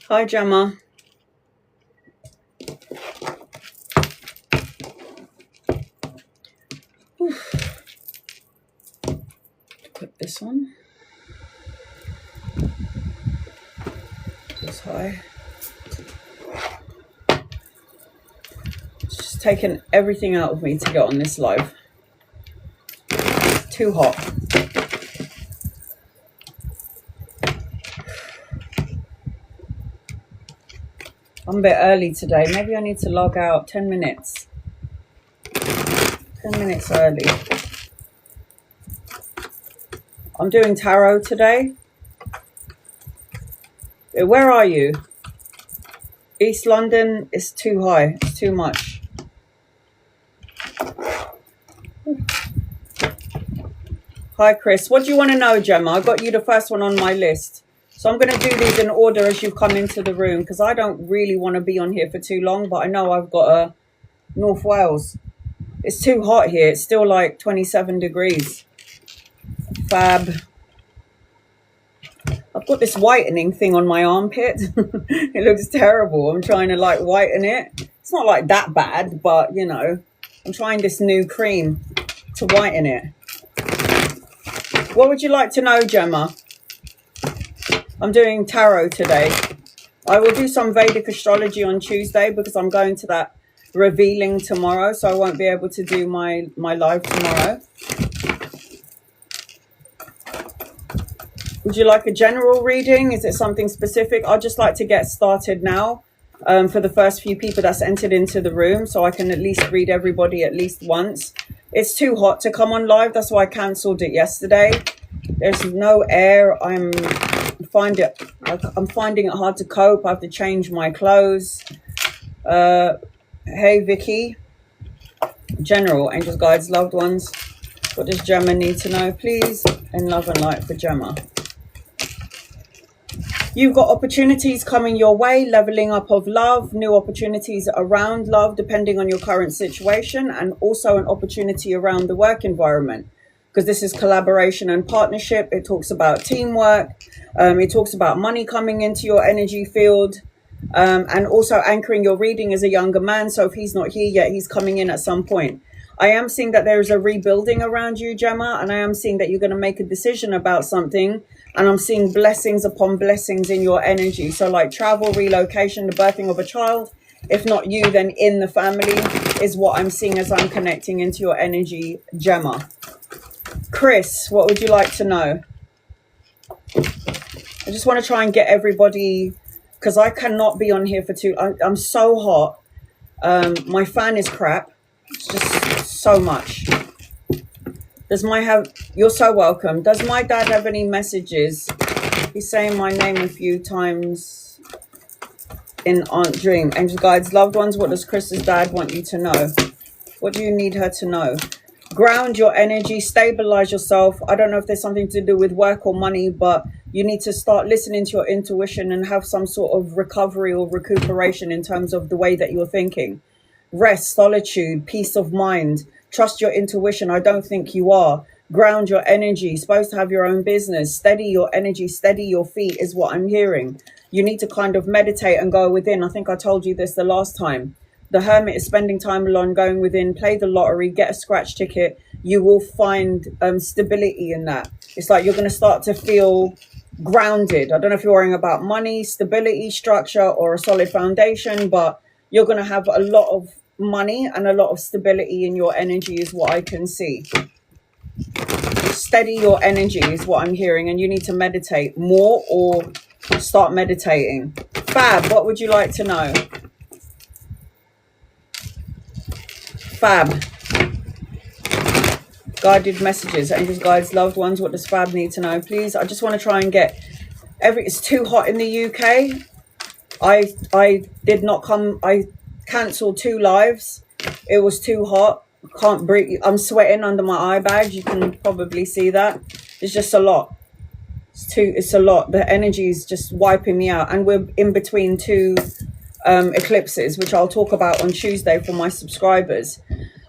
Hi, Gemma. Put this on. This high. It's just taken everything out of me to get on this live. It's too hot. I'm a bit early today. Maybe I need to log out 10 minutes. 10 minutes early. I'm doing tarot today. Where are you? East London is too high. It's too much. Hi, Chris. What do you want to know, Gemma? I got you the first one on my list. So I'm going to do these in order as you've come into the room, because I don't really want to be on here for too long, but I know I've got a North Wales. It's too hot here. It's still like 27 degrees. Fab. I've got this whitening thing on my armpit. It looks terrible. I'm trying to like whiten it. It's not like that bad, but you know, I'm trying this new cream to whiten it. What would you like to know, Gemma? I'm doing tarot today. I will do some Vedic astrology on Tuesday because I'm going to that revealing tomorrow, so I won't be able to do my live tomorrow. Would you like a general reading? Is it something specific? I'd just like to get started now for the first few people that's entered into the room, so I can at least read everybody at least once. It's too hot to come on live. That's why I cancelled it yesterday. There's no air. I'm finding it hard to cope. I have to change my clothes. Hey, Vicky. General, angels, guides, loved ones. What does Gemma need to know, please? In love and light for Gemma. You've got opportunities coming your way, leveling up of love, new opportunities around love, depending on your current situation, and also an opportunity around the work environment, because this is collaboration and partnership. It talks about teamwork. It talks about money coming into your energy field, and also anchoring your reading as a younger man. So if he's not here yet, he's coming in at some point. I am seeing that there is a rebuilding around you, Gemma, and I am seeing that you're going to make a decision about something. And I'm seeing blessings upon blessings in your energy. So like travel, relocation, the birthing of a child. If not you, then in the family is what I'm seeing as I'm connecting into your energy, Gemma. Chris, what would you like to know? I just want to try and get everybody, because I cannot be on here for I'm so hot. My fan is crap. It's just so much. You're so welcome. Does my dad have any messages? He's saying my name a few times in Aunt Dream. Angel, guides, loved ones, what does Chris's dad want you to know? What do you need her to know? Ground your energy, stabilize yourself. I don't know if there's something to do with work or money, but you need to start listening to your intuition and have some sort of recovery or recuperation in terms of the way that you're thinking. Rest, solitude, peace of mind. Trust your intuition. I don't think you are. Ground your energy. You're supposed to have your own business. Steady your energy. Steady your feet is what I'm hearing. You need to kind of meditate and go within. I think I told you this the last time. The hermit is spending time alone, going within, play the lottery, get a scratch ticket. You will find stability in that. It's like you're going to start to feel grounded. I don't know if you're worrying about money, stability, structure, or a solid foundation, but you're going to have a lot of money and a lot of stability in your energy is what I can see. Steady your energy is what I'm hearing, and you need to meditate more or start meditating. Fab, what would you like to know? Fab, Guided messages, angels, guides, loved ones, what does Fab need to know? Please, I just want to try and get it's too hot in the UK. I did not come, I cancelled 2 lives. It was too hot. Can't breathe. I'm sweating under my eye bags. You can probably see that. It's just a lot. It's a lot. The energy is just wiping me out. And we're in between 2 eclipses, which I'll talk about on Tuesday for my subscribers.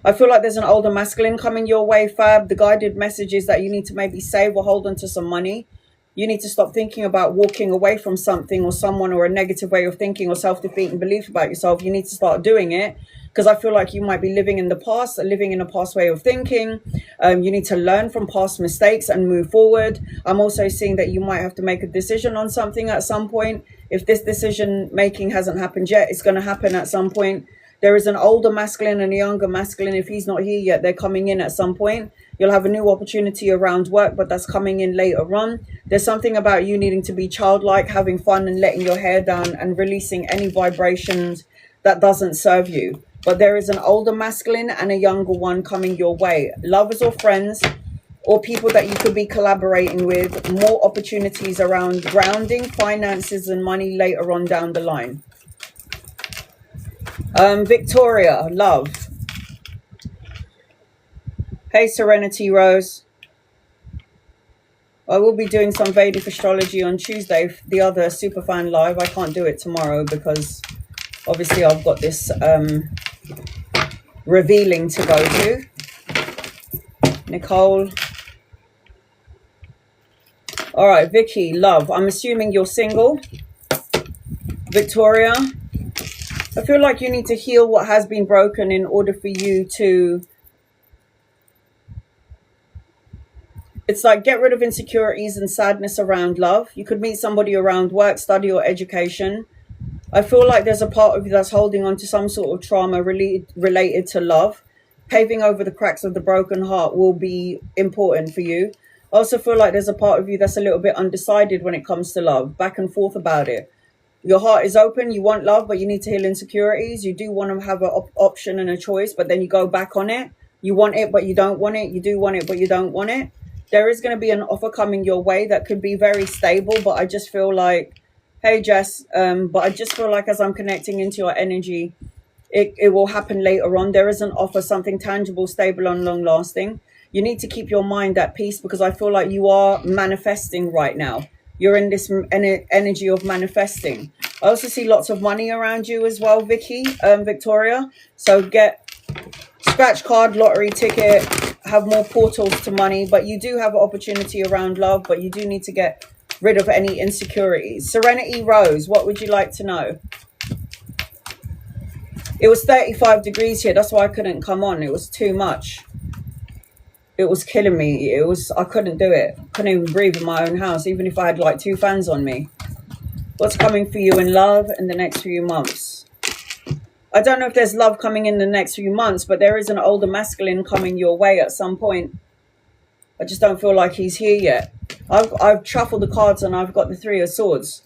I feel like there's an older masculine coming your way, Fab. The guided message is that you need to maybe save or hold on to some money. You need to stop thinking about walking away from something or someone or a negative way of thinking or self-defeating belief about yourself. You need to start doing it, because I feel like you might be living in the past, living in a past way of thinking. You need to learn from past mistakes and move forward. I'm also seeing that you might have to make a decision on something at some point. If this decision making hasn't happened yet, it's going to happen at some point. There is an older masculine and a younger masculine. If he's not here yet, they're coming in at some point. You'll have a new opportunity around work, but that's coming in later on. There's something about you needing to be childlike, having fun and letting your hair down and releasing any vibrations that doesn't serve you. But there is an older masculine and a younger one coming your way. Lovers or friends or people that you could be collaborating with. More opportunities around grounding, finances and money later on down the line. Victoria, love. Hey, Serenity Rose. I will be doing some Vedic astrology on Tuesday, the other Superfan live. I can't do it tomorrow because obviously I've got this revealing to go to. Nicole. All right, Vicky, love. I'm assuming you're single. Victoria. I feel like you need to heal what has been broken in order for you to... It's like get rid of insecurities and sadness around love. You could meet somebody around work, study or education. I feel like there's a part of you that's holding on to some sort of trauma related to love. Paving over the cracks of the broken heart will be important for you. I also feel like there's a part of you that's a little bit undecided when it comes to love. Back and forth about it. Your heart is open. You want love, but you need to heal insecurities. You do want to have an option and a choice, but then you go back on it. You want it, but you don't want it. You do want it, but you don't want it. There is going to be an offer coming your way that could be very stable, but I just feel like, hey, Jess, but I just feel like as I'm connecting into your energy, it will happen later on. There is an offer, something tangible, stable, and long-lasting. You need to keep your mind at peace because I feel like you are manifesting right now. You're in this energy of manifesting. I also see lots of money around you as well, Victoria. So get scratch card, lottery ticket, have more portals to money. But you do have an opportunity around love, but you do need to get rid of any insecurities. Serenity Rose, what would you like to know? It was 35 degrees here. That's why I couldn't come on. It was too much. It was killing me. I couldn't do it. Couldn't even breathe in my own house, even if I had like 2 fans on me. What's coming for you in love in the next few months? I don't know if there's love coming in the next few months, but there is an older masculine coming your way at some point. I just don't feel like he's here yet. I've shuffled the cards and I've got the 3 of Swords.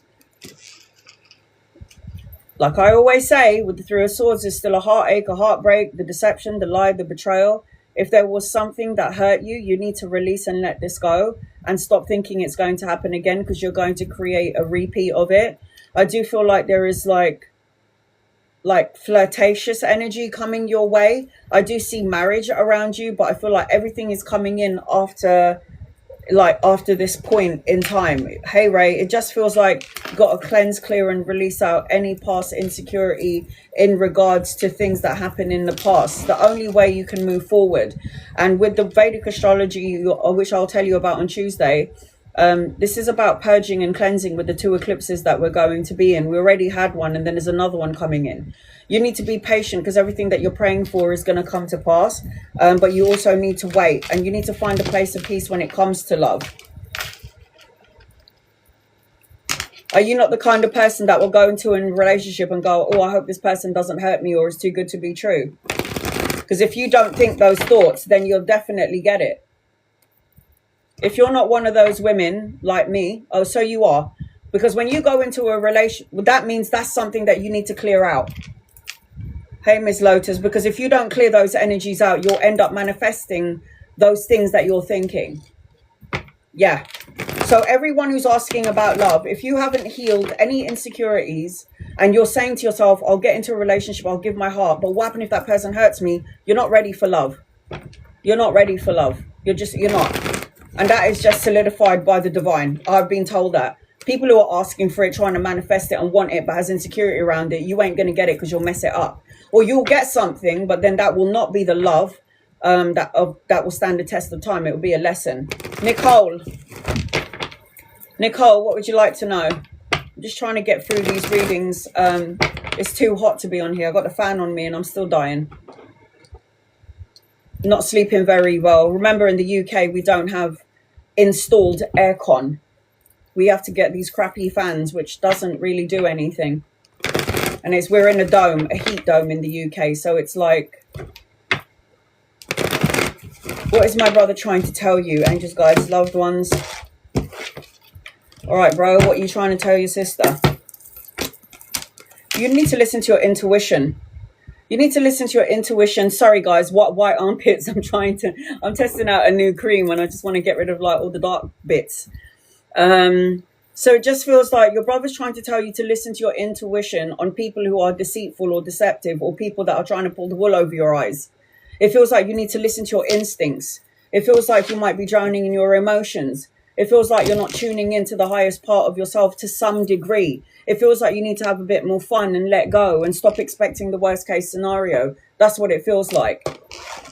Like I always say, with the 3 of Swords, there's still a heartache, a heartbreak, the deception, the lie, the betrayal. If there was something that hurt you, you need to release and let this go and stop thinking it's going to happen again because you're going to create a repeat of it. I do feel like there is like flirtatious energy coming your way. I do see marriage around you, but I feel like everything is coming in after this point in time. Hey Ray, it just feels like you've got to cleanse, clear and release out any past insecurity in regards to things that happened in the past. The only way you can move forward. And with the Vedic astrology, which I'll tell you about on Tuesday, this is about purging and cleansing with the 2 eclipses that we're going to be in. We already had one and then there's another one coming in. You need to be patient because everything that you're praying for is going to come to pass. But you also need to wait and you need to find a place of peace when it comes to love. Are you not the kind of person that will go into a relationship and go, oh, I hope this person doesn't hurt me or is too good to be true? Because if you don't think those thoughts, then you'll definitely get it. If you're not one of those women like me, oh, so you are. Because when you go into a relationship, that means that's something that you need to clear out. Hey, Miss Lotus, because if you don't clear those energies out, you'll end up manifesting those things that you're thinking. Yeah. So everyone who's asking about love, if you haven't healed any insecurities and you're saying to yourself, I'll get into a relationship, I'll give my heart, but what happens if that person hurts me? You're not ready for love. You're not ready for love. You're not. And that is just solidified by the divine. I've been told that. People who are asking for it, trying to manifest it and want it, but has insecurity around it, you ain't going to get it because you'll mess it up. Or you'll get something, but then that will not be the love that will stand the test of time. It will be a lesson. Nicole, what would you like to know? I'm just trying to get through these readings. It's too hot to be on here. I've got the fan on me and I'm still dying. Not sleeping very well. Remember, in the UK, we don't have installed aircon. We have to get these crappy fans, which doesn't really do anything. And we're in a dome, a heat dome in the UK. So it's like, what is my brother trying to tell you? Angels, guides, loved ones. All right, bro, what are you trying to tell your sister? You need to listen to your intuition. You need to listen to your intuition. Sorry, guys, what white armpits? I'm testing out a new cream and I just want to get rid of like all the dark bits. So it just feels like your brother's trying to tell you to listen to your intuition on people who are deceitful or deceptive, or people that are trying to pull the wool over your eyes. It feels like you need to listen to your instincts. It feels like you might be drowning in your emotions. It feels like you're not tuning into the highest part of yourself to some degree. It feels like you need to have a bit more fun and let go and stop expecting the worst case scenario. That's what it feels like.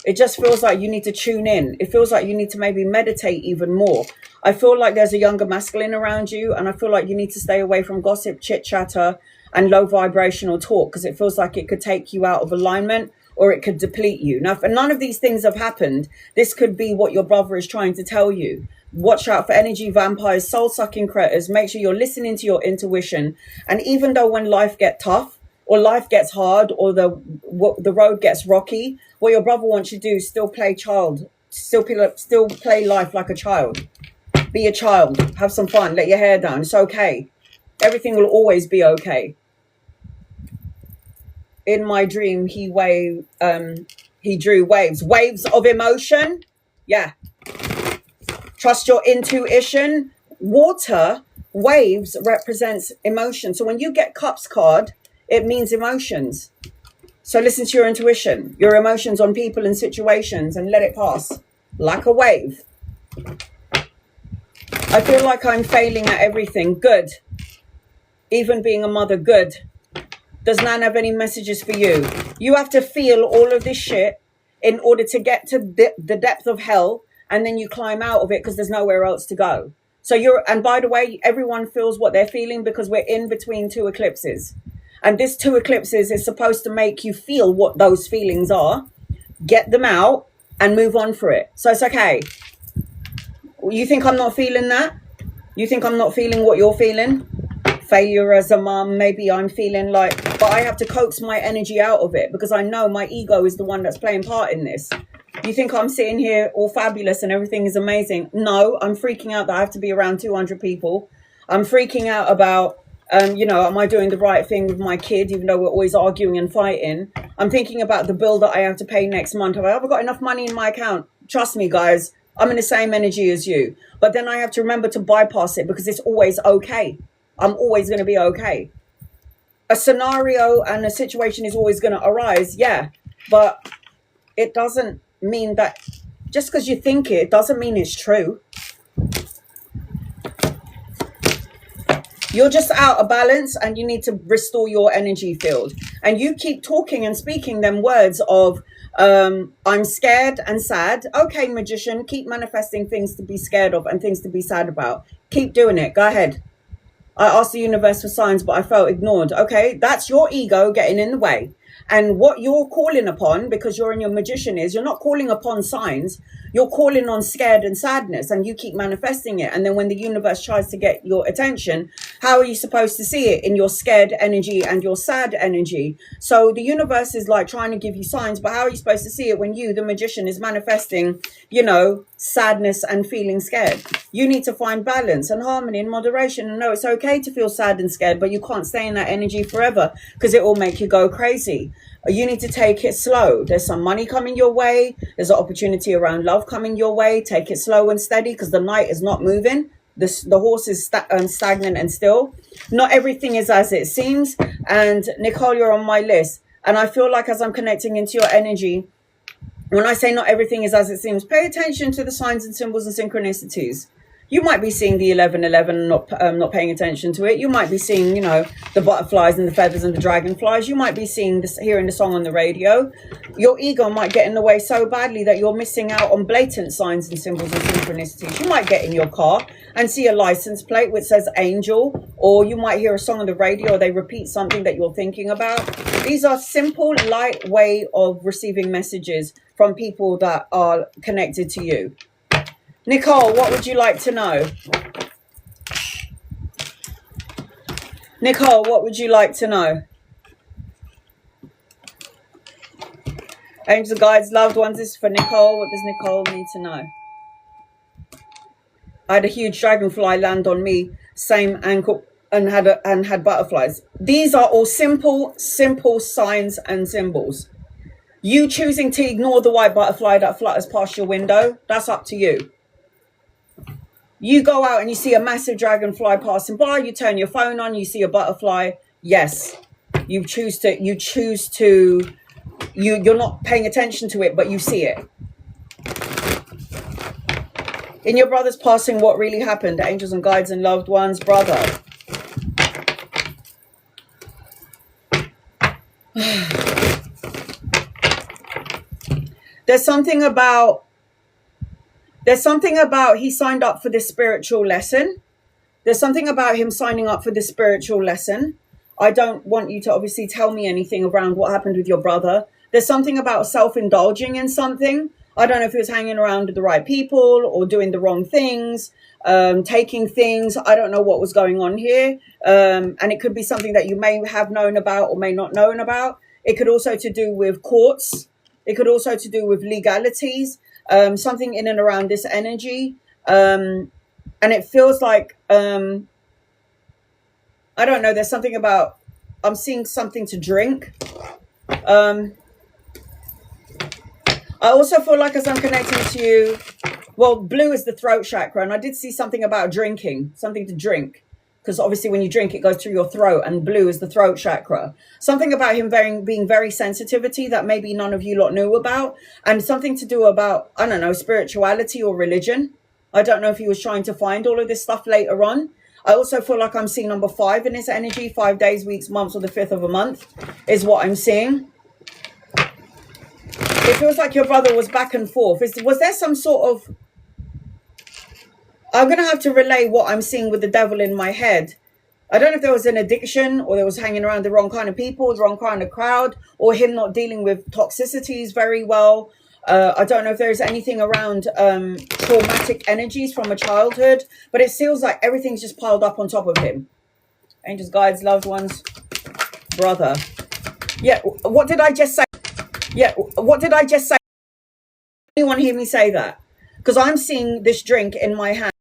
It just feels like you need to tune in. It feels like you need to maybe meditate even more. I feel like there's a younger masculine around you, and I feel like you need to stay away from gossip, chit chatter and low vibrational talk, because it feels like it could take you out of alignment or it could deplete you. Now, if none of these things have happened, this could be what your brother is trying to tell you. Watch out for energy vampires, soul-sucking critters. Make sure you're listening to your intuition. And even though when life gets tough or life gets hard or the road gets rocky, what your brother wants you to do is still play life like a child. Be a child. Have some fun. Let your hair down. It's okay. Everything will always be okay. In my dream, he drew waves of emotion. Yeah. Trust your intuition. Water, waves represents emotion. So when you get cups card, it means emotions. So listen to your intuition, your emotions on people and situations, and let it pass like a wave. I feel like I'm failing at everything. Good. Even being a mother, good. Does Nan have any messages for you? You have to feel all of this shit in order to get to the depth of hell, and then you climb out of it because there's nowhere else to go. So and by the way, everyone feels what they're feeling because we're in between two eclipses. And this two eclipses is supposed to make you feel what those feelings are, get them out and move on for it. So it's okay. You think I'm not feeling that? You think I'm not feeling what you're feeling? Failure as a mum, maybe I'm feeling like, but I have to coax my energy out of it because I know my ego is the one that's playing part in this. You think I'm sitting here all fabulous and everything is amazing? No, I'm freaking out that I have to be around 200 people. I'm freaking out about, am I doing the right thing with my kid, even though we're always arguing and fighting? I'm thinking about the bill that I have to pay next month. Have I got enough money in my account? Trust me, guys, I'm in the same energy as you. But then I have to remember to bypass it because it's always okay. I'm always going to be okay. A scenario and a situation is always going to arise, yeah. But it doesn't mean that just because you think it doesn't mean it's true. You're just out of balance and you need to restore your energy field. And you keep talking and speaking them words of, I'm scared and sad. Okay, magician, keep manifesting things to be scared of and things to be sad about. Keep doing it. Go ahead. I asked the universe for signs, but I felt ignored. Okay, that's your ego getting in the way. And what you're calling upon, because you're in your magician, is you're not calling upon signs. You're calling on scared and sadness, and you keep manifesting it. And then when the universe tries to get your attention, How are you supposed to see it? In your scared energy and your sad energy. So the universe is like trying to give you signs, but how are you supposed to see it when you, the magician, is manifesting, you know, sadness and feeling scared? You need to find balance and harmony and moderation, and know it's okay to feel sad and scared, but you can't stay in that energy forever because it will make you go crazy. You need to take it slow. There's some money coming your way. There's an opportunity around love coming your way. Take it slow and steady because the knight is not moving. The horse is stagnant and still. Not everything is as it seems. And Nicole, you're on my list. And I feel like as I'm connecting into your energy, when I say not everything is as it seems, pay attention to the signs and symbols and synchronicities. You might be seeing the 1111 and not paying attention to it. You might be seeing, you know, the butterflies and the feathers and the dragonflies. You might be seeing this, hearing the song on the radio. Your ego might get in the way so badly that you're missing out on blatant signs and symbols and synchronicities. You might get in your car and see a license plate which says angel, or you might hear a song on the radio, or they repeat something that you're thinking about. These are simple, light way of receiving messages from people that are connected to you. Nicole, what would you like to know? Nicole, what would you like to know? Angels, guides, loved ones, this is for Nicole. What does Nicole need to know? I had a huge dragonfly land on me, same ankle, and had butterflies. These are all simple signs and symbols. You choosing to ignore the white butterfly that flutters past your window, that's up to you. You go out and you see a massive dragonfly passing by, you turn your phone on, you see a butterfly. Yes, you're not paying attention to it, but you see it. In your brother's passing, what really happened? Angels and guides and loved ones, brother. There's something about he signed up for this spiritual lesson. There's something about him signing up for this spiritual lesson. I don't want you to obviously tell me anything around what happened with your brother. There's something about self-indulging in something. I don't know if he was hanging around with the right people or doing the wrong things, taking things. I don't know what was going on here. And it could be something that you may have known about or may not known about. It could also to do with courts. It could also to do with legalities. Something in and around this energy. And it feels like, I don't know, there's something about, I'm seeing something to drink. I also feel like as I'm connecting to you, well, blue is the throat chakra. And I did see something about drinking, something to drink. Because obviously when you drink, it goes through your throat, and blue is the throat chakra. Something about him being very sensitivity that maybe none of you lot knew about. And something to do about, I don't know, spirituality or religion. I don't know if he was trying to find all of this stuff later on. I also feel like I'm seeing number 5 in his energy. 5 days, weeks, months, or the 5th of a month is what I'm seeing. It feels like your brother was back and forth. Was there some sort of... I'm going to have to relay what I'm seeing with the devil in my head. I don't know if there was an addiction, or there was hanging around the wrong kind of people, the wrong kind of crowd, or him not dealing with toxicities very well. I don't know if there's anything around traumatic energies from a childhood, but it feels like everything's just piled up on top of him. Angels, guides, loved ones, brother. Yeah, what did I just say? Yeah, what did I just say? Anyone hear me say that? Because I'm seeing this drink in my hand.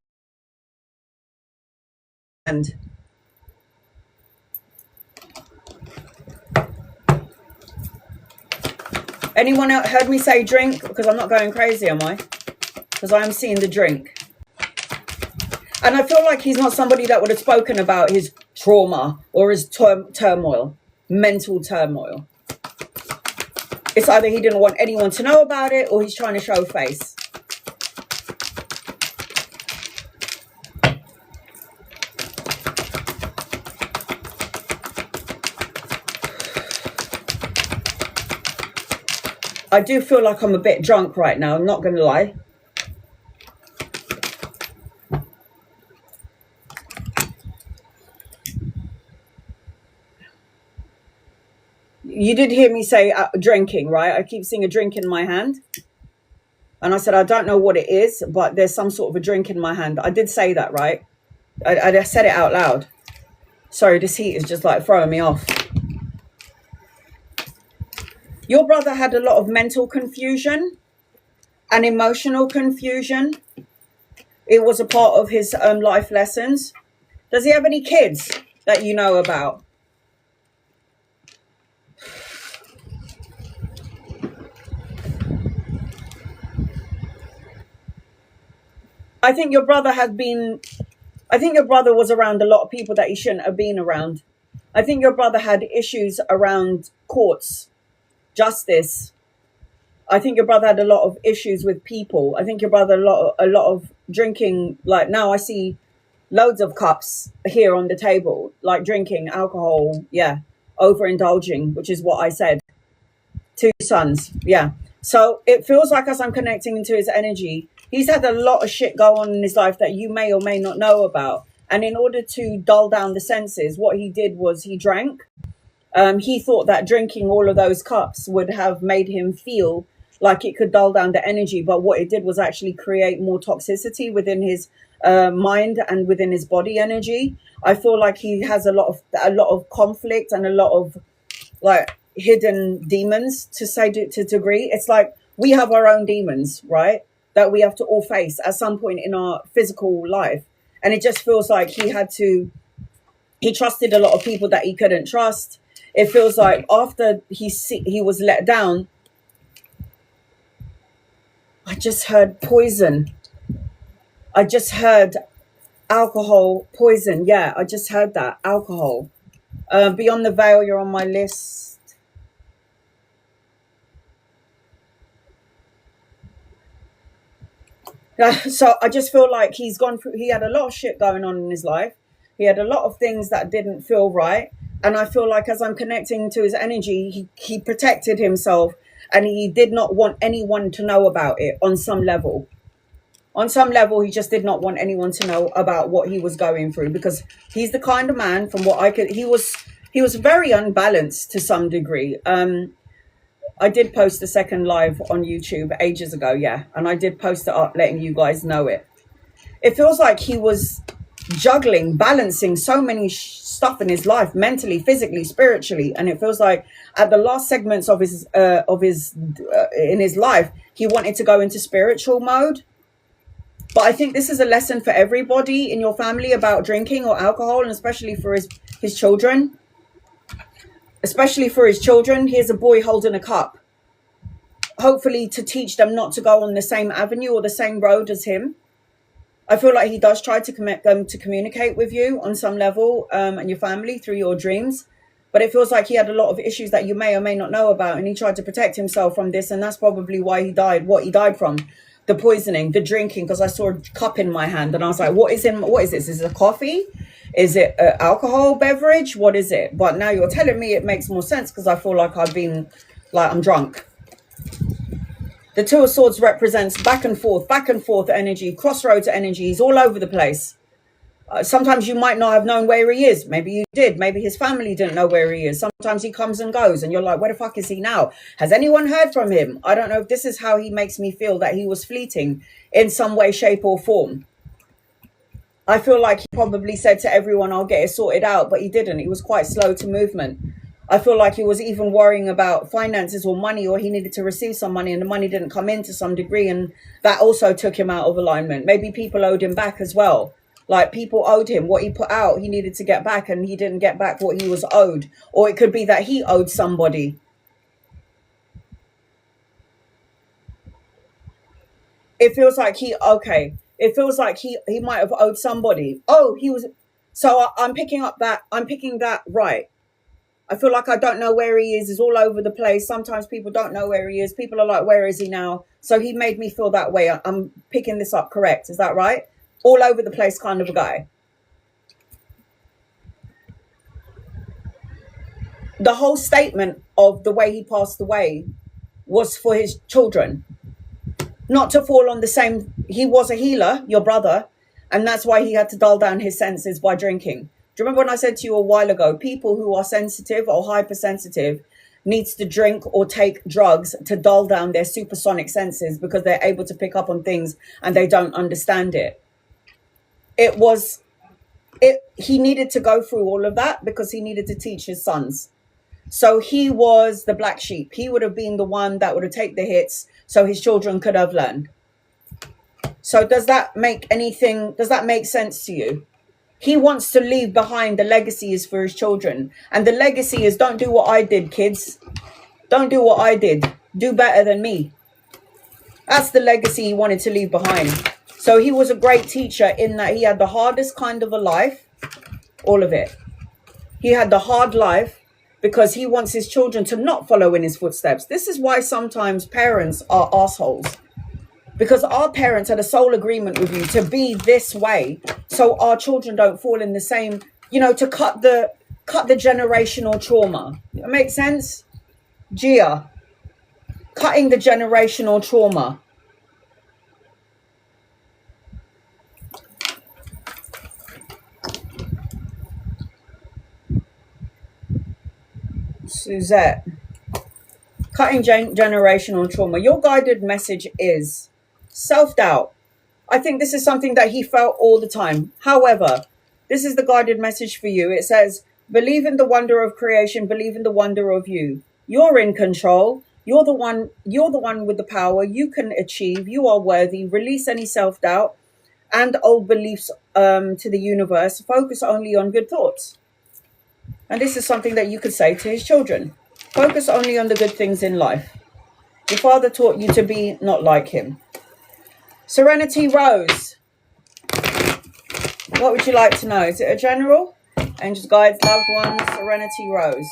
Anyone else heard me say drink? Because I'm not going crazy, am I? Because I am seeing the drink. And I feel like he's not somebody that would have spoken about his trauma or his turmoil, mental turmoil. It's either he didn't want anyone to know about it, or he's trying to show face. I do feel like I'm a bit drunk right now, I'm not going to lie. You did hear me say drinking, right? I keep seeing a drink in my hand. And I said, I don't know what it is, but there's some sort of a drink in my hand. I did say that, right? I said it out loud. Sorry, this heat is just like throwing me off. Your brother had a lot of mental confusion and emotional confusion. It was a part of his life lessons. Does he have any kids that you know about? I think your brother was around a lot of people that he shouldn't have been around. I think your brother had issues around courts, justice. I think your brother had a lot of issues with people. I think your brother a lot of drinking. Like now I see loads of cups here on the table, like drinking alcohol. Yeah. Overindulging, which is what I said. 2 sons. Yeah. So it feels like as I'm connecting into his energy, he's had a lot of shit go on in his life that you may or may not know about. And in order to dull down the senses, what he did was he drank. He thought that drinking all of those cups would have made him feel like it could dull down the energy. But what it did was actually create more toxicity within his mind and within his body energy. I feel like he has a lot of conflict and a lot of like hidden demons to degree. It's like we have our own demons, right? That we have to all face at some point in our physical life. And it just feels like he trusted a lot of people that he couldn't trust. It feels like after he was let down, I just heard poison. I just heard alcohol, poison. Yeah, I just heard that, alcohol. Beyond the Veil, you're on my list. So I just feel like he had a lot of shit going on in his life. He had a lot of things that didn't feel right. And I feel like as I'm connecting to his energy, he protected himself and he did not want anyone to know about it on some level. On some level, he just did not want anyone to know about what he was going through because he's the kind of man from what I could, he was very unbalanced to some degree. I did post a second live on YouTube ages ago, yeah. And I did post it up letting you guys know it. It feels like he was juggling, balancing so many stuff in his life, mentally, physically, spiritually. And it feels like at the last segments of his in his life, he wanted to go into spiritual mode. But I think this is a lesson for everybody in your family about drinking or alcohol, and especially for his children. Especially for his children. Here's a boy holding a cup. Hopefully to teach them not to go on the same avenue or the same road as him. I feel like he does try to communicate with you on some level and your family through your dreams. But it feels like he had a lot of issues that you may or may not know about. And he tried to protect himself from this. And that's probably why he died, what he died from. The poisoning, the drinking, because I saw a cup in my hand. And I was like, what is this? Is it a coffee? Is it an alcohol beverage? What is it? But now you're telling me it makes more sense because I feel like I'm drunk. The Two of Swords represents back and forth energy, crossroads energies all over the place. Sometimes you might not have known where he is. Maybe you did. Maybe his family didn't know where he is. Sometimes he comes and goes and you're like, where the fuck is he now? Has anyone heard from him? I don't know if this is how he makes me feel, that he was fleeting in some way, shape or form. I feel like he probably said to everyone, I'll get it sorted out, but he didn't. He was quite slow to movement. I feel like he was even worrying about finances or money, or he needed to receive some money and the money didn't come in to some degree. And that also took him out of alignment. Maybe people owed him back as well. Like people owed him what he put out. He needed to get back and he didn't get back what he was owed. Or it could be that he owed somebody. It feels like It feels like he might have owed somebody. Oh, he was. So I'm picking that right. I feel like I don't know where he is. He's all over the place. Sometimes people don't know where he is. People are like, where is he now? So he made me feel that way. I'm picking this up correct. Is that right? All over the place kind of a guy. The whole statement of the way he passed away was for his children. Not to fall on the same. He was a healer, your brother, and that's why he had to dull down his senses by drinking. Do you remember when I said to you a while ago, people who are sensitive or hypersensitive needs to drink or take drugs to dull down their supersonic senses because they're able to pick up on things and they don't understand it. It was he needed to go through all of that because he needed to teach his sons. So he was the black sheep. He would have been the one that would have taken the hits so his children could have learned. So does that make sense to you? He wants to leave behind the legacies for his children. And the legacy is, don't do what I did, kids. Don't do what I did. Do better than me. That's the legacy he wanted to leave behind. So he was a great teacher in that he had the hardest kind of a life. All of it. He had the hard life because he wants his children to not follow in his footsteps. This is why sometimes parents are assholes. Because our parents had a soul agreement with you to be this way, so our children don't fall in the same, to cut the generational trauma. That makes sense? Gia, cutting the generational trauma. Suzette, cutting generational trauma. Your guided message is self-doubt. I think this is something that he felt all the time. However, this is the guided message for you. It says, believe in the wonder of creation, believe in the wonder of you. You're in control. You're the one with the power. You can achieve. You are worthy. Release any self-doubt and old beliefs to the universe. Focus only on good thoughts. And this is something that you could say to his children. Focus only on the good things in life. Your father taught you to be not like him. Serenity Rose. What would you like to know? Is it a general? Angels, guides, loved ones. Serenity Rose.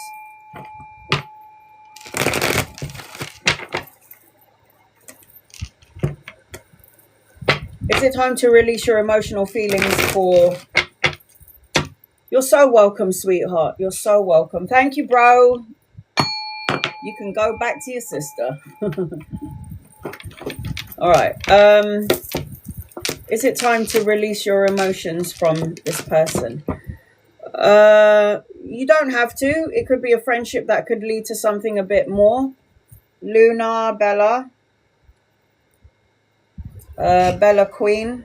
Is it time to release your emotional feelings for... You're so welcome, sweetheart. You're so welcome. Thank you, bro. You can go back to your sister. All right. Is it time to release your emotions from this person? You don't have to. It could be a friendship that could lead to something a bit more. Luna, Bella. Bella Queen.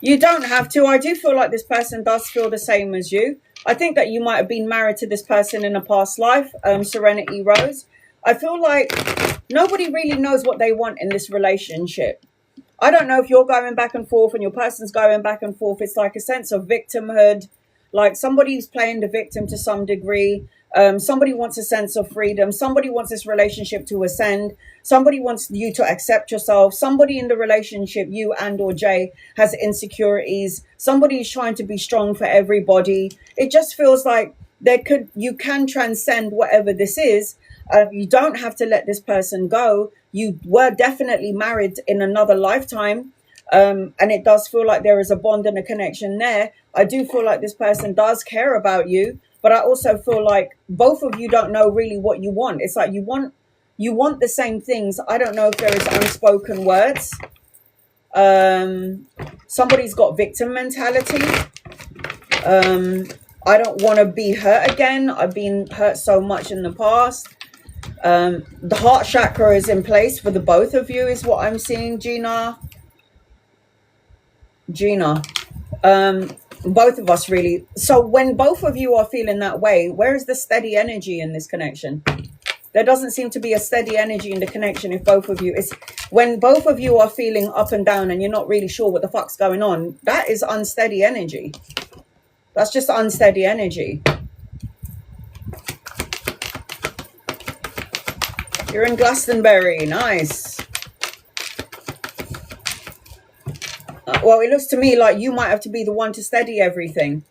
You don't have to. I do feel like this person does feel the same as you. I think that you might have been married to this person in a past life, Serenity Rose. I feel like nobody really knows what they want in this relationship. I don't know if you're going back and forth and your person's going back and forth. It's like a sense of victimhood, like somebody's playing the victim to some degree. Somebody wants a sense of freedom. Somebody wants this relationship to ascend. Somebody wants you to accept yourself. Somebody in the relationship, you and or Jay, has insecurities. Somebody is trying to be strong for everybody. It just feels like you can transcend whatever this is. You don't have to let this person go. You were definitely married in another lifetime. And it does feel like there is a bond and a connection there. I do feel like this person does care about you. But I also feel like both of you don't know really what you want. It's like you want the same things. I don't know if there is unspoken words. Somebody's got victim mentality. I don't want to be hurt again. I've been hurt so much in the past. The heart chakra is in place for the both of you is what I'm seeing, Gina. Both of us really. So when both of you are feeling that way, where is the steady energy in this connection? There doesn't seem to be a steady energy in the connection if both of you. It's when both of you are feeling up and down and you're not really sure what the fuck's going on. That is unsteady energy. That's just unsteady energy. You're in Glastonbury. Nice. Well, it looks to me like you might have to be the one to steady everything.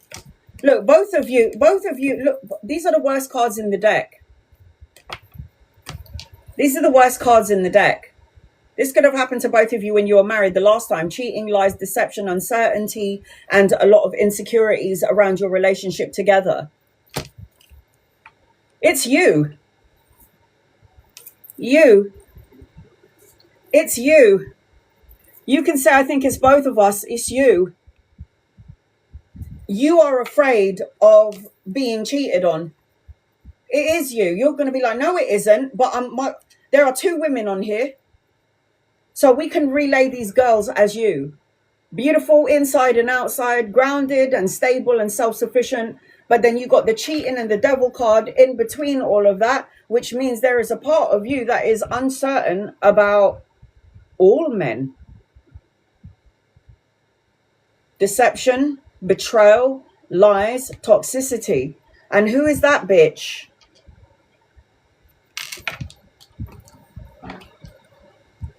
Look, both of you, look, these are the worst cards in the deck. These are the worst cards in the deck. This could have happened to both of you when you were married the last time. Cheating, lies, deception, uncertainty, and a lot of insecurities around your relationship together. It's you. It's you. You can say, I think it's both of us. It's you. You are afraid of being cheated on. It is you. You're going to be like, no, it isn't. But there are two women on here. So we can relay these girls as you. Beautiful inside and outside, grounded and stable and self-sufficient. But then you got the cheating and the devil card in between all of that, which means there is a part of you that is uncertain about all men. Deception, betrayal, lies, toxicity. And who is that bitch?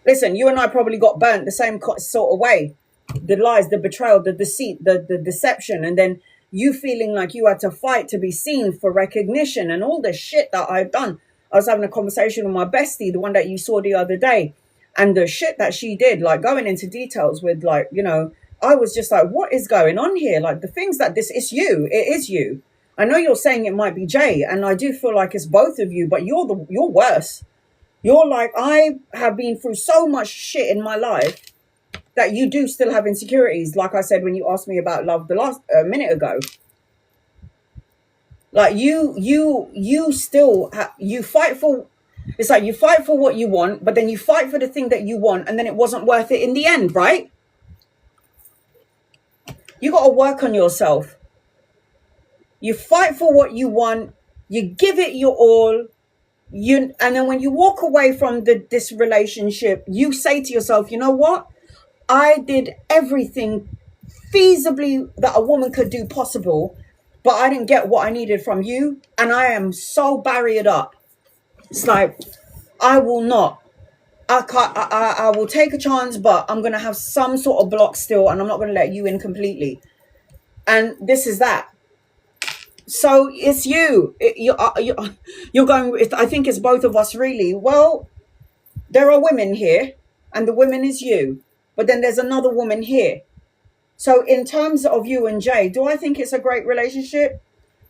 Listen, you and I probably got burnt the same sort of way. The lies, the betrayal, the deceit, the deception, and then you feeling like you had to fight to be seen for recognition and all the shit that I've done. I was having a conversation with my bestie, the one that you saw the other day, and the shit that she did, like going into details with, like, you know, I was just like, what is going on here? Like the things that it's you, it is you. I know you're saying it might be Jay, and I do feel like it's both of you, but you're worse. You're like, I have been through so much shit in my life that you do still have insecurities. Like I said, when you asked me about love the last minute ago, like you still you fight for, it's like you fight for what you want, but then you fight for the thing that you want, and then it wasn't worth it in the end, right? You got to work on yourself. You fight for what you want, you give it your all, and then when you walk away from this relationship, you say to yourself, you know what? I did everything feasibly that a woman could do possible, but I didn't get what I needed from you, and I am so barriered up. It's like, I will not. I will take a chance, but I'm going to have some sort of block still, and I'm not going to let you in completely. And this is that. So it's you. You're going, I think it's both of us, really. Well, there are women here, and the women is you. But then there's another woman here. So in terms of you and Jay, do I think it's a great relationship?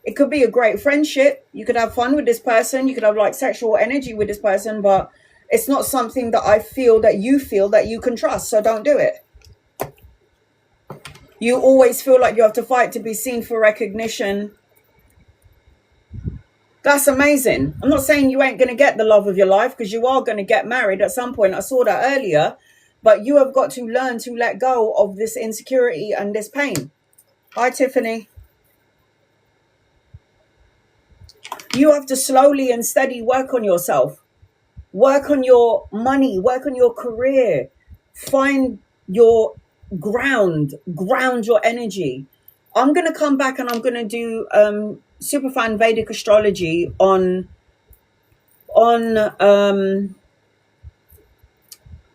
It could be a great friendship. You could have fun with this person. You could have like sexual energy with this person, but it's not something that I feel that you can trust. So don't do it. You always feel like you have to fight to be seen for recognition. That's amazing. I'm not saying you ain't going to get the love of your life, because you are going to get married at some point. I saw that earlier. But you have got to learn to let go of this insecurity and this pain. Hi, Tiffany. You have to slowly and steady work on yourself. Work on your money. Work on your career. Find your ground your energy. I'm going to come back and I'm going to do Superfan Vedic astrology on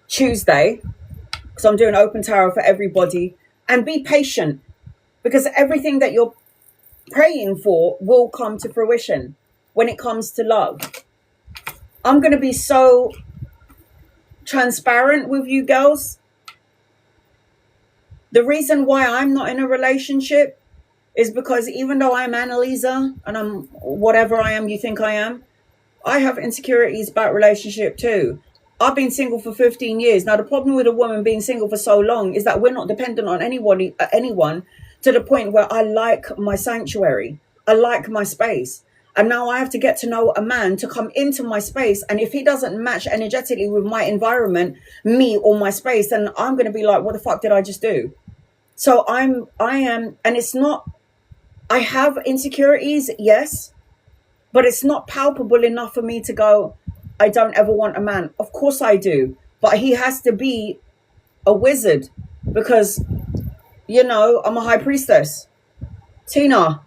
Tuesday, because I'm doing open tarot for everybody. And be patient, because everything that you're praying for will come to fruition when it comes to love. I'm going to be so transparent with you girls. The reason why I'm not in a relationship is because even though I'm Annalisa and I'm whatever I am you think I am, I have insecurities about relationship too. I've been single for 15 years. Now, the problem with a woman being single for so long is that we're not dependent on anyone to the point where I like my sanctuary. I like my space. And now I have to get to know a man to come into my space. And if he doesn't match energetically with my environment, me or my space, then I'm going to be like, what the fuck did I just do? So I am, and it's not, I have insecurities, yes, but it's not palpable enough for me to go, I don't ever want a man. Of course I do. But he has to be a wizard, because, you know, I'm a high priestess. Tina,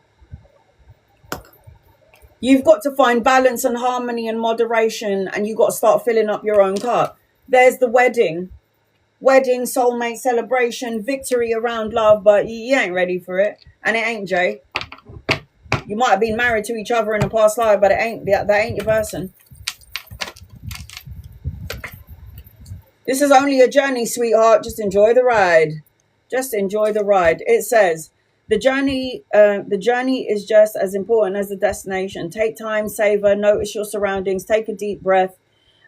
you've got to find balance and harmony and moderation, and you've got to start filling up your own cup. There's the wedding. Wedding, soulmate celebration, victory around love, but you ain't ready for it. And it ain't Jay. You might have been married to each other in a past life, but that ain't your person. This is only a journey, sweetheart. Just enjoy the ride. Just enjoy the ride. It says, the journey is just as important as the destination. Take time, savor, notice your surroundings, take a deep breath,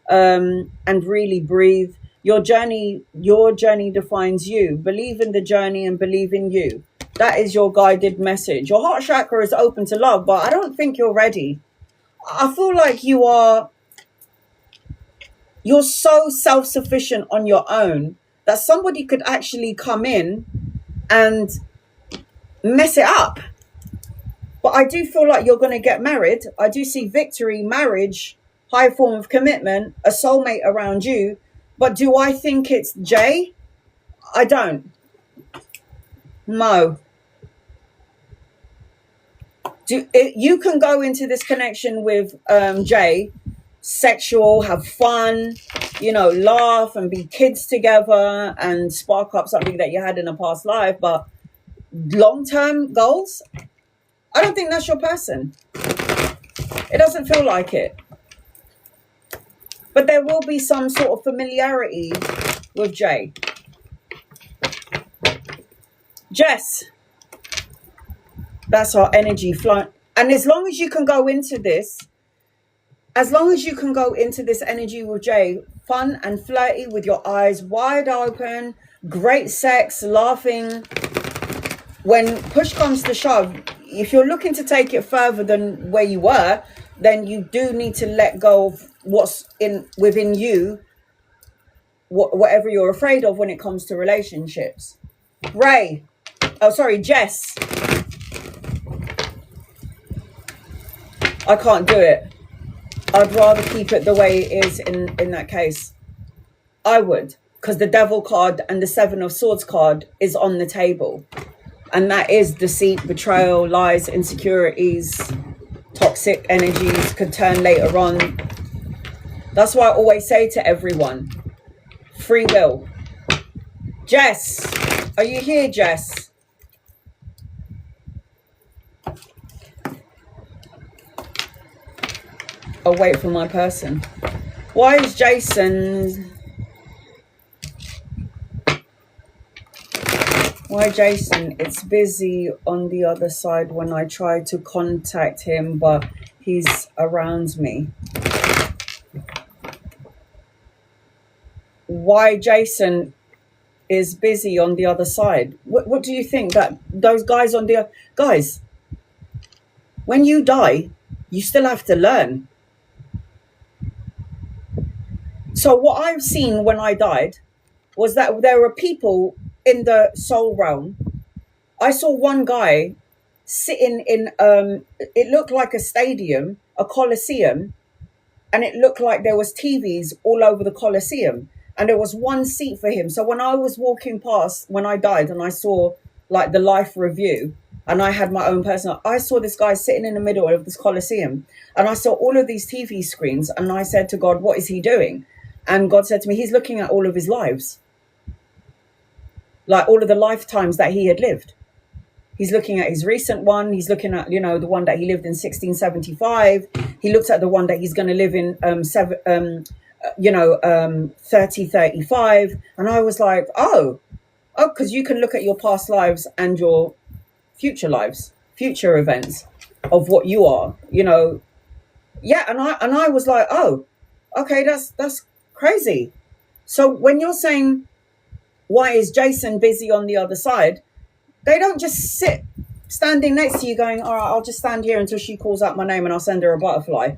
and really breathe. Your journey defines you. Believe in the journey and believe in you. That is your guided message. Your heart chakra is open to love, but I don't think you're ready. I feel like you are. you're so self-sufficient on your own that somebody could actually come in and mess it up. But I do feel like you're going to get married. I do see victory, marriage, high form of commitment, a soulmate around you. But do I think it's Jay? I don't. No. You can go into this connection with Jay, sexual, have fun, laugh and be kids together and spark up something that you had in a past life. But long-term goals, I don't think that's your person. It doesn't feel like it. But there will be some sort of familiarity with Jay. Jess, that's our energy flowing. And as long as you can go into this, energy with Jay, fun and flirty with your eyes wide open, great sex, laughing. When push comes to shove, if you're looking to take it further than where you were, then you do need to let go of what's within you, whatever you're afraid of when it comes to relationships. Jess. I can't do it. I'd rather keep it the way it is in that case. I would, because the Devil card and the Seven of Swords card is on the table. And that is deceit, betrayal, lies, insecurities, toxic energies could turn later on. That's why I always say to everyone, free will. Jess, are you here, Jess? I'll wait for my person. Why is Jason... It's busy on the other side when I try to contact him, but he's around me. Why Jason is busy on the other side? What do you think that those guys on the... Guys, when you die, you still have to learn. So what I've seen when I died was that there were people in the soul realm. I saw one guy sitting in, it looked like a stadium, a coliseum, and it looked like there was TVs all over the coliseum, and there was one seat for him. So when I was walking past, when I died, and I saw like the life review, and I had my own personal, I saw this guy sitting in the middle of this coliseum, and I saw all of these TV screens, and I said to God, what is he doing? And God said to me, he's looking at all of his lives. Like all of the lifetimes that he had lived. He's looking at his recent one. He's looking at, the one that he lived in 1675. He looks at the one that he's going to live in 3035. And I was like, oh, because you can look at your past lives and your future lives, future events of what you are, Yeah, and I was like, oh, okay, that's crazy. So when you're saying, why is Jason busy on the other side? They don't just sit standing next to you going, all right, I'll just stand here until she calls out my name and I'll send her a butterfly.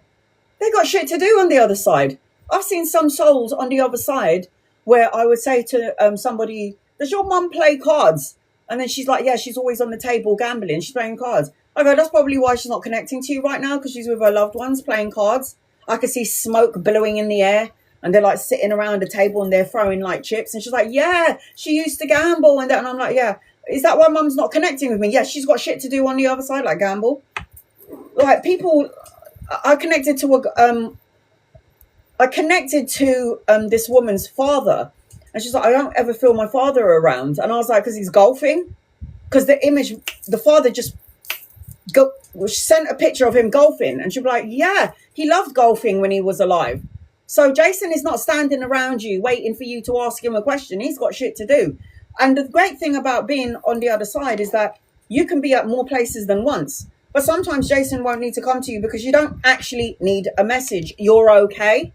They got shit to do on the other side. I've seen some souls on the other side where I would say to somebody, does your mum play cards? And then she's like, yeah, she's always on the table gambling. She's playing cards. I go, that's probably why she's not connecting to you right now, because she's with her loved ones playing cards. I could see smoke billowing in the air. And they're like sitting around a table and they're throwing like chips. And she's like, yeah, she used to gamble. And I'm like, yeah, is that why mum's not connecting with me? Yeah, she's got shit to do on the other side, like gamble. Like people, I connected to this woman's father. And she's like, I don't ever feel my father around. And I was like, because he's golfing. Because the image, the father just sent a picture of him golfing. And she'd be like, yeah, he loved golfing when he was alive. So Jason is not standing around you waiting for you to ask him a question. He's got shit to do. And the great thing about being on the other side is that you can be at more places than once. But sometimes Jason won't need to come to you because you don't actually need a message. You're okay.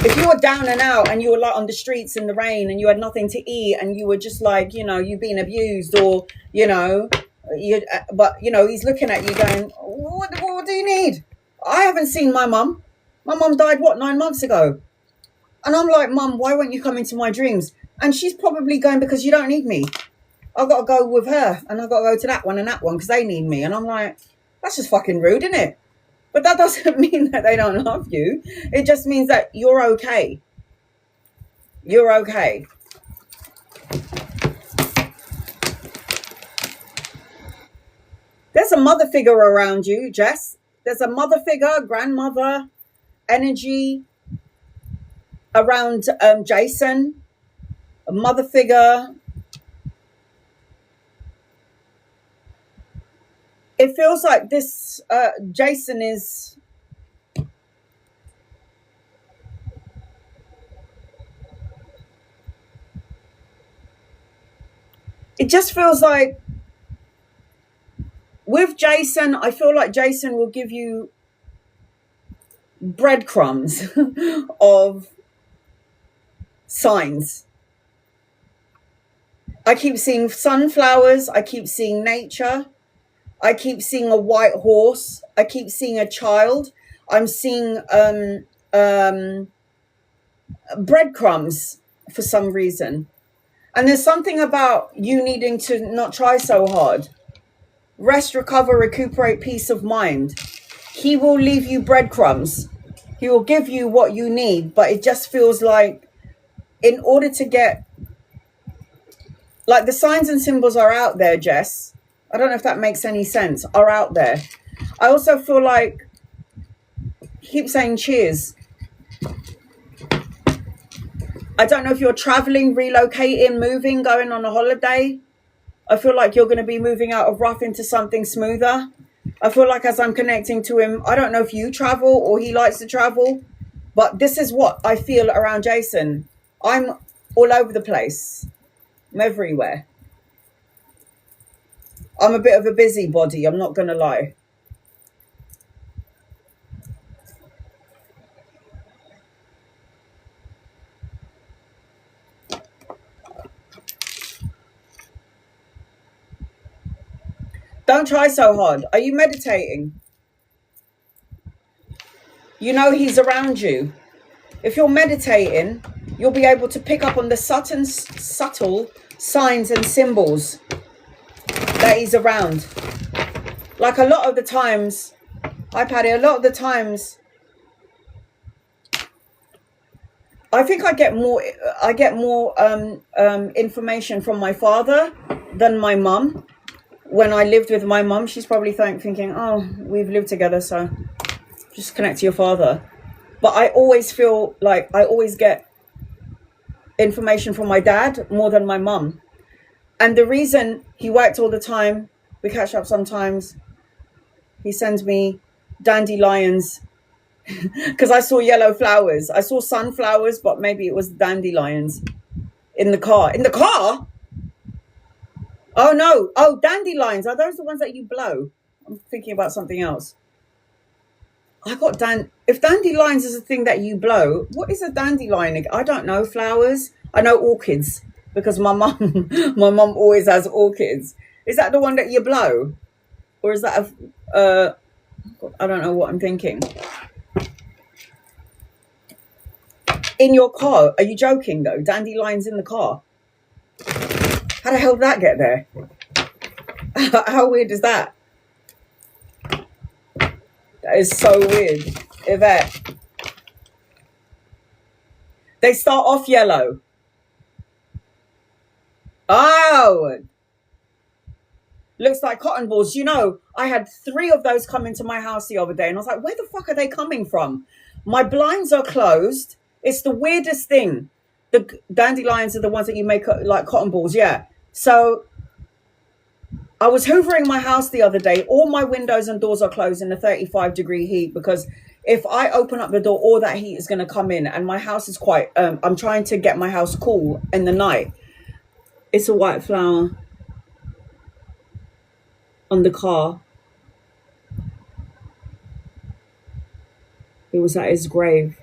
If you were down and out and you were like on the streets in the rain and you had nothing to eat and you were just like, you've been abused or, he's looking at you going, what do you need? I haven't seen my mum. My mum died, what, 9 months ago? And I'm like, Mum, why won't you come into my dreams? And she's probably going, because you don't need me. I've got to go with her, and I've got to go to that one and that one because they need me. And I'm like, that's just fucking rude, isn't it? But that doesn't mean that they don't love you. It just means that you're okay. You're okay. There's a mother figure around you, Jess. There's a mother figure, grandmother energy around Jason. A mother figure. It feels like this Jason is... It just feels like with Jason, I feel like Jason will give you breadcrumbs of signs. I keep seeing sunflowers. I keep seeing nature. I keep seeing a white horse. I keep seeing a child. I'm seeing breadcrumbs for some reason. And there's something about you needing to not try so hard. Rest, recover, recuperate, peace of mind. He will leave you breadcrumbs. He will give you what you need, but it just feels like in order to get... Like the signs and symbols are out there, Jess. I don't know if that makes any sense. Are out there. I also feel like... Keep saying cheers. I don't know if you're traveling, relocating, moving, going on a holiday. I feel like you're going to be moving out of rough into something smoother. I feel like as I'm connecting to him, I don't know if you travel or he likes to travel, but this is what I feel around Jason. I'm all over the place. I'm everywhere. I'm a bit of a busybody, I'm not going to lie. Don't try so hard. Are you meditating? You know he's around you. If you're meditating, you'll be able to pick up on the subtle signs and symbols that he's around. Like a lot of the times, hi Patty, a lot of the times, I think I get more information from my father than my mum. When I lived with my mum, she's probably thinking, oh, we've lived together, so just connect to your father. But I always feel like I always get information from my dad more than my mum. And the reason he worked all the time, we catch up sometimes, he sends me dandelions because I saw yellow flowers. I saw sunflowers, but maybe it was dandelions in the car. In the car? Oh, no. Oh, dandelions. Are those the ones that you blow? I'm thinking about something else. I got if dandelions is a thing that you blow, what is a dandelion? I don't know. Flowers. I know orchids because my mum always has orchids. Is that the one that you blow? Or is that I don't know what I'm thinking. In your car. Are you joking though? Dandelions in the car. How the hell did that get there? How weird is that? That is so weird. Yvette. They start off yellow. Oh. Looks like cotton balls. You know, I had 3 of those come into my house the other day. And I was like, where the fuck are they coming from? My blinds are closed. It's the weirdest thing. The dandelions are the ones that you make like cotton balls. Yeah. So I was hoovering my house the other day. All my windows and doors are closed in a 35-degree heat because if I open up the door, all that heat is going to come in. And my house is quite, I'm trying to get my house cool in the night. It's a white flower on the car. It was at his grave.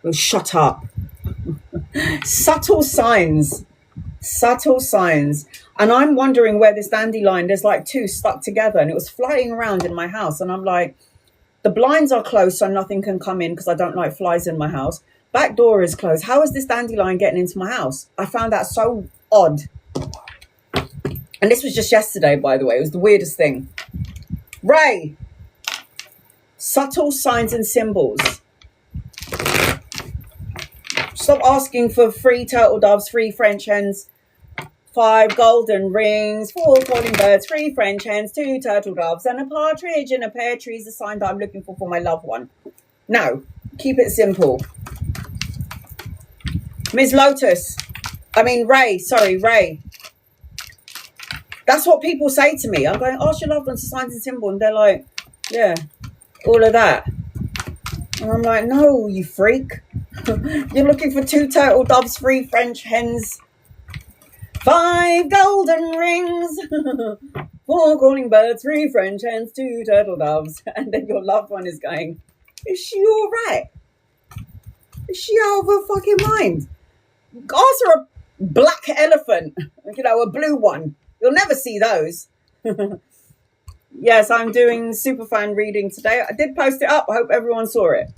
Oh, shut up. Subtle signs. Subtle signs. And I'm wondering where this dandelion, there's like 2 stuck together and it was flying around in my house. And I'm like, The blinds are closed so nothing can come in because I don't like flies in my house. Back door is closed. How is this dandelion getting into my house? I found that so odd. And this was just yesterday, by the way. It was the weirdest thing. Ray. Subtle signs and symbols. Stop asking for 3 turtle doves, 3 French hens, 5 golden rings, 4 calling birds, 3 French hens, 2 turtle doves, and a partridge in a pear tree is the sign that I'm looking for my loved one. No, keep it simple. Ray. That's what people say to me. I'm going, ask your loved ones for signs and symbols. And they're like, yeah, all of that. And I'm like, no, you freak. You're looking for 2 turtle doves, 3 French hens, 5 golden rings, 4 calling birds, 3 French hens, 2 turtle doves. And then your loved one is going, is she all right? Is she out of her fucking mind? Ask her a black elephant, a blue one. You'll never see those. Yes, I'm doing superfan reading today. I did post it up. I hope everyone saw it.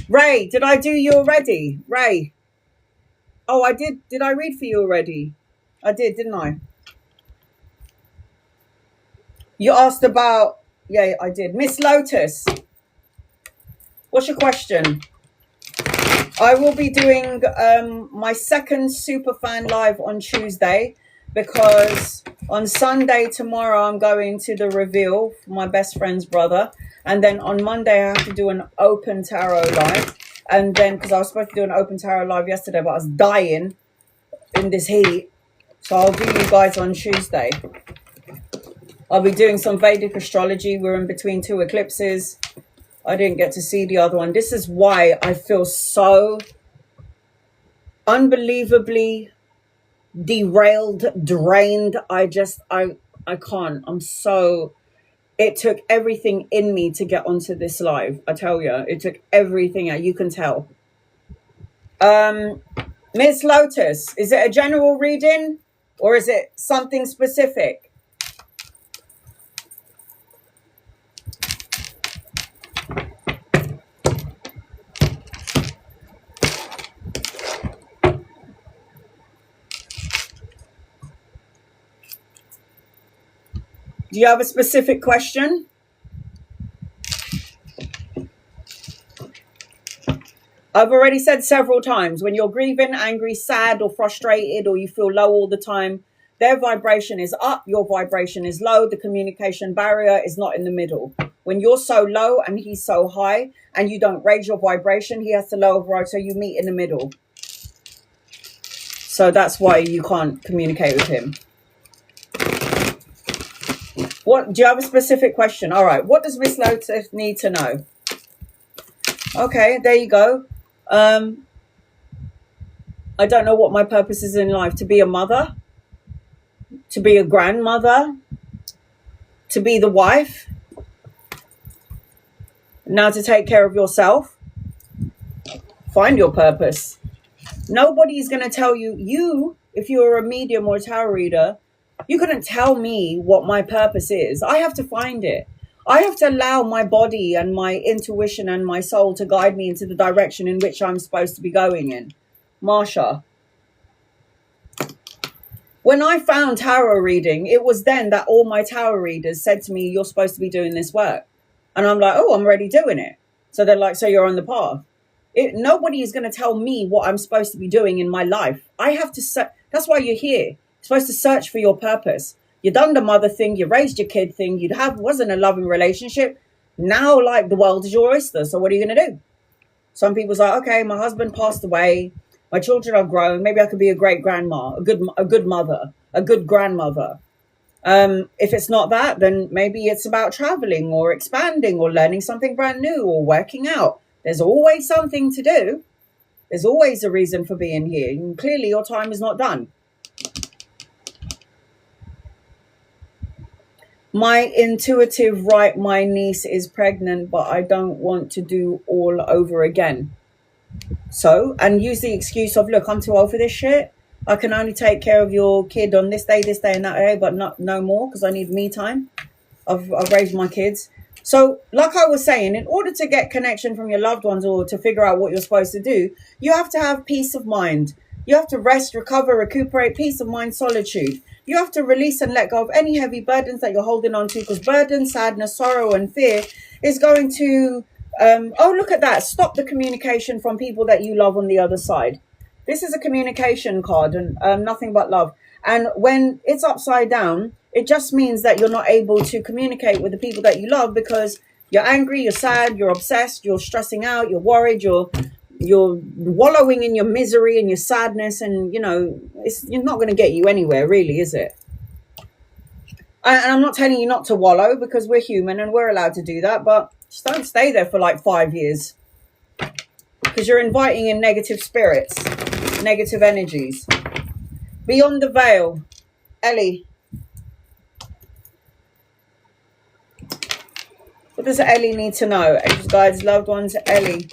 Ray, did I do you already? Ray. Oh, I did. Did I read for you already? I did, didn't I? You asked about... Yeah, I did. Miss Lotus. What's your question? I will be doing my second superfan live on Tuesday because on Sunday tomorrow I'm going to the reveal for my best friend's brother, and then on Monday I have to do an open tarot live, and then because I was supposed to do an open tarot live yesterday but I was dying in this heat, so I'll do you guys on Tuesday. I'll be doing some Vedic astrology. We're in between 2 eclipses. I didn't get to see the other one. This is why I feel so unbelievably derailed, drained. I can't. It took everything in me to get onto this live. I tell you, it took everything. You can tell. Miss Lotus, is it a general reading or is it something specific? Do you have a specific question? I've already said several times, when you're grieving, angry, sad, or frustrated, or you feel low all the time, their vibration is up, your vibration is low, the communication barrier is not in the middle. When you're so low and he's so high, and you don't raise your vibration, he has to lower, so you meet in the middle. So that's why you can't communicate with him. What do you have a specific question? All right. What does Miss Lotus need to know? Okay, there you go. I don't know what my purpose is in life. To be a mother, to be a grandmother, to be the wife. Now to take care of yourself. Find your purpose. Nobody's going to tell you, if you're a medium or a tarot reader, you couldn't tell me what my purpose is. I have to find it. I have to allow my body and my intuition and my soul to guide me into the direction in which I'm supposed to be going in. Marsha. When I found tarot reading, it was then that all my tarot readers said to me, you're supposed to be doing this work. And I'm like, oh, I'm already doing it. So they're like, so you're on the path. Nobody is going to tell me what I'm supposed to be doing in my life. I have to. That's why you're here. Supposed to search for your purpose. You done the mother thing, you raised your kid thing, wasn't a loving relationship. Now, like, the world is your oyster. So what are you going to do? Some people's like, okay, my husband passed away, my children are grown, maybe I could be a great grandma, a good mother, a good grandmother. If it's not that, then maybe it's about traveling or expanding or learning something brand new or working out. There's always something to do. There's always a reason for being here. And clearly your time is not done. My intuitive right, my niece is pregnant, but I don't want to do all over again. So, and use the excuse of, look, I'm too old for this shit. I can only take care of your kid on this day, and that day, but no more because I need me time. I've raised my kids. So like I was saying, in order to get connection from your loved ones or to figure out what you're supposed to do, you have to have peace of mind. You have to rest, recover, recuperate, peace of mind, solitude. You have to release and let go of any heavy burdens that you're holding on to, because burden, sadness, sorrow, and fear is going to, oh, look at that. Stop the communication from people that you love on the other side. This is a communication card and nothing but love. And when it's upside down, it just means that you're not able to communicate with the people that you love because you're angry, you're sad, you're obsessed, you're stressing out, you're worried, you're wallowing in your misery and your sadness, and it's not going to get you anywhere, really, is it? And I'm not telling you not to wallow, because we're human and we're allowed to do that, but just don't stay there for like 5 years, because you're inviting in negative spirits, negative energies. Beyond the veil, Ellie. What does Ellie need to know? Angels, guides, loved ones, Ellie.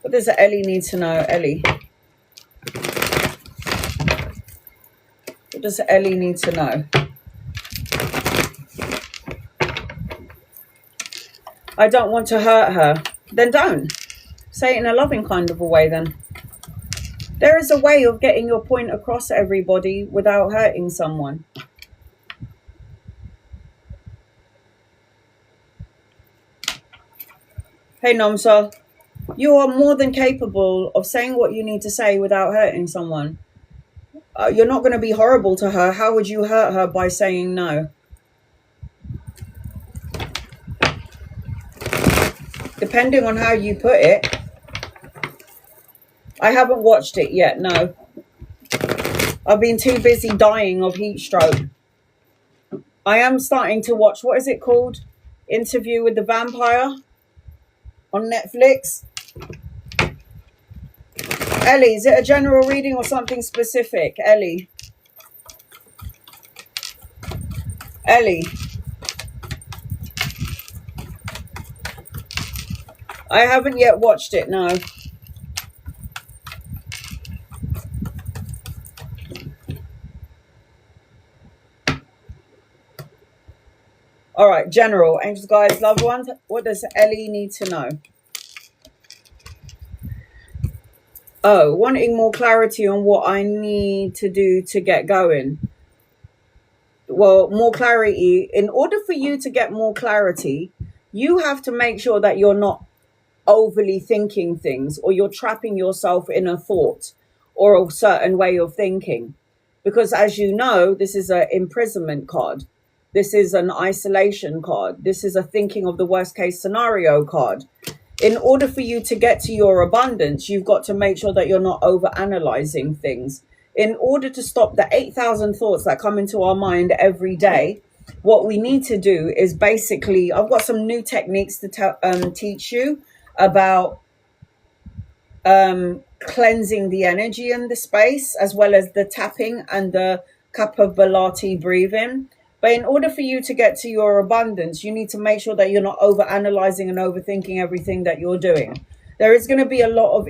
What does Ellie need to know? Ellie. What does Ellie need to know? I don't want to hurt her. Then don't. Say it in a loving kind of a way then. There is a way of getting your point across, everybody, without hurting someone. Hey, Nomsa. You are more than capable of saying what you need to say without hurting someone. You're not going to be horrible to her. How would you hurt her by saying no? Depending on how you put it. I haven't watched it yet, no. I've been too busy dying of heat stroke. I am starting to watch, what is it called? Interview with the Vampire on Netflix. Ellie, is it a general reading or something specific? Ellie. Ellie. I haven't yet watched it, no. All right, general, angels, guides, loved ones. What does Ellie need to know? Oh, wanting more clarity on what I need to do to get going. Well, more clarity. In order for you to get more clarity, you have to make sure that you're not overly thinking things, or you're trapping yourself in a thought or a certain way of thinking. Because as you know, this is an imprisonment card. This is an isolation card. This is a thinking of the worst case scenario card. In order for you to get to your abundance, you've got to make sure that you're not over analyzing things. In order to stop the 8,000 thoughts that come into our mind every day, what we need to do is basically, I've got some new techniques to teach you about cleansing the energy in the space, as well as the tapping and the Kapalbhati breathing. But in order for you to get to your abundance, you need to make sure that you're not over analyzing and overthinking everything that you're doing. There is going to be a lot of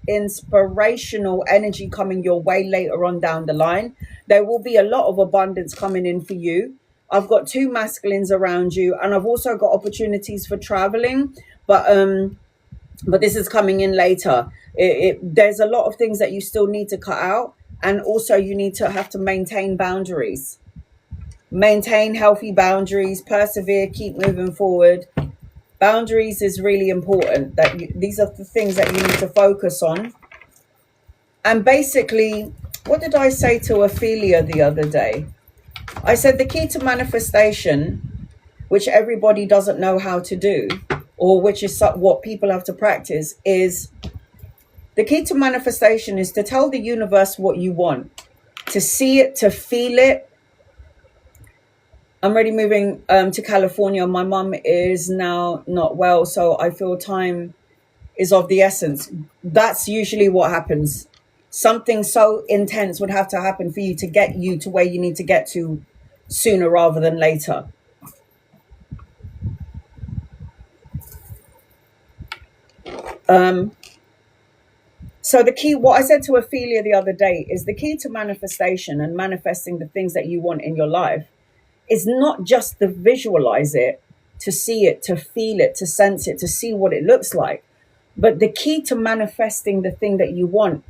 inspirational energy coming your way later on down the line. There will be a lot of abundance coming in for you. I've got 2 masculines around you, and I've also got opportunities for traveling, but this is coming in later. There's a lot of things that you still need to cut out, and also you need to have to maintain boundaries. Maintain healthy boundaries, persevere, keep moving forward. Boundaries is really important. These are the things that you need to focus on. And basically, what did I say to Ophelia the other day? I said the key to manifestation, which everybody doesn't know how to do, or which is what people have to practice, is the key to manifestation is to tell the universe what you want, to see it, to feel it. I'm already moving to California. My mum is now not well, so I feel time is of the essence. That's usually what happens. Something so intense would have to happen for you to get you to where you need to get to sooner rather than later. So the key, what I said to Ophelia the other day, is the key to manifestation and manifesting the things that you want in your life is not just to visualize it, to see it, to feel it, to sense it, to see what it looks like. But the key to manifesting the thing that you want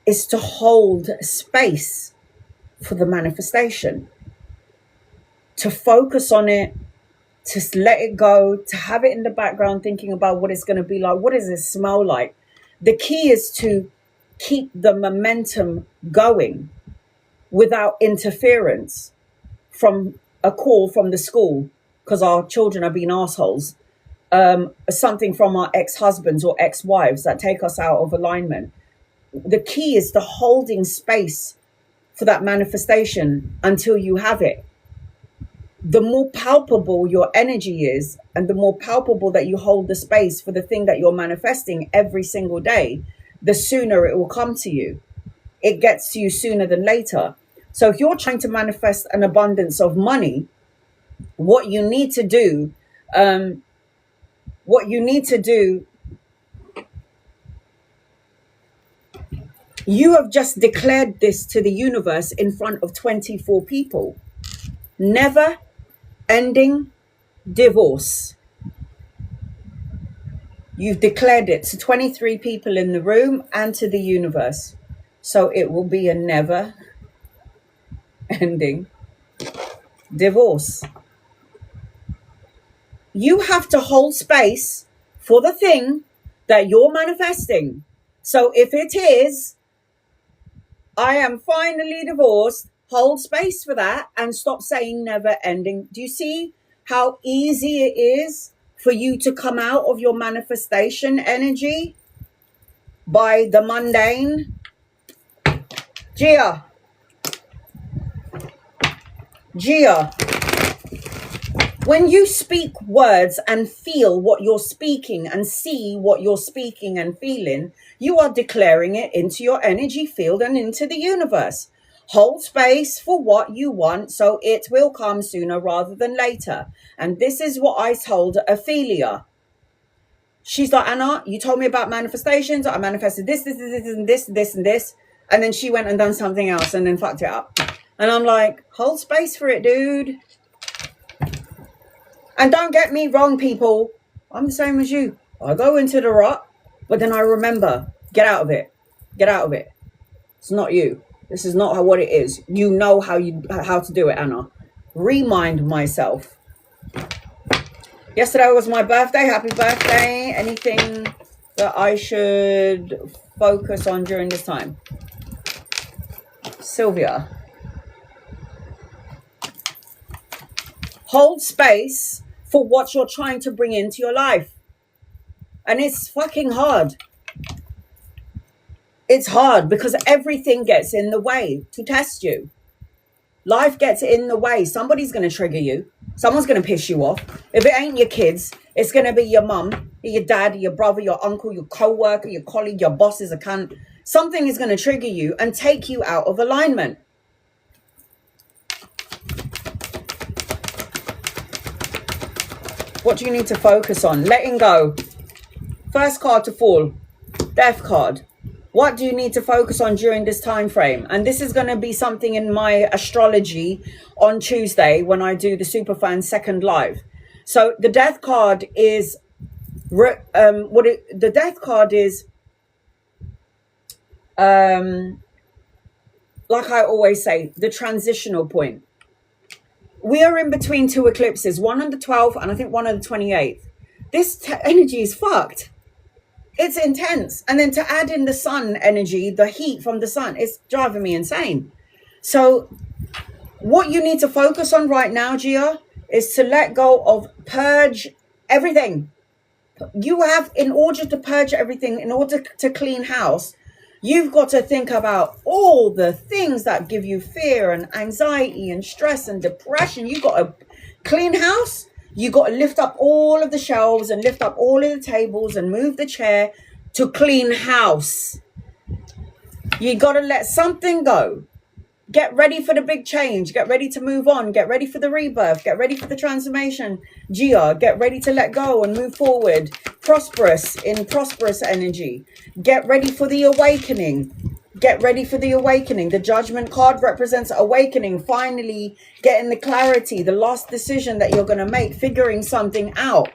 is to hold space for the manifestation, to focus on it, to let it go, to have it in the background, thinking about what it's going to be like. What does it smell like? The key is to keep the momentum going without interference from a call from the school because our children are being assholes, something from our ex-husbands or ex-wives that take us out of alignment. The key is to holding space for that manifestation until you have it. The more palpable your energy is, and the more palpable that you hold the space for the thing that you're manifesting every single day, the sooner it will come to you. It gets to you sooner than later. So if you're trying to manifest an abundance of money, what you need to do, you have just declared this to the universe in front of 24 people. Never ending divorce. You've declared it to 23 people in the room and to the universe. So it will be a never ending divorce. You have to hold space for the thing that you're manifesting. So if it is, I am finally divorced, hold space for that and stop saying never ending. Do you see how easy it is for you to come out of your manifestation energy by the mundane? Gia, when you speak words and feel what you're speaking and see what you're speaking and feeling, you are declaring it into your energy field and into the universe. Hold space for what you want so it will come sooner rather than later. And this is what I told Ophelia. She's like, Anna, you told me about manifestations. I manifested this, and this. And then she went and done something else and then fucked it up. And I'm like, hold space for it, dude. And don't get me wrong, people. I'm the same as you. I go into the rut, but then I remember, get out of it. Get out of it. It's not you. This is not what it is. You know how to do it, Anna. Remind myself. Yesterday was my birthday. Happy birthday. Anything that I should focus on during this time? Sylvia. Hold space for what you're trying to bring into your life. And it's fucking hard. It's hard because everything gets in the way to test you. Life gets in the way. Somebody's going to trigger you. Someone's going to piss you off. If it ain't your kids, it's going to be your mum, your dad, your brother, your uncle, your co-worker, your colleague, your boss is a cunt. Something is going to trigger you and take you out of alignment. What do you need to focus on? Letting go. First card to fall. Death card. What do you need to focus on during this time frame? And this is going to be something in my astrology on Tuesday when I do the Superfan second live. So the death card is like I always say, the transitional point. We are in between two eclipses, one on the 12th and I think one on the 28th. This energy is fucked. It's intense. And then to add in the sun energy, the heat from the sun, it's driving me insane. So what you need to focus on right now, Gia, is to let go of, purge everything. You have, in order to purge everything, in order to clean house, you've got to think about all the things that give you fear and anxiety and stress and depression. You've got to clean house. You got to lift up all of the shelves and lift up all of the tables and move the chair to clean house. You got to let something go. Get ready for the big change. Get ready to move on. Get ready for the rebirth. Get ready for the transformation. Gia, get ready to let go and move forward. Prosperous energy. Get ready for the awakening. Get ready for the awakening. The Judgment card represents awakening, finally getting the clarity, the last decision that you're going to make, figuring something out,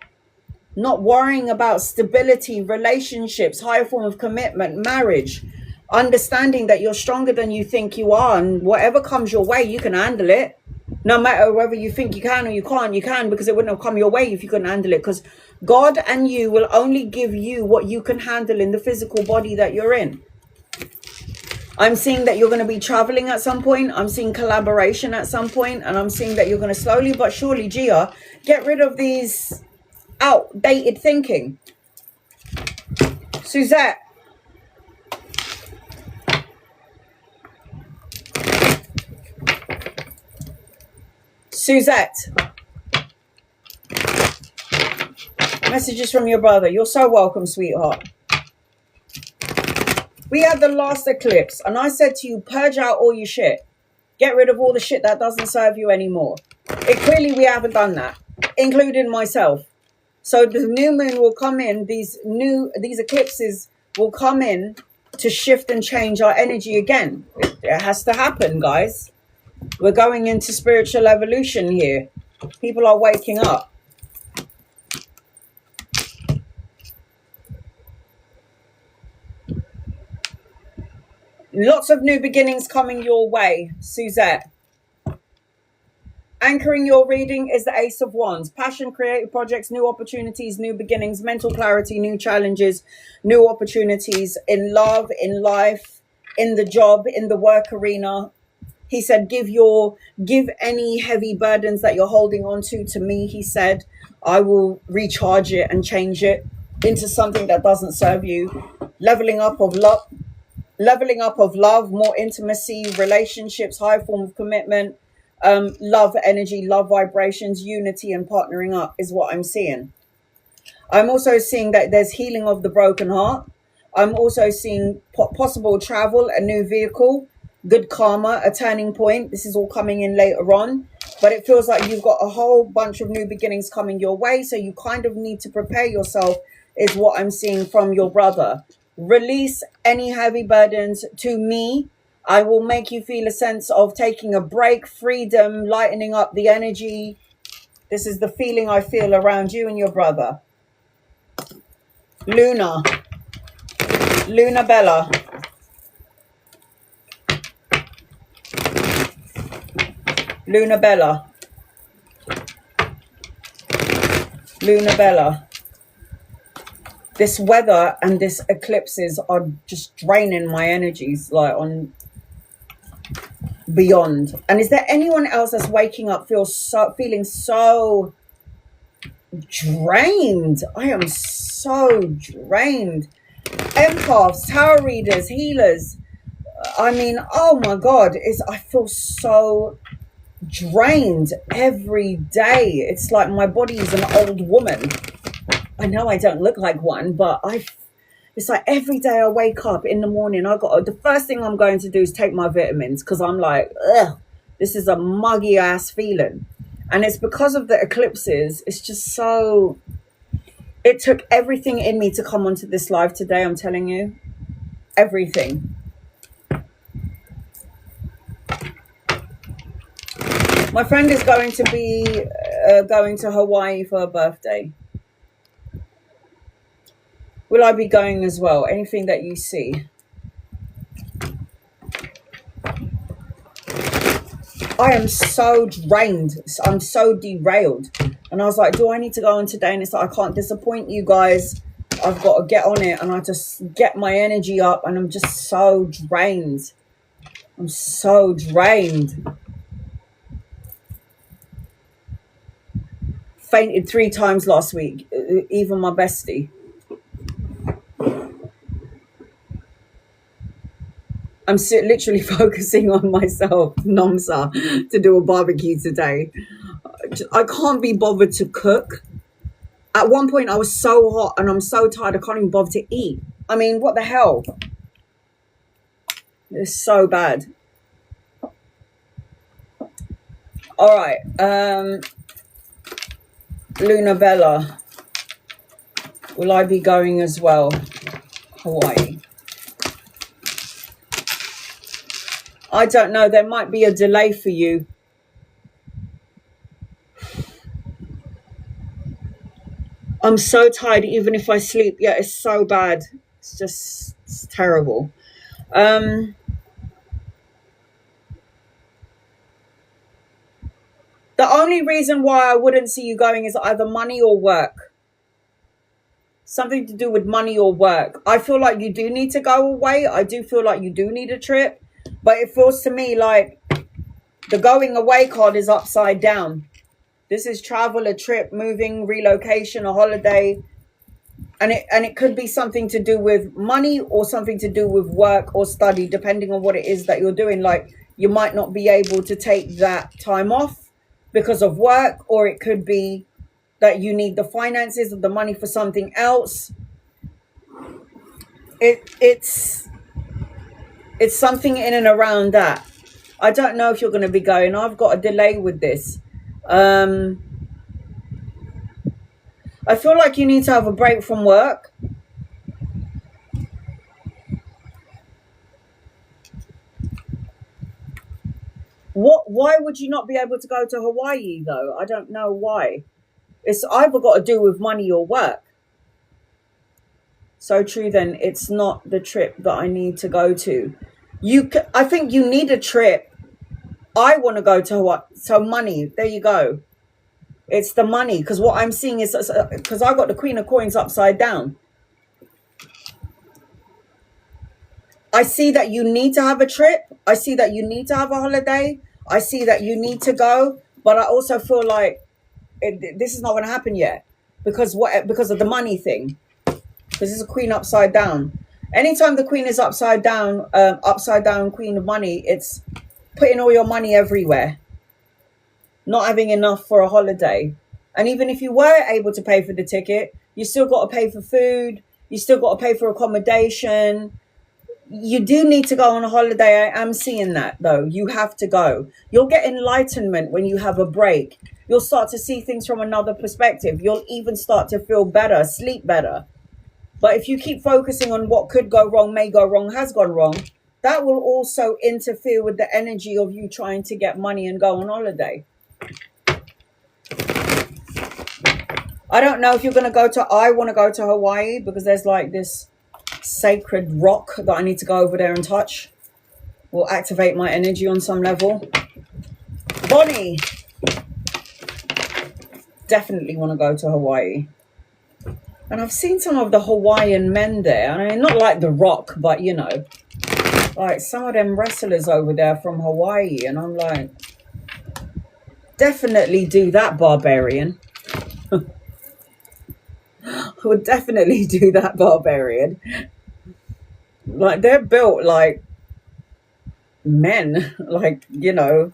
not worrying about stability, relationships, higher form of commitment, marriage, understanding that you're stronger than you think you are, and whatever comes your way, you can handle it. No matter whether you think you can or you can't, you can, because it wouldn't have come your way if you couldn't handle it, because God and you will only give you what you can handle in the physical body that you're in. I'm seeing that you're going to be traveling at some point. I'm seeing collaboration at some point. And I'm seeing that you're going to slowly but surely, Gia, get rid of these outdated thinking. Suzette. Suzette. Messages from your brother. You're so welcome, sweetheart. We had the last eclipse, and I said to you, purge out all your shit. Get rid of all the shit that doesn't serve you anymore. Clearly, we haven't done that, including myself. So the new moon will come in. These eclipses will come in to shift and change our energy again. It has to happen, guys. We're going into spiritual evolution here. People are waking up. Lots of new beginnings coming your way, Suzette. Anchoring your reading is the Ace of Wands. Passion, creative projects, new opportunities, new beginnings, mental clarity, new challenges, new opportunities in love, in life, in the job, in the work arena. He said, give any heavy burdens that you're holding on to me. He said, I will recharge it and change it into something that doesn't serve you. Leveling up of love, more intimacy, relationships, high form of commitment, love energy, love vibrations, unity, and partnering up is what I'm seeing. I'm also seeing that there's healing of the broken heart. I'm also seeing possible travel, a new vehicle, good karma, a turning point. This is all coming in later on, but it feels like you've got a whole bunch of new beginnings coming your way. So you kind of need to prepare yourself, is what I'm seeing from your brother. Release any heavy burdens to me. I will make you feel a sense of taking a break, freedom, lightening up the energy. This is the feeling I feel around you and your brother. Luna Bella. Luna Bella. This weather and this eclipses are just draining my energies, like on beyond. And is there anyone else that's waking up feeling so drained? I am so drained. Empaths, tarot readers, healers. I mean, oh my God, I feel so drained every day. It's like my body is an old woman. I know I don't look like one, but it's like every day I wake up in the morning, the first thing I'm going to do is take my vitamins, because I'm like, ugh, this is a muggy ass feeling. And it's because of the eclipses. It's just so, it took everything in me to come onto this live today. I'm telling you, everything. My friend is going to be going to Hawaii for her birthday. Will I be going as well? Anything that you see? I am so drained. I'm so derailed. And I was like, do I need to go on today? And it's like, I can't disappoint you guys. I've got to get on it. And I just get my energy up. And I'm just so drained. I'm so drained. Fainted 3 times last week. Even my bestie. I'm literally focusing on myself, Nomsa, to do a barbecue today. I can't be bothered to cook. At one point, I was so hot and I'm so tired, I can't even bother to eat. I mean, what the hell? It's so bad. All right. Luna Bella. Will I be going as well? Hawaii. I don't know. There might be a delay for you. I'm so tired even if I sleep. Yeah, it's so bad. It's terrible. The only reason why I wouldn't see you going is either money or work. Something to do with money or work. I feel like you do need to go away. I do feel like you do need a trip. But it feels to me like the going away card is upside down. This is travel, a trip, moving, relocation, a holiday. And it could be something to do with money or something to do with work or study, depending on what it is that you're doing. Like, you might not be able to take that time off because of work, or it could be that you need the finances or the money for something else. It's something in and around that. I don't know if you're going to be going. I've got a delay with this. I feel like you need to have a break from work. Why would you not be able to go to Hawaii though? I don't know why. It's either got to do with money or work. So true then, it's not the trip that I need to go to. I think you need a trip. I want to go to Hawaii. So money, there you go. It's the money, because what I'm seeing is, because I got the Queen of Coins upside down. I see that you need to have a trip. I see that you need to have a holiday. I see that you need to go. But I also feel like this is not going to happen yet. Because of the money thing. Because it's a Queen upside down. Anytime the Queen is upside down Queen of Money, it's putting all your money everywhere. Not having enough for a holiday. And even if you were able to pay for the ticket, you still got to pay for food. You still got to pay for accommodation. You do need to go on a holiday. I am seeing that, though. You have to go. You'll get enlightenment when you have a break. You'll start to see things from another perspective. You'll even start to feel better, sleep better. But if you keep focusing on what could go wrong, may go wrong, has gone wrong, that will also interfere with the energy of you trying to get money and go on holiday. I don't know if you're going to I want to go to Hawaii because there's like this sacred rock that I need to go over there and touch. Will activate my energy on some level. Bonnie. Definitely want to go to Hawaii. And I've seen some of the Hawaiian men there. I mean, not like The Rock, but you know, like some of them wrestlers over there from Hawaii. And I'm like, definitely do that, barbarian. I would definitely do that, barbarian. Like, they're built like men. Like, you know,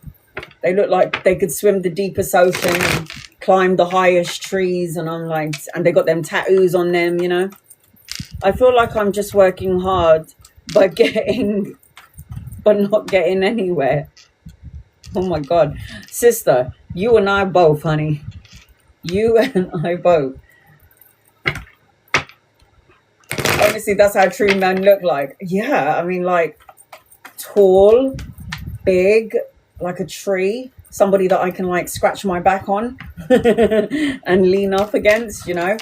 they look like they could swim the deepest ocean and climb the highest trees. And I'm like, and they got them tattoos on them, you know. I feel like I'm just working hard, but not getting anywhere. Oh my God. Sister, you and I both, honey. You and I both. Honestly, that's how true men look like. Yeah, I mean, like, tall, big, like a tree. Somebody that I can, like, scratch my back on and lean up against, you know.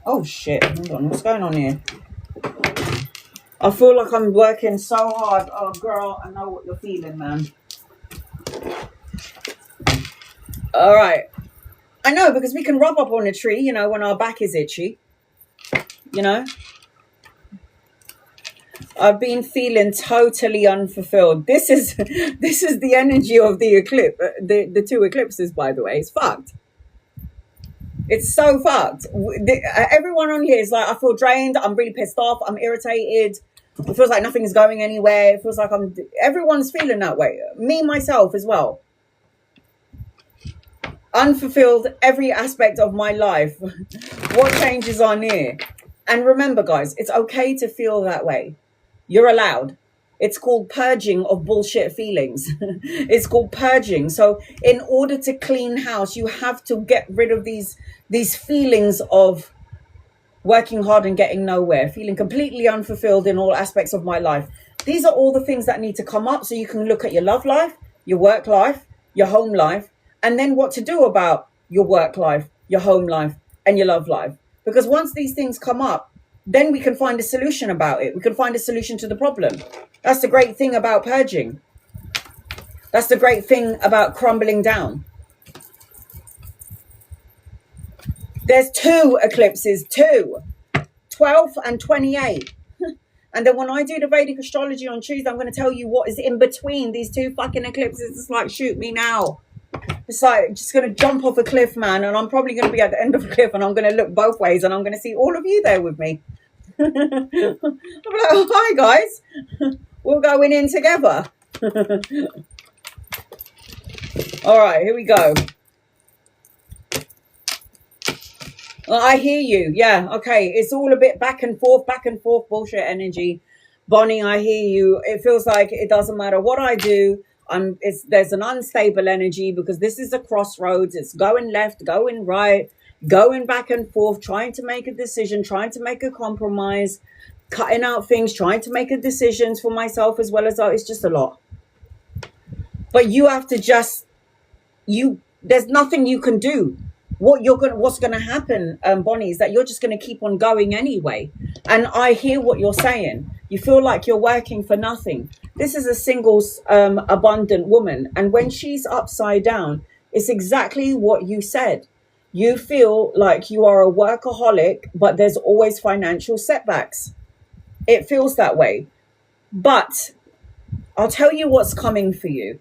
Oh, shit. Hold on. What's going on here? I feel like I'm working so hard. Oh, girl, I know what you're feeling, man. All right. I know, because we can rub up on a tree, you know, when our back is itchy. You know? I've been feeling totally unfulfilled. This is the energy of the eclipse, the two eclipses, by the way. It's fucked. It's so fucked. Everyone on here is like, I feel drained. I'm really pissed off. I'm irritated. It feels like nothing's going anywhere. It feels like everyone's feeling that way. Me, myself as well. Unfulfilled every aspect of my life. What changes on here? And remember, guys, it's okay to feel that way. You're allowed. It's called purging of bullshit feelings. It's called purging. So in order to clean house, you have to get rid of these feelings of working hard and getting nowhere, feeling completely unfulfilled in all aspects of my life. These are all the things that need to come up so you can look at your love life, your work life, your home life, and then what to do about your work life, your home life, and your love life. Because once these things come up, then we can find a solution about it. We can find a solution to the problem. That's the great thing about purging. That's the great thing about crumbling down. There's 2 eclipses, 12 and 28. And then when I do the Vedic astrology on Tuesday, I'm going to tell you what is in between these 2 fucking eclipses. It's like, shoot me now. It's like, just going to jump off a cliff, man. And I'm probably going to be at the end of a cliff and I'm going to look both ways and I'm going to see all of you there with me. I'm like, oh, hi, guys. We're going in together. All right, here we go. Well, I hear you. Yeah, okay. It's all a bit back and forth bullshit energy. Bonnie, I hear you. It feels like it doesn't matter what I do. There's an unstable energy because this is a crossroads. It's going left, going right, going back and forth, trying to make a decision, trying to make a compromise, cutting out things, trying to make a decisions for myself as well as it's just a lot. But you have to just, there's nothing you can do. What's gonna happen, Bonnie, is that you're just gonna keep on going anyway. And I hear what you're saying. You feel like you're working for nothing. This is a single, abundant woman, and when she's upside down, it's exactly what you said. You feel like you are a workaholic, but there's always financial setbacks. It feels that way. But I'll tell you what's coming for you.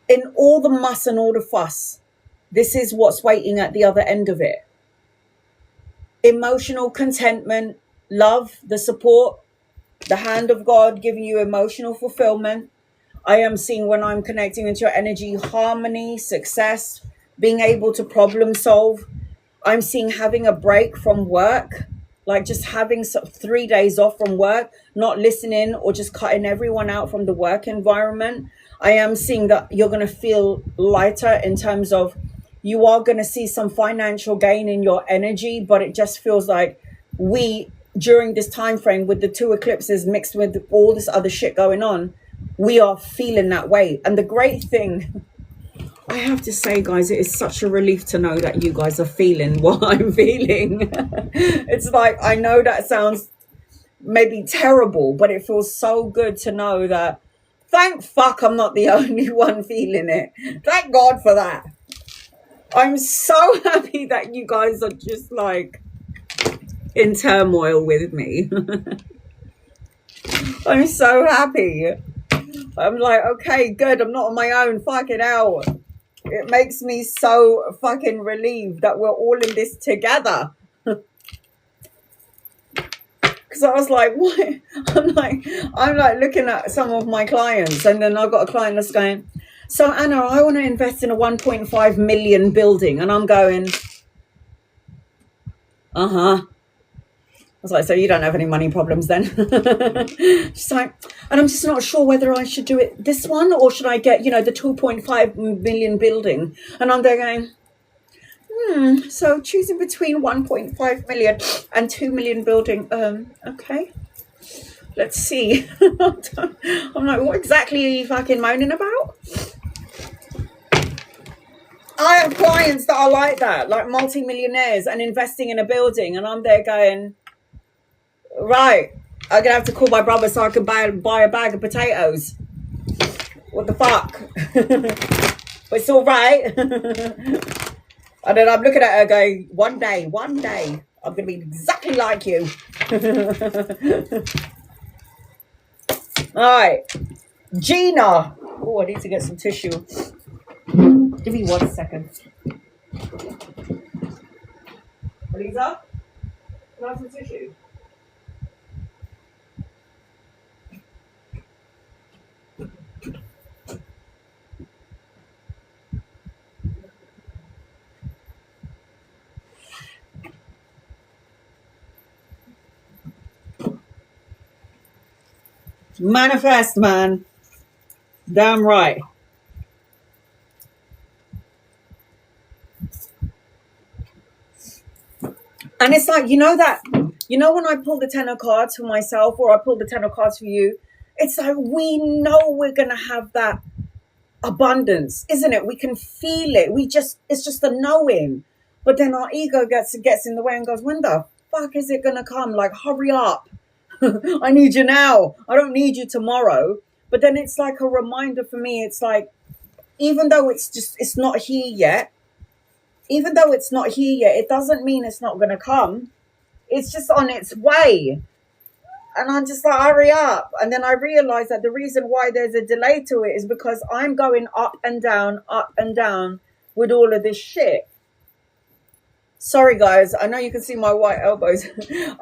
In all the muss and all the fuss, this is what's waiting at the other end of it. Emotional contentment, love, the support, the hand of God giving you emotional fulfillment. I am seeing, when I'm connecting into your energy, harmony, success, being able to problem solve. I'm seeing having a break from work, like just having 3 days off from work, not listening or just cutting everyone out from the work environment. I am seeing that you're going to feel lighter in terms of you are going to see some financial gain in your energy, but it just feels like during this time frame with the 2 eclipses mixed with all this other shit going on, we are feeling that way. And the great thing, I have to say, guys, it is such a relief to know that you guys are feeling what I'm feeling. It's like, I know that sounds maybe terrible, but it feels so good to know that, thank fuck I'm not the only one feeling it. Thank God for that. I'm so happy that you guys are just like in turmoil with me. I'm so happy. I'm like, okay, good. I'm not on my own. Fucking hell. It makes me so fucking relieved that we're all in this together. Because I was like, what? I'm like looking at some of my clients, and then I've got a client that's going, so Anna, I want to invest in a 1.5 million building. And I'm going, I was like, so you don't have any money problems then? She's like, and I'm just not sure whether I should do it this one or should I get, the 2.5 million building. And I'm there going, so choosing between 1.5 million and 2 million building. Okay, let's see. I'm like, what exactly are you fucking moaning about? I have clients that are like that, like multi-millionaires and investing in a building. And I'm there going, right, I'm going to have to call my brother so I can buy a bag of potatoes. What the fuck? But it's all right. And then I'm looking at her going, one day, I'm going to be exactly like you. All right. Gina. Oh, I need to get some tissue. Give me 1 second. Lisa, can I have some tissue? Manifest, man. Damn right. And it's like, you know when I pull the 10 of cards for myself, or I pull the 10 of cards for you, it's like, we know we're going to have that abundance, isn't it? We can feel it. It's just a knowing. But then our ego gets in the way and goes, when the fuck is it going to come? Like, hurry up. I need you now. I don't need you tomorrow. But then it's like a reminder for me. It's like, even though it's not here yet, it doesn't mean it's not going to come. It's just on its way. And I'm just like, hurry up. And then I realize that the reason why there's a delay to it is because I'm going up and down with all of this shit. Sorry, guys. I know you can see my white elbows.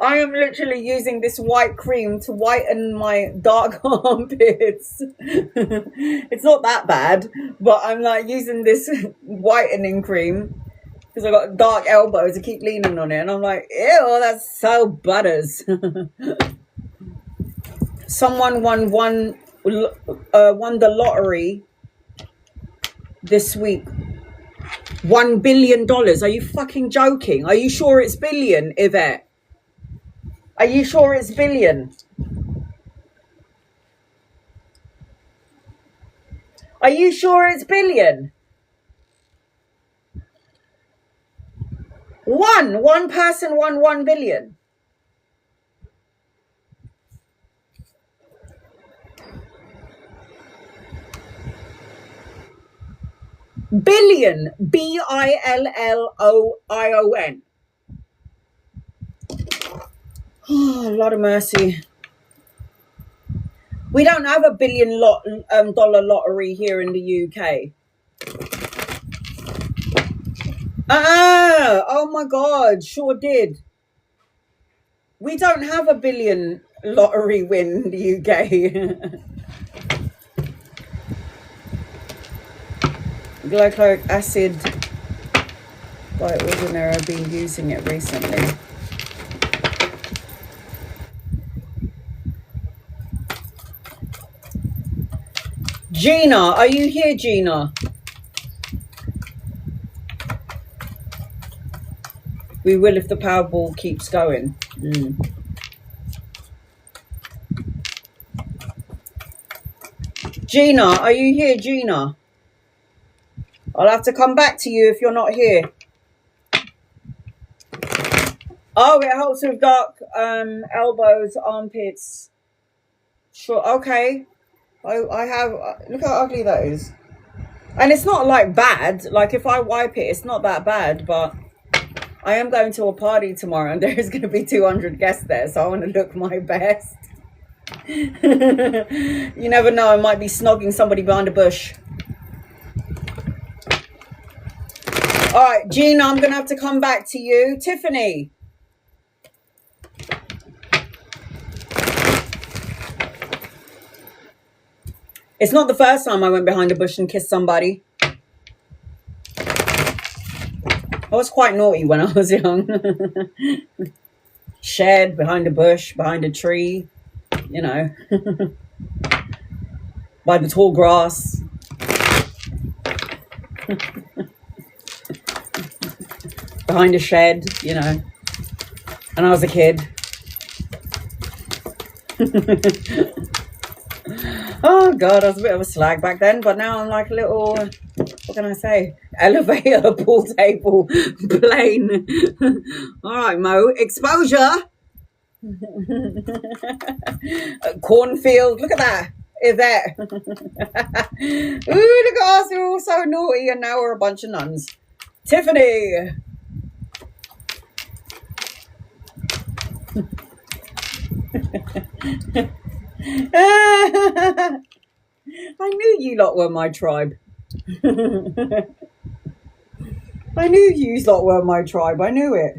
I am literally using this white cream to whiten my dark armpits. It's not that bad, but I'm like using this whitening cream because I've got dark elbows. I keep leaning on it, and I'm like, ew, that's so butters. Someone won the lottery this week. $1 billion. Are you fucking joking? Are you sure it's billion, Yvette? Are you sure it's billion? Are you sure it's billion? One person won 1 billion. Billion, Billion. Oh, Lord of mercy. We don't have a $1 billion dollar lottery here in the UK. Oh my God, sure did. We don't have a $1 billion lottery win in the UK. Glycolic acid by ordinary. I've been using it recently. Gina, are you here, Gina? We will if the Powerball keeps going. Gina, are you here, Gina? I'll have to come back to you if you're not here. Oh, it helps with dark elbows, armpits. Sure, okay. I have, look how ugly that is. And it's not like bad. Like if I wipe it, it's not that bad. But I am going to a party tomorrow and there's going to be 200 guests there. So I want to look my best. You never know. I might be snogging somebody behind a bush. All right, Gina, I'm going to have to come back to you. Tiffany. It's not the first time I went behind a bush and kissed somebody. I was quite naughty when I was young. Shed, behind a bush, behind a tree, you know. By the tall grass. Behind a shed, you know. And I was a kid. Oh God, I was a bit of a slag back then, but now I'm like a little, what can I say? Elevator, pool table, plane. All right, Mo, exposure. Cornfield, look at that. Is that? Ooh, look at us, we're all so naughty and now we're a bunch of nuns. Tiffany. I knew you lot were my tribe. I knew you lot were my tribe. I knew it.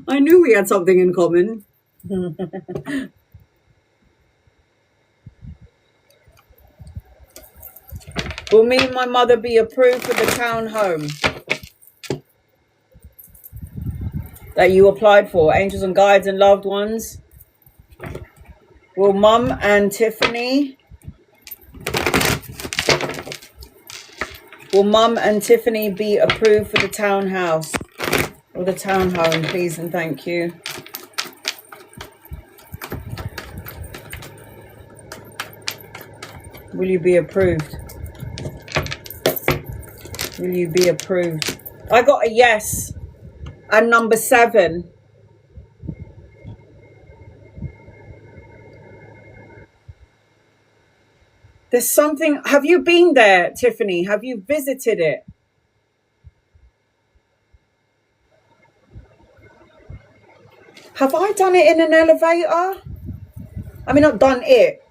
I knew we had something in common. Will me and my mother be approved for the townhome that you applied for? Angels and guides and loved ones. Will Mum and Tiffany Will Mum and Tiffany be approved for the townhouse or the townhome, please and thank you. Will you be approved? Will you be approved? I got a yes. And number 7. There's something. Have you been there, Tiffany? Have you visited it? Have I done it in an elevator? I mean, not done it.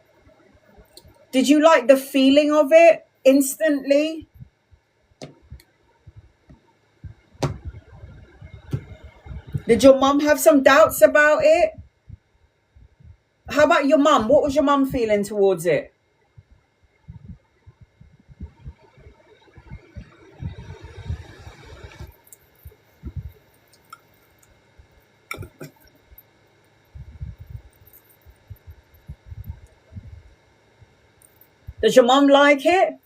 Did you like the feeling of it instantly? Did your mum have some doubts about it? How about your mum? What was your mum feeling towards it? Does your mum like it?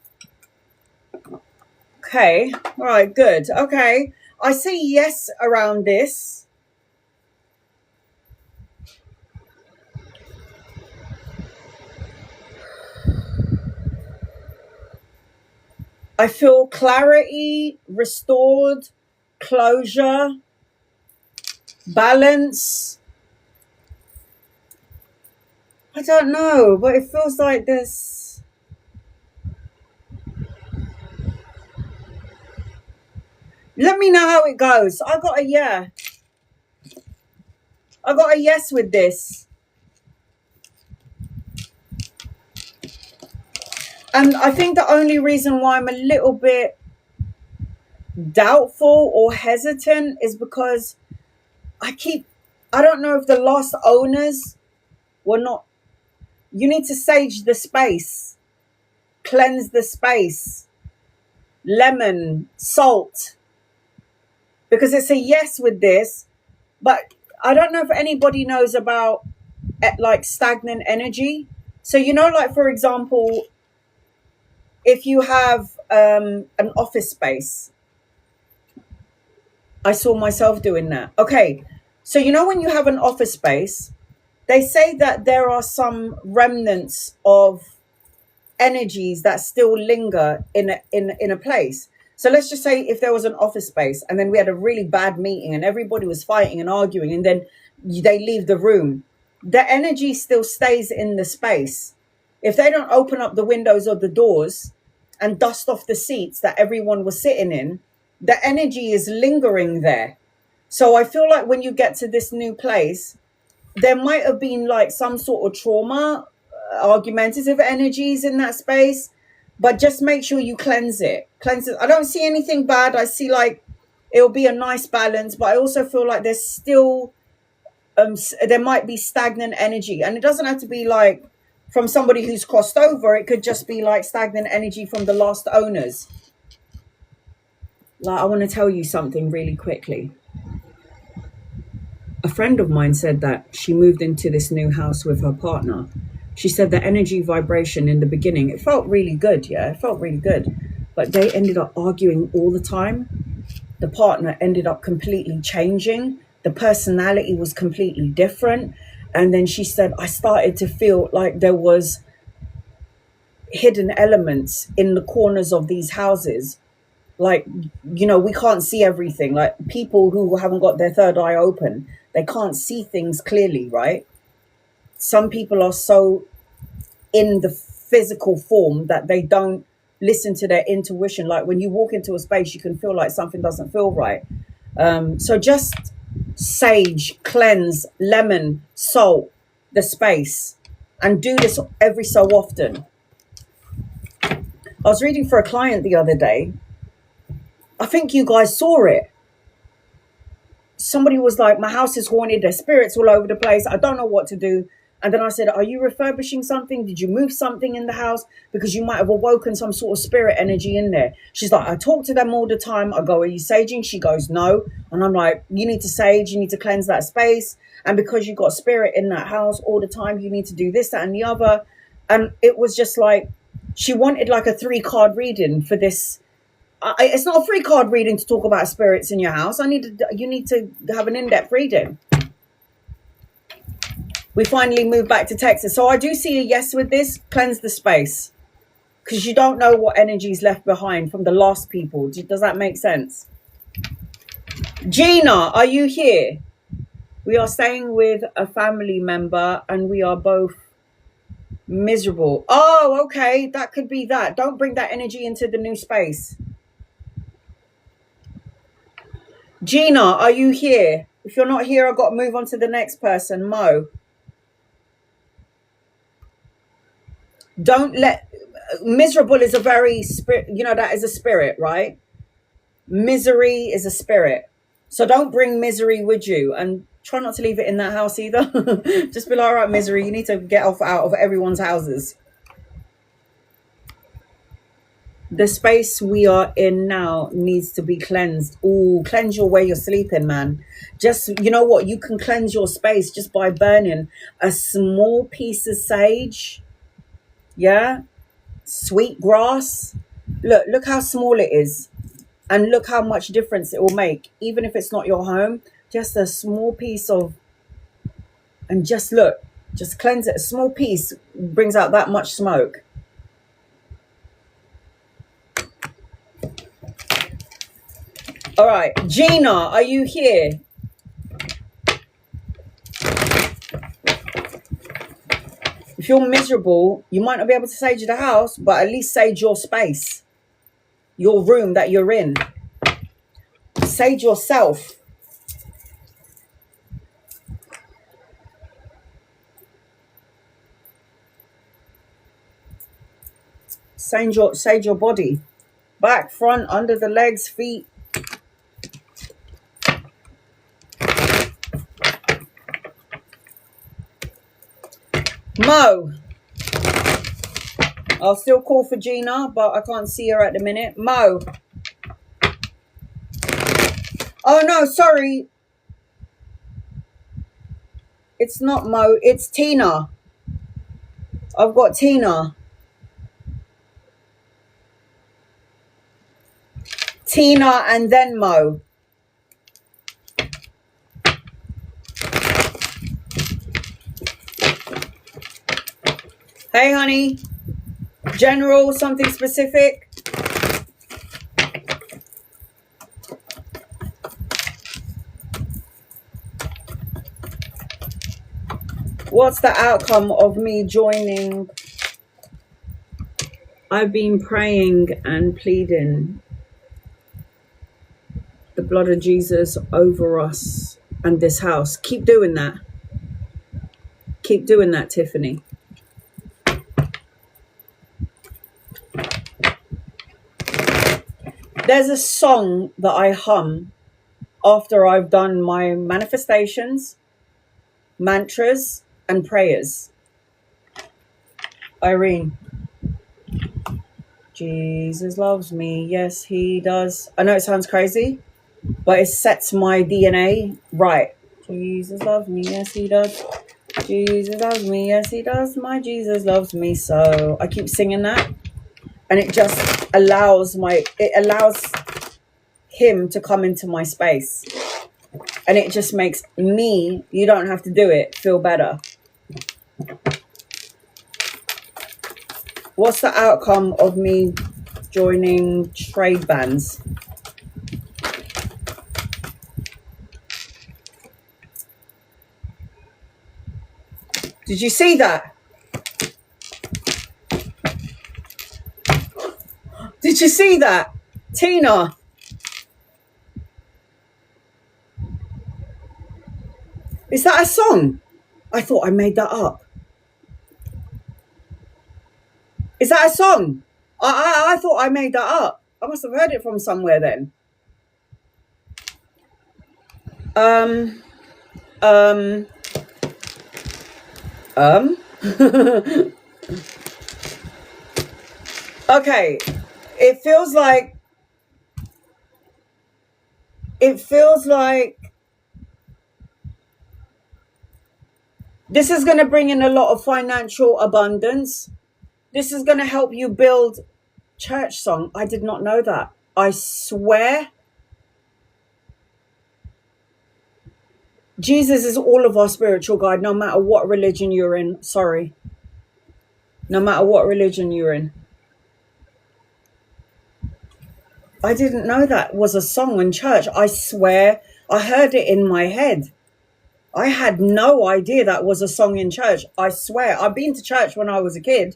Okay. All right, good. Okay. I see yes around this. I feel clarity, restored, closure, balance. I don't know, but it feels like this. Let me know how it goes. I got a yeah. I got a yes with this. And I think the only reason why I'm a little bit doubtful or hesitant is because I don't know if the last owners were not. You need to sage the space, cleanse the space, lemon, salt, because it's a yes with this. But I don't know if anybody knows about like stagnant energy. So, you know, like, for example, if you have an office space, I saw myself doing that. Okay. So, you know, when you have an office space, they say that there are some remnants of energies that still linger in a place. So let's just say if there was an office space and then we had a really bad meeting and everybody was fighting and arguing and then they leave the room, the energy still stays in the space. If they don't open up the windows or the doors and dust off the seats that everyone was sitting in, the energy is lingering there. So I feel like when you get to this new place, there might have been like some sort of trauma, argumentative energies in that space, but just make sure you cleanse it. Cleanse it. I don't see anything bad. I see like it'll be a nice balance, but I also feel like there's still, there might be stagnant energy. And it doesn't have to be like from somebody who's crossed over. It could just be like stagnant energy from the last owners. Like, I want to tell you something really quickly. A friend of mine said that she moved into this new house with her partner. She said the energy vibration in the beginning, it felt really good. Yeah, it felt really good. But they ended up arguing all the time. The partner ended up completely changing. The personality was completely different. And then she said, I started to feel like there was hidden elements in the corners of these houses. Like, you know, we can't see everything. Like people who haven't got their third eye open, they can't see things clearly, right? Some people are so in the physical form that they don't listen to their intuition. Like when you walk into a space, you can feel like something doesn't feel right. So just sage, cleanse, lemon, salt the space, and do this every so often. I was reading for a client the other day. I think you guys saw it. Somebody was like, my house is haunted, there's spirits all over the place, I don't know what to do. And then I said, are you refurbishing something? Did you move something in the house? Because you might have awoken some sort of spirit energy in there. She's like, I talk to them all the time. I go, are you saging? She goes, no. And I'm like, you need to sage, you need to cleanse that space. And because you've got spirit in that house all the time, you need to do this, that, and the other. And it was just like, she wanted like a 3-card reading for this. it's not a free card reading to talk about spirits in your house. You need to have an in-depth reading. We finally moved back to Texas. So I do see a yes with this. Cleanse the space. Because you don't know what energy is left behind from the last people. Does that make sense? Gina, are you here? We are staying with a family member and we are both miserable. Oh, okay. That could be that. Don't bring that energy into the new space. Gina, are you here? If you're not here, I've got to move on to the next person. Mo. Don't let... Miserable is a very spirit, that is a spirit, right? Misery is a spirit. So don't bring misery with you, and try not to leave it in that house either. Just be like, all right, misery, you need to get out of everyone's houses. The space we are in now needs to be cleansed. Ooh, cleanse your way you're sleeping, man. Just, you know what? You can cleanse your space just by burning a small piece of sage. Yeah? Sweet grass. Look how small it is. And look how much difference it will make. Even if it's not your home, just a small piece of... And just cleanse it. A small piece brings out that much smoke. All right, Gina, are you here? If you're miserable, you might not be able to sage the house, but at least sage your space, your room that you're in. Sage yourself. Sage your body. Back, front, under the legs, feet. Mo. I'll still call for Gina, but I can't see her at the minute. Mo. Oh, no, sorry. It's not Mo. It's Tina. I've got Tina. Tina and then Mo. Hey, honey. General, something specific? What's the outcome of me joining? I've been praying and pleading the blood of Jesus over us and this house. Keep doing that. Keep doing that, Tiffany. There's a song that I hum after I've done my manifestations, mantras, and prayers. Irene. Jesus loves me. Yes, he does. I know it sounds crazy, but it sets my DNA right. Jesus loves me. Yes, he does. Jesus loves me. Yes, he does. My Jesus loves me. So I keep singing that. And it just allows him to come into my space. And it just makes me, you don't have to do it, feel better. What's the outcome of me joining trade bands? Did you see that? Did you see that? Tina. Is that a song? I thought I made that up. Is that a song? I thought I made that up. I must have heard it from somewhere then. Okay. It feels like this is going to bring in a lot of financial abundance. This is going to help you build church song. I did not know that. I swear, Jesus is all of our spiritual guide, no matter what religion you're in. Sorry. No matter what religion you're in. I didn't know that was a song in church. I swear, I heard it in my head. I had no idea that was a song in church. I swear. I've been to church when I was a kid,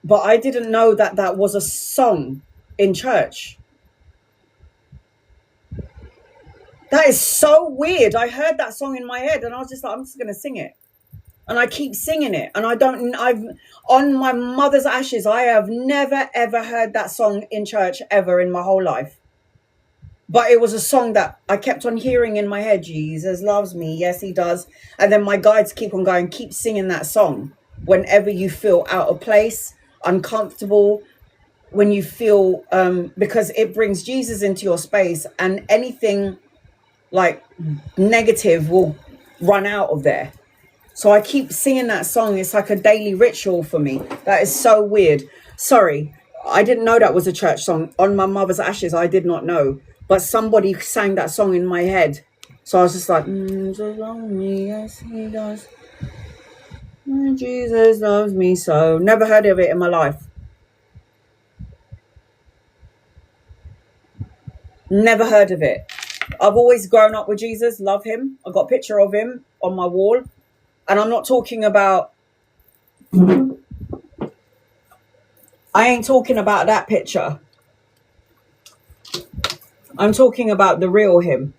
but I didn't know that that was a song in church. That is so weird. I heard that song in my head and I was just like, I'm just going to sing it. And I keep singing it. And I've on my mother's ashes, I have never, ever heard that song in church ever in my whole life. But it was a song that I kept on hearing in my head. Jesus loves me. Yes, he does. And then my guides keep on going, keep singing that song whenever you feel out of place, uncomfortable, when you feel, because it brings Jesus into your space and anything like negative will run out of there. So I keep singing that song. It's like a daily ritual for me. That is so weird. Sorry, I didn't know that was a church song. On my mother's ashes, I did not know. But somebody sang that song in my head. So I was just like, Jesus loves me, yes, he does. Jesus loves me so. Never heard of it in my life. Never heard of it. I've always grown up with Jesus, love him. I got a picture of him on my wall. And I'm not talking about, I ain't talking about that picture. I'm talking about the real him.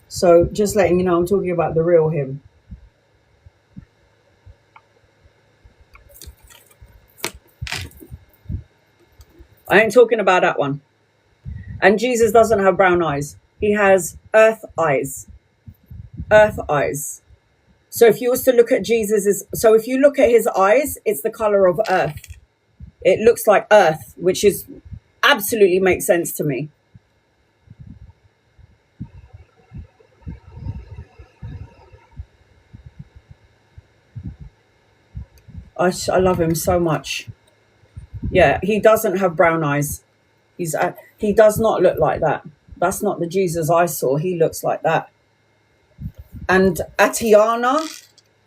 So just letting you know, I'm talking about the real him. I ain't talking about that one. And Jesus doesn't have brown eyes. He has earth eyes. Earth eyes. So if you was to look at so if you look at his eyes, it's the color of earth. It looks like earth, which is absolutely makes sense to me. I love him so much. Yeah, he doesn't have brown eyes. He does not look like that. That's not the Jesus I saw. He looks like that. And Atiana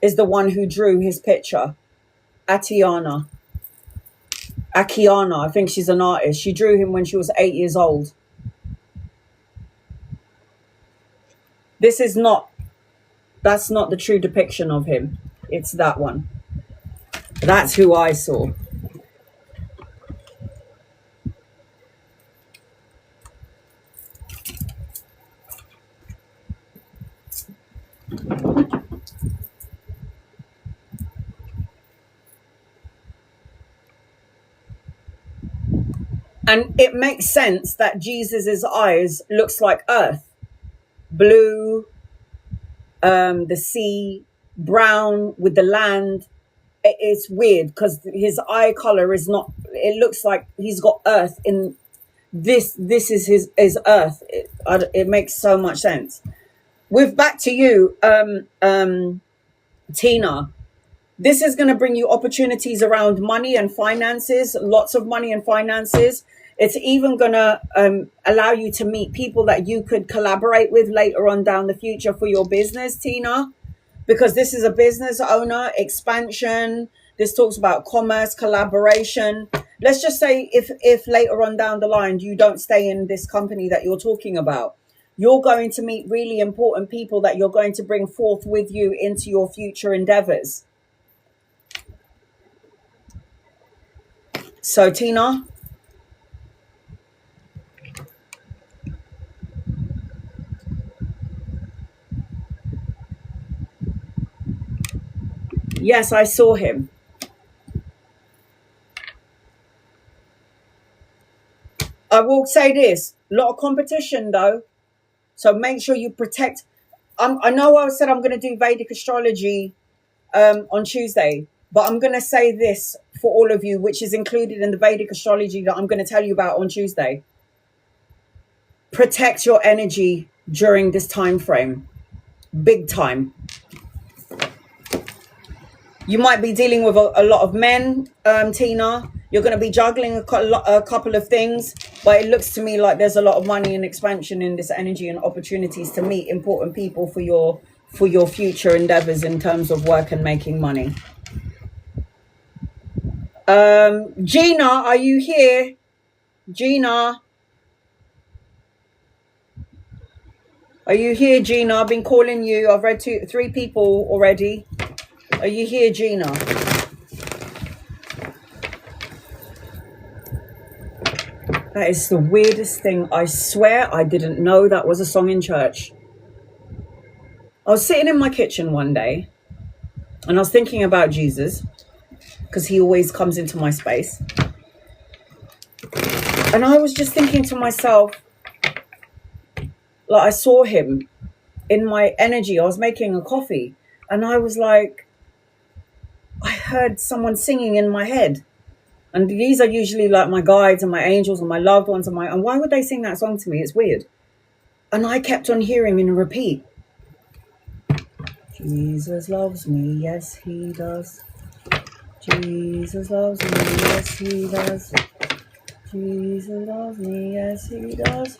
is the one who drew his picture. Akiana, I think she's an artist. She drew him when she was 8 years old. That's not the true depiction of him. It's that one. That's who I saw. And it makes sense that Jesus's eyes looks like earth, blue, the sea, brown with the land. It's weird because his eye color is not. It looks like he's got earth in this. This is his earth. It makes so much sense. With back to you, Tina. This is going to bring you opportunities around money and finances, lots of money and finances. It's even going to allow you to meet people that you could collaborate with later on down the future for your business, Tina, because this is a business owner, expansion. This talks about commerce, collaboration. Let's just say if later on down the line, you don't stay in this company that you're talking about, you're going to meet really important people that you're going to bring forth with you into your future endeavors. So, Tina. Yes, I saw him. I will say this, a lot of competition though. So make sure you protect. I know I said I'm going to do Vedic astrology on Tuesday, but I'm going to say this for all of you, which is included in the Vedic astrology that I'm going to tell you about on Tuesday. Protect your energy during this time frame. big time. You might be dealing with a lot of men, Tina. You're going to be juggling a couple of things, but it looks to me like there's a lot of money and expansion in this energy and opportunities to meet important people for your future endeavors in terms of work and making money. Gina, are you here? Gina, are you here, Gina? I've been calling you. I've read 3 people already. Are you here, Gina? That is the weirdest thing. I swear I didn't know that was a song in church. I was sitting in my kitchen one day and I was thinking about Jesus because he always comes into my space. And I was just thinking to myself, like I saw him in my energy. I was making a coffee and I was like, I heard someone singing in my head. And these are usually like my guides and my angels and my loved ones. And why would they sing that song to me? It's weird. And I kept on hearing in a repeat. Jesus loves me, yes he does. Jesus loves me, yes he does. Jesus loves me, yes he does.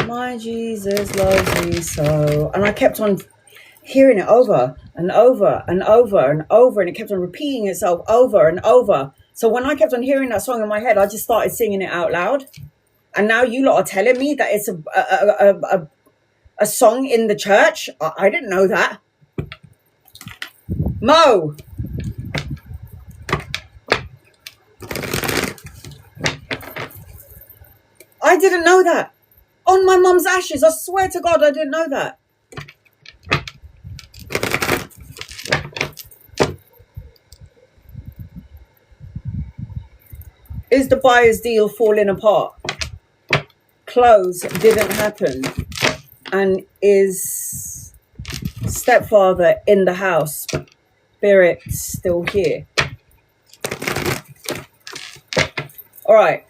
My Jesus loves me so. And I kept on hearing it over and over and over and over, and it kept on repeating itself over and over. So when I kept on hearing that song in my head, I just started singing it out loud. And now you lot are telling me that it's a song in the church. I didn't know that. Mo. I didn't know that. On my mum's ashes, I swear to God, I didn't know that. Is the buyer's deal falling apart? Close didn't happen. And is stepfather in the house? Spirit still here? All right.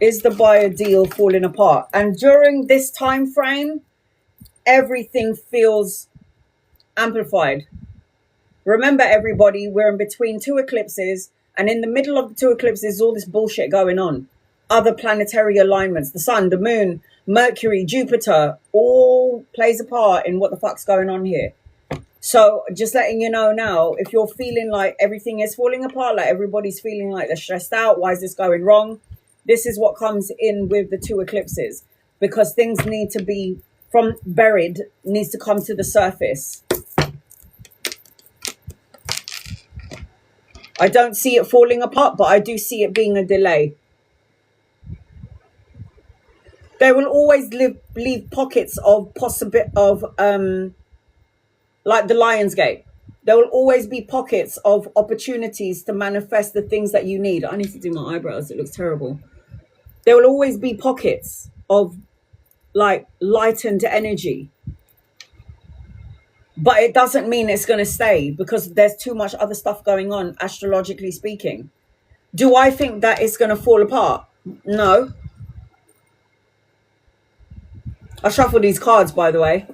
Is the buyer deal falling apart? And during this time frame, everything feels amplified. Remember, everybody, we're in between 2 eclipses, and in the middle of the 2 eclipses, all this bullshit going on. Other planetary alignments, the sun, the moon, Mercury, Jupiter, all plays a part in what the fuck's going on here. So just letting you know now, if you're feeling like everything is falling apart, like everybody's feeling like they're stressed out, why is this going wrong? This is what comes in with the 2 eclipses, because things need to be from buried, needs to come to the surface. I don't see it falling apart, but I do see it being a delay. There will always leave pockets of like the Lion's Gate. There will always be pockets of opportunities to manifest the things that you need. I need to do my eyebrows. It looks terrible. There will always be pockets of like lightened energy. But it doesn't mean it's going to stay, because there's too much other stuff going on, astrologically speaking. Do I think that it's going to fall apart? No. I shuffled these cards, by the way.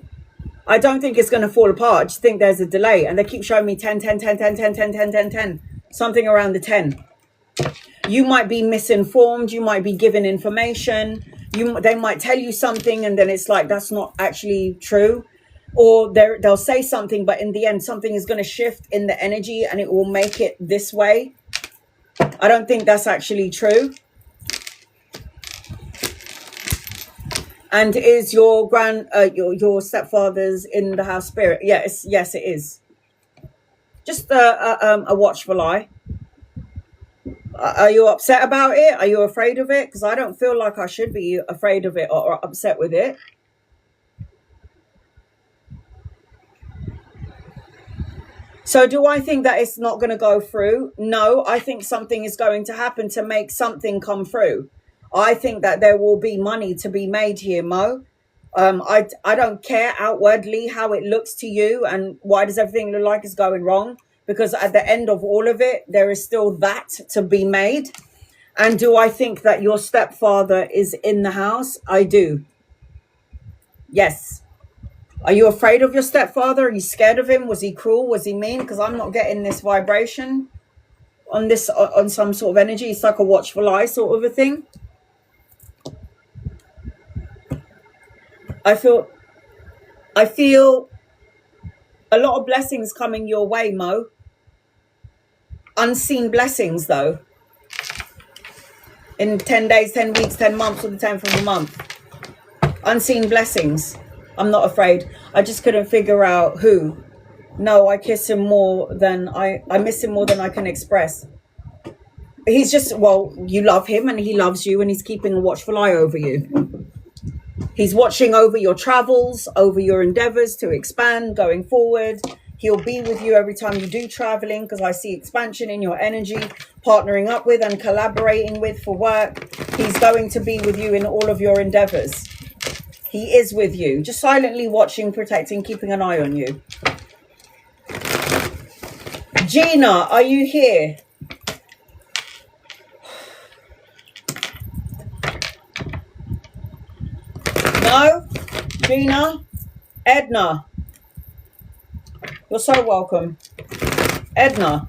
I don't think it's going to fall apart. I just think there's a delay. And they keep showing me 10, 10, 10, 10, 10, 10, 10, 10, 10. Something around the 10. You might be misinformed. You might be given information. They might tell you something and then it's like, that's not actually true. Or they'll say something, but in the end, something is going to shift in the energy and it will make it this way. I don't think that's actually true. And is your your stepfather's in the house spirit? Yes, it is. Just a watchful eye. Are you upset about it? Are you afraid of it? Because I don't feel like I should be afraid of it or upset with it. So do I think that it's not going to go through? No, I think something is going to happen to make something come through. I think that there will be money to be made here, Mo. I don't care outwardly how it looks to you and why does everything look like it's going wrong, because at the end of all of it, there is still that to be made. And do I think that your stepfather is in the house? I do. Yes. Are you afraid of your stepfather? Are you scared of him? Was he cruel? Was he mean? Because I'm not getting this vibration on this, on some sort of energy. It's like a watchful eye sort of a thing. I feel a lot of blessings coming your way, Mo. Unseen blessings, though. In 10 days, 10 weeks, 10 months, or the 10th of a month. Unseen blessings. I'm not afraid. I just couldn't figure out who. No, I kiss him more than I miss him more than I can express. He's just, well, you love him and he loves you and he's keeping a watchful eye over you. He's watching over your travels, over your endeavors to expand going forward. He'll be with you every time you do traveling, because I see expansion in your energy, partnering up with and collaborating with for work. He's going to be with you in all of your endeavors. He is with you, just silently watching, protecting, keeping an eye on you. Gina, are you here? No? Gina? Edna? You're so welcome. Edna,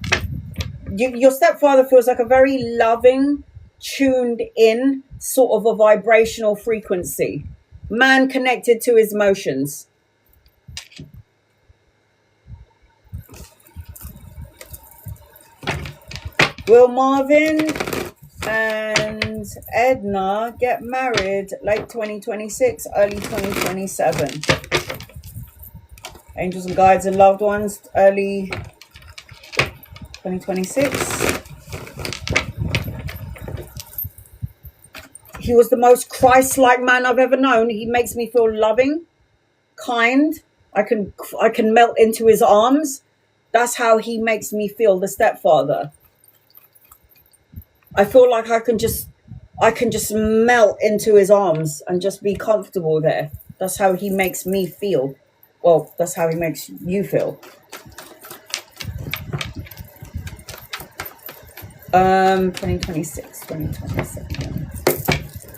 your stepfather feels like a very loving, tuned in sort of a vibrational frequency. Man connected to his emotions. Will Marvin and Edna get married late 2026, early 2027? Angels and guides and loved ones, early 2026. He was the most Christ-like man I've ever known. He makes me feel loving, kind. I can melt into his arms. That's how he makes me feel, the stepfather. I feel like I can just melt into his arms and just be comfortable there. That's how he makes me feel. Well, that's how he makes you feel. 2026, 2027.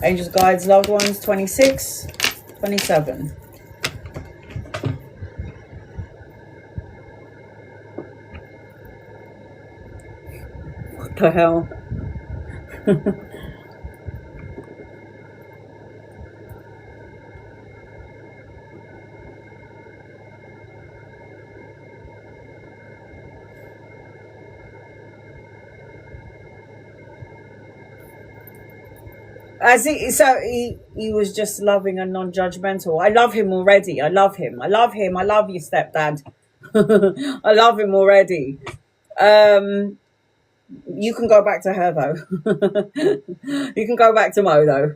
Angels, guides, loved ones, 26, 27. What the hell? He was just loving and non-judgmental. I love him already. I love him. I love him. I love you, stepdad. I love him already. You can go back to her though. You can go back to Mo though.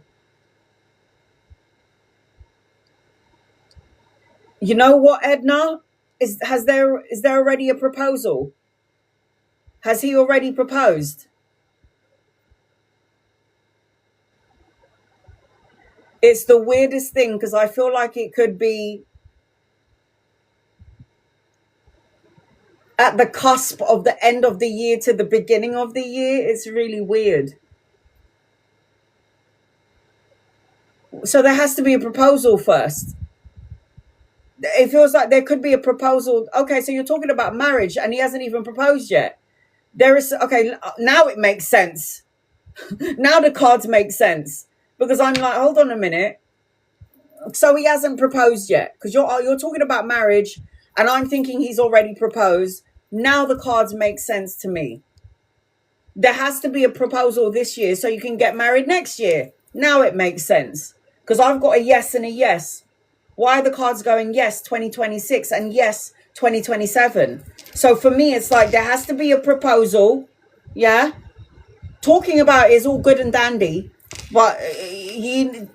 You know what, Edna? Is there already a proposal? Has he already proposed? It's the weirdest thing, because I feel like it could be at the cusp of the end of the year to the beginning of the year. It's really weird. So there has to be a proposal first. It feels like there could be a proposal. Okay, so you're talking about marriage and he hasn't even proposed yet. There is, okay, now it makes sense. Now the cards make sense. Because I'm like, hold on a minute. So he hasn't proposed yet. Because you're talking about marriage and I'm thinking he's already proposed. Now the cards make sense to me. There has to be a proposal this year so you can get married next year. Now it makes sense. Because I've got a yes and a yes. Why are the cards going yes 2026 and yes 2027? So for me, it's like there has to be a proposal. Yeah. Talking about it is all good and dandy. But he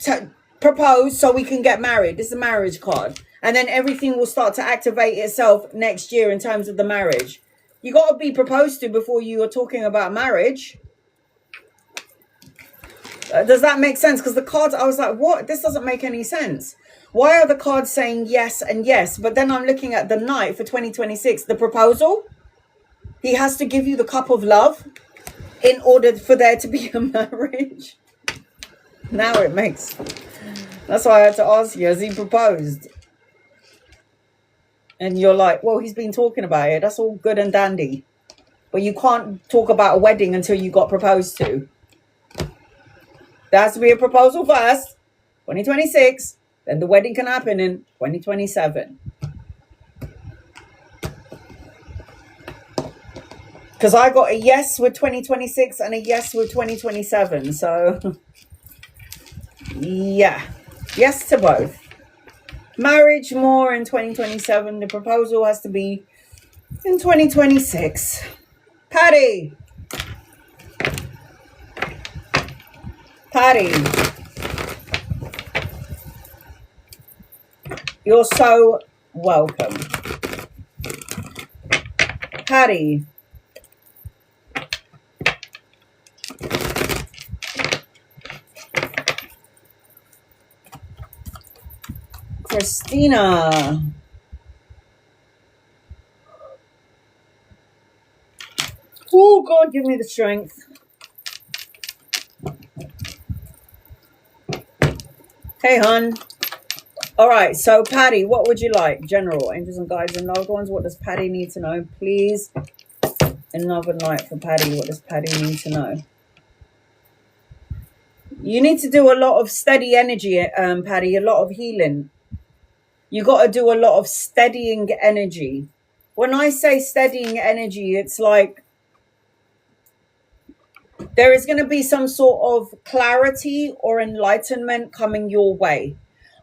propose so we can get married. This is a marriage card. And then everything will start to activate itself next year in terms of the marriage. You got to be proposed to before you are talking about marriage. Does that make sense? Because the cards, I was like, what? This doesn't make any sense. Why are the cards saying yes and yes? But then I'm looking at the night for 2026. The proposal. He has to give you the cup of love in order for there to be a marriage. Now it makes. That's why I had to ask you, has he proposed? And you're like, well, he's been talking about it. That's all good and dandy. But you can't talk about a wedding until you got proposed to. There has to be a proposal first, 2026. Then the wedding can happen in 2027. Because I got a yes with 2026 and a yes with 2027. So, yeah. Yes to both. Marriage more in 2027. The proposal has to be in 2026. Patty. You're so welcome. Patty. Christina. Oh, God, give me the strength. Hey, hon. All right, so Patty, what would you like? General, angels and guides and loved ones. What does Patty need to know? Please, another night for Patty. What does Patty need to know? You need to do a lot of steady energy, Patty, a lot of healing. You got to do a lot of steadying energy. When I say steadying energy, it's like there is going to be some sort of clarity or enlightenment coming your way.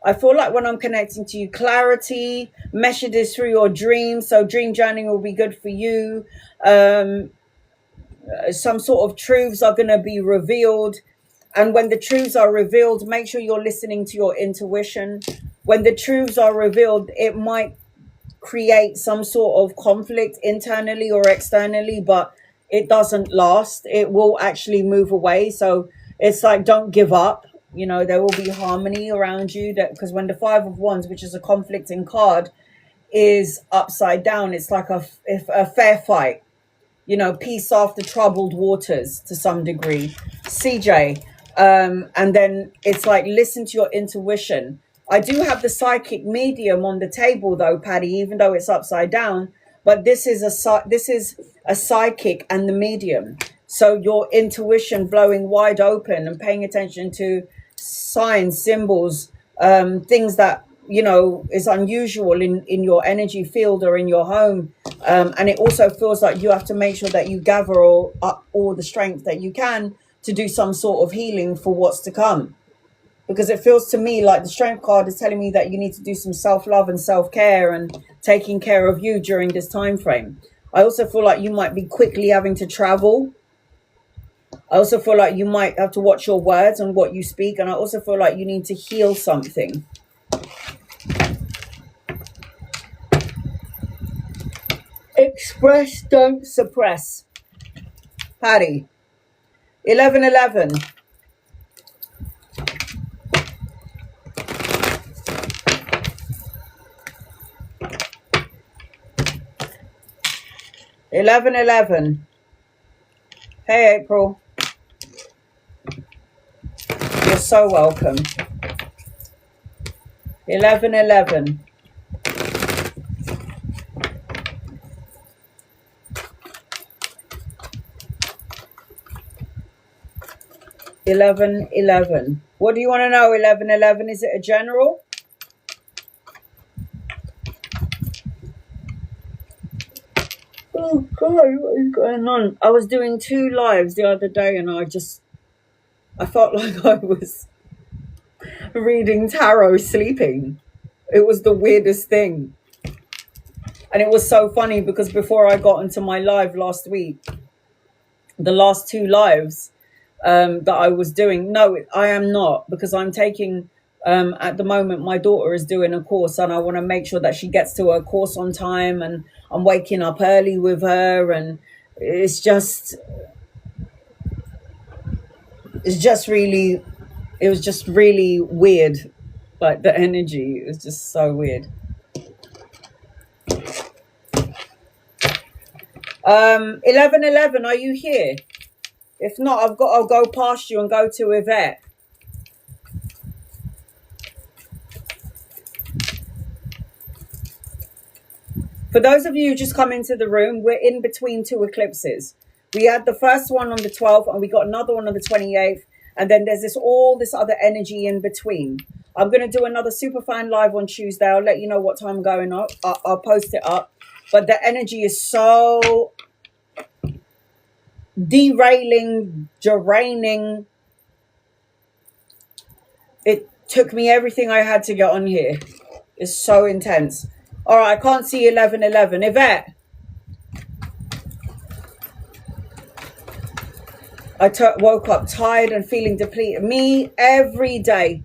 I feel like when I'm connecting to you, clarity, measure this through your dreams. So dream journey will be good for you. Some sort of truths are going to be revealed. And when the truths are revealed, make sure you're listening to your intuition. When the truths are revealed, it might create some sort of conflict internally or externally, but it doesn't last. It will actually move away. So it's like, don't give up. You know, there will be harmony around you, that because when the Five of Wands, which is a conflicting card, is upside down, it's like a fair fight. You know, peace after troubled waters to some degree. CJ. And then it's like, listen to your intuition. I do have the psychic medium on the table though, Patty, even though it's upside down, but this is a psychic and the medium. So your intuition blowing wide open and paying attention to signs, symbols, things that, you know, is unusual in your energy field or in your home. And it also feels like you have to make sure that you gather up all the strength that you can to do some sort of healing for what's to come. Because it feels to me like the strength card is telling me that you need to do some self-love and self-care and taking care of you during this time frame. I also feel like you might be quickly having to travel. I also feel like you might have to watch your words and what you speak. And I also feel like you need to heal something. Express, don't suppress. Patty. 1111. Hey, April. You're so welcome. 1111. What do you want to know? 1111. Is it a general? Oh God, what is going on? I was doing 2 lives the other day, and I felt like I was reading tarot sleeping. It was the weirdest thing. And it was so funny because before I got into my live last week, the last 2 lives that I was doing, no, I am not, because I'm taking, at the moment, my daughter is doing a course and I want to make sure that she gets to her course on time, and I'm waking up early with her, and it was just really weird. Like the energy is just so weird. 1111, are you here? If not, I'll go past you and go to Yvette. For those of you who just come into the room, we're in between two eclipses. We had the first one on the 12th and we got another one on the 28th. And then there's all this other energy in between. I'm going to do another Superfan live on Tuesday. I'll let you know what time I'm going up. I'll post it up. But the energy is so derailing, draining. It took me everything I had to get on here. It's so intense. All right, I can't see 1111. Yvette. I woke up tired and feeling depleted. Me, every day.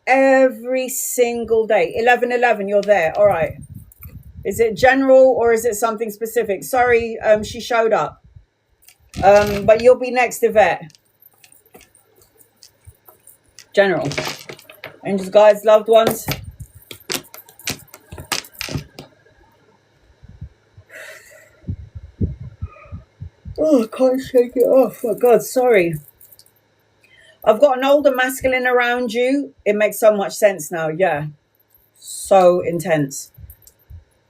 Every single day. 1111, you're there. All right. Is it general or is it something specific? Sorry, she showed up. But you'll be next, Yvette. General. Angels, guides, loved ones. Oh, I can't shake it off. Oh, God, sorry. I've got an older masculine around you. It makes so much sense now. Yeah. So intense.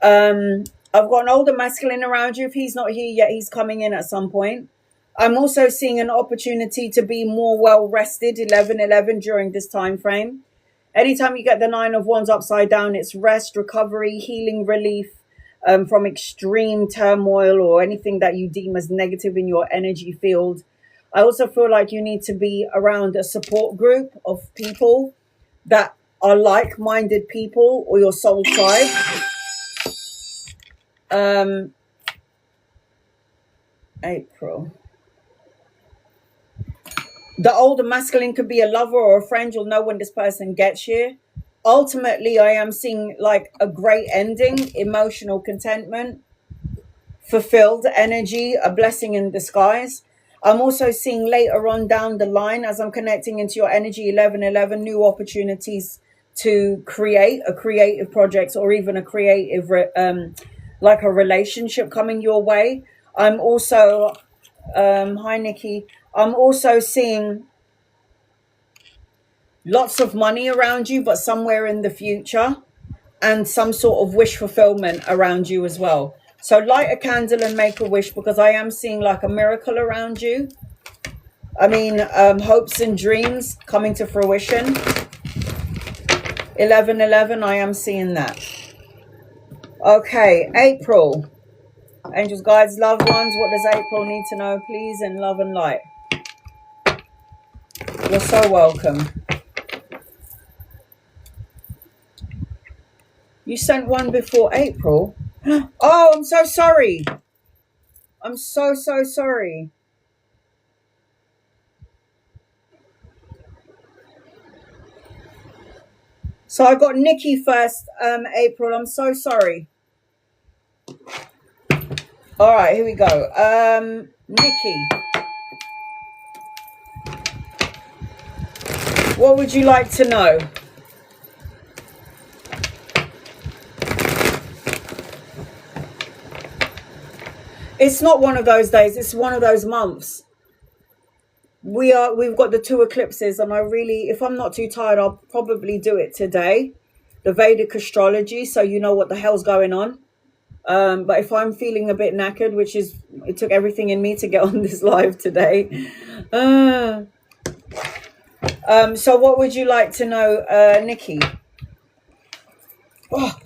I've got an older masculine around you. If he's not here yet, he's coming in at some point. I'm also seeing an opportunity to be more well-rested, 11-11, during this time frame. Anytime you get the 9 of Wands upside down, it's rest, recovery, healing, relief from extreme turmoil or anything that you deem as negative in your energy field. I also feel like you need to be around a support group of people that are like-minded people or your soul tribe. April. The older masculine could be a lover or a friend. You'll know when this person gets here. Ultimately, I am seeing like a great ending, emotional contentment, fulfilled energy, a blessing in disguise. I'm also seeing later on down the line, as I'm connecting into your energy, 11-11, new opportunities to create a creative project or even a creative, like a relationship coming your way. I'm also, hi Nikki, I'm also seeing lots of money around you, but somewhere in the future, and some sort of wish fulfillment around you as well. So light a candle and make a wish, because I am seeing like a miracle around you. I mean, hopes and dreams coming to fruition. 11-11, I am seeing that. Okay, April. Angels, guides, loved ones, what does April need to know, please, in love and light? You're so welcome. You sent one before April? Oh, I'm so sorry. I'm so sorry. So I got Nikki first, April. I'm so sorry. All right, here we go. Nikki. What would you like to know? It's not one of those days. It's one of those months. We've got the 2 eclipses, and I really, if I'm not too tired, I'll probably do it today. The Vedic astrology, so you know what the hell's going on. But if I'm feeling a bit knackered, which is, it took everything in me to get on this live today. So what would you like to know, Nikki? Oh.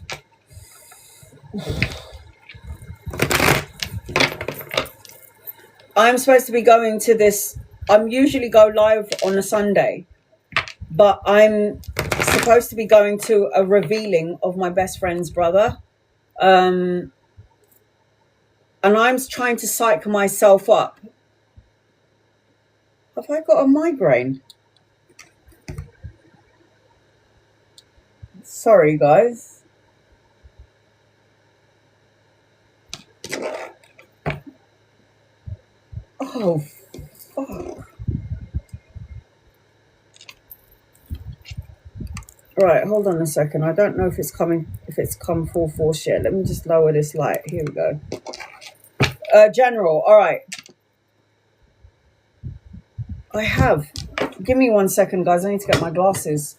I'm supposed to be going to this. I'm usually go live on a Sunday, but I'm supposed to be going to a revealing of my best friend's brother. And I'm trying to psych myself up. Have I got a migraine? Sorry, guys. Oh, fuck. Right, hold on a second. I don't know if it's come full force yet. Let me just lower this light. Here we go. General, all right. I have. Give me 1 second, guys. I need to get my glasses.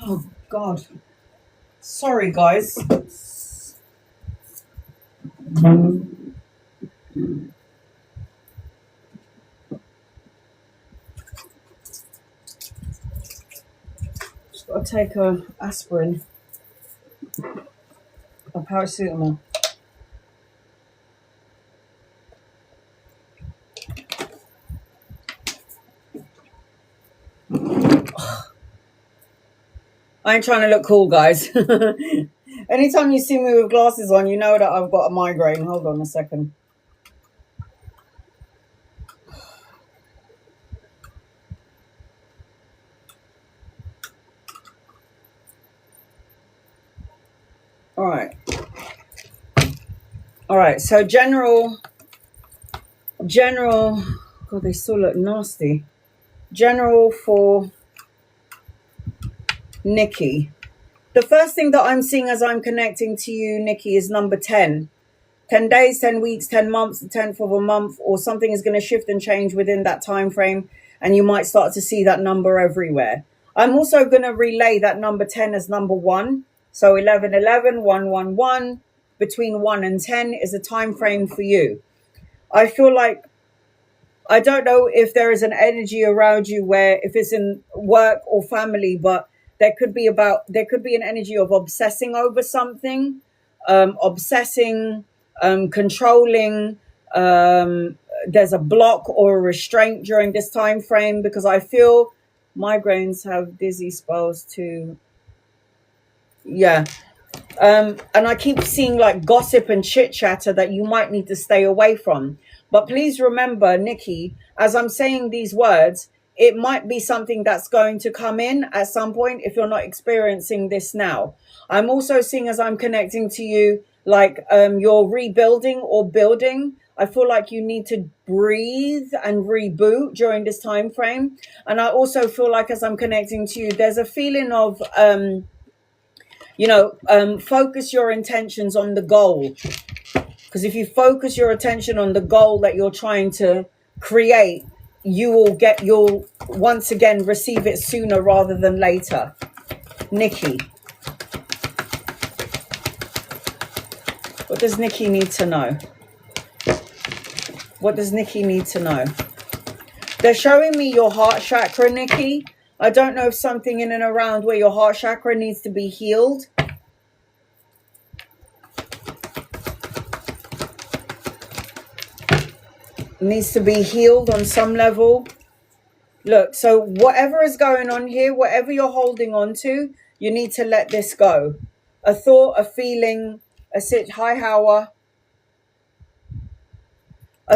Oh, God. Sorry, guys. Just got to take a aspirin, a paracetamol. I ain't trying to look cool, guys. Anytime you see me with glasses on, you know that I've got a migraine. Hold on a second. All right. All right. So general. God, they still look nasty. General for Nikki. The first thing that I'm seeing as I'm connecting to you, Nikki, is number 10. 10 days, 10 weeks, 10 months, the 10th of a month, or something is going to shift and change within that time frame, and you might start to see that number everywhere. I'm also going to relay that number 10 as number 1. So 1111, 111, between 1 and 10 is a time frame for you. I feel like, I don't know if there is an energy around you where, if it's in work or family, but there could be an energy of obsessing over something, controlling. There's a block or a restraint during this time frame, because I feel migraines have dizzy spells too. Yeah. And I keep seeing like gossip and chit chatter that you might need to stay away from. But please remember, Nikki, as I'm saying these words, it might be something that's going to come in at some point if you're not experiencing this now. I'm also seeing, as I'm connecting to you, like you're rebuilding or building. I feel like you need to breathe and reboot during this time frame. And I also feel like, as I'm connecting to you, there's a feeling of focus your intentions on the goal. Because if you focus your attention on the goal that you're trying to create, you'll once again receive it sooner rather than later. Nikki. What does Nikki need to know? What does Nikki need to know? They're showing me your heart chakra, Nikki. I don't know if something in and around where your heart chakra needs to be healed. Needs to be healed on some level. Look, so whatever is going on here, whatever you're holding on to, you need to let this go. A thought, a feeling, a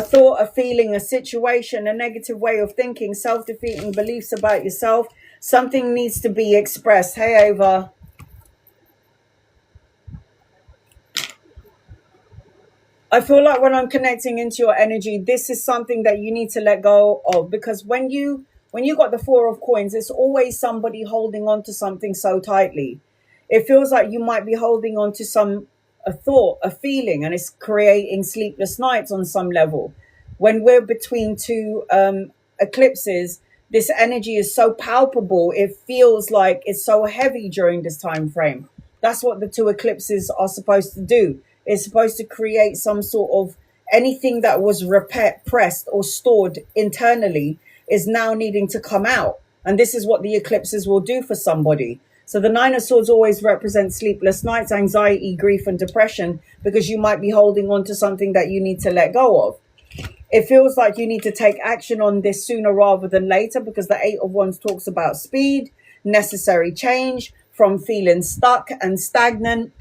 thought, a feeling, a situation, a negative way of thinking, self-defeating beliefs about yourself. Something needs to be expressed. Hey, Ava. I feel like when I'm connecting into your energy, this is something that you need to let go of, because when you got the 4 of coins, it's always somebody holding on to something so tightly. It feels like you might be holding on to a thought, a feeling, and it's creating sleepless nights on some level. When we're between 2 eclipses, this energy is so palpable. It feels like it's so heavy during this time frame. That's what the 2 eclipses are supposed to do. It's supposed to create some sort of anything that was repressed or stored internally is now needing to come out. And this is what the eclipses will do for somebody. So the 9 of Swords always represents sleepless nights, anxiety, grief, and depression, because you might be holding on to something that you need to let go of. It feels like you need to take action on this sooner rather than later, because the 8 of Wands talks about speed, necessary change, from feeling stuck and stagnant,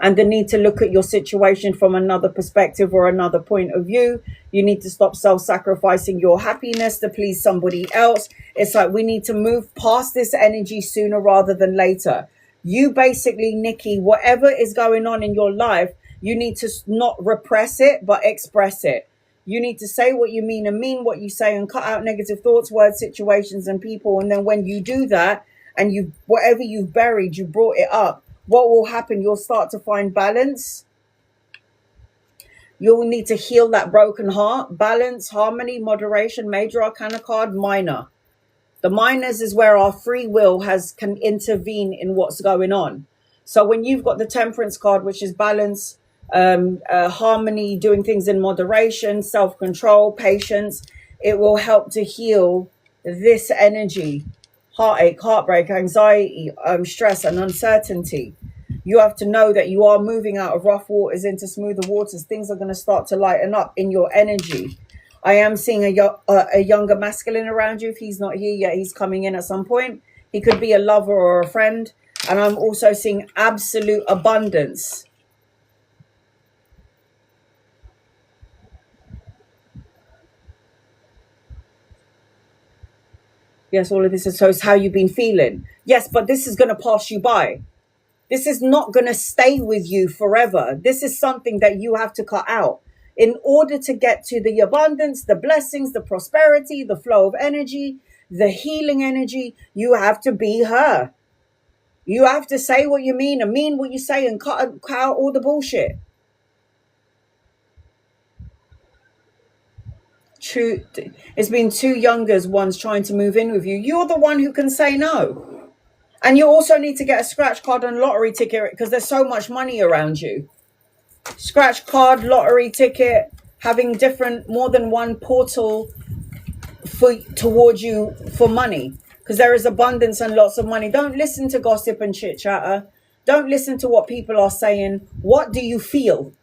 and the need to look at your situation from another perspective or another point of view. You need to stop self-sacrificing your happiness to please somebody else. It's like we need to move past this energy sooner rather than later. You basically, Nikki, whatever is going on in your life, you need to not repress it, but express it. You need to say what you mean and mean what you say, and cut out negative thoughts, words, situations, and people. And then when you do that, and whatever you've buried, you brought it up, what will happen? You'll start to find balance. You'll need to heal that broken heart. Balance, harmony, moderation, major arcana card, minor. The minors is where our free will can intervene in what's going on. So when you've got the temperance card, which is balance, harmony, doing things in moderation, self-control, patience, it will help to heal this energy, heartache, heartbreak, anxiety, stress and uncertainty. You have to know that you are moving out of rough waters into smoother waters. Things are going to start to lighten up in your energy. I am seeing a younger masculine around you. If he's not here yet, he's coming in at some point. He could be a lover or a friend. And I'm also seeing absolute abundance. Yes, all of this is so it's how you've been feeling. Yes, but this is going to pass you by. This is not going to stay with you forever. This is something that you have to cut out. In order to get to the abundance, the blessings, the prosperity, the flow of energy, the healing energy, you have to be her. You have to say what you mean and mean what you say and cut out all the bullshit. True. It's been two youngers ones trying to move in with you. You're the one who can say no. And you also need to get a scratch card and lottery ticket because there's so much money around you. Scratch card, lottery ticket, having more than one portal towards you for money. Because there is abundance and lots of money. Don't listen to gossip and chit chatter. Don't listen to what people are saying. What do you feel?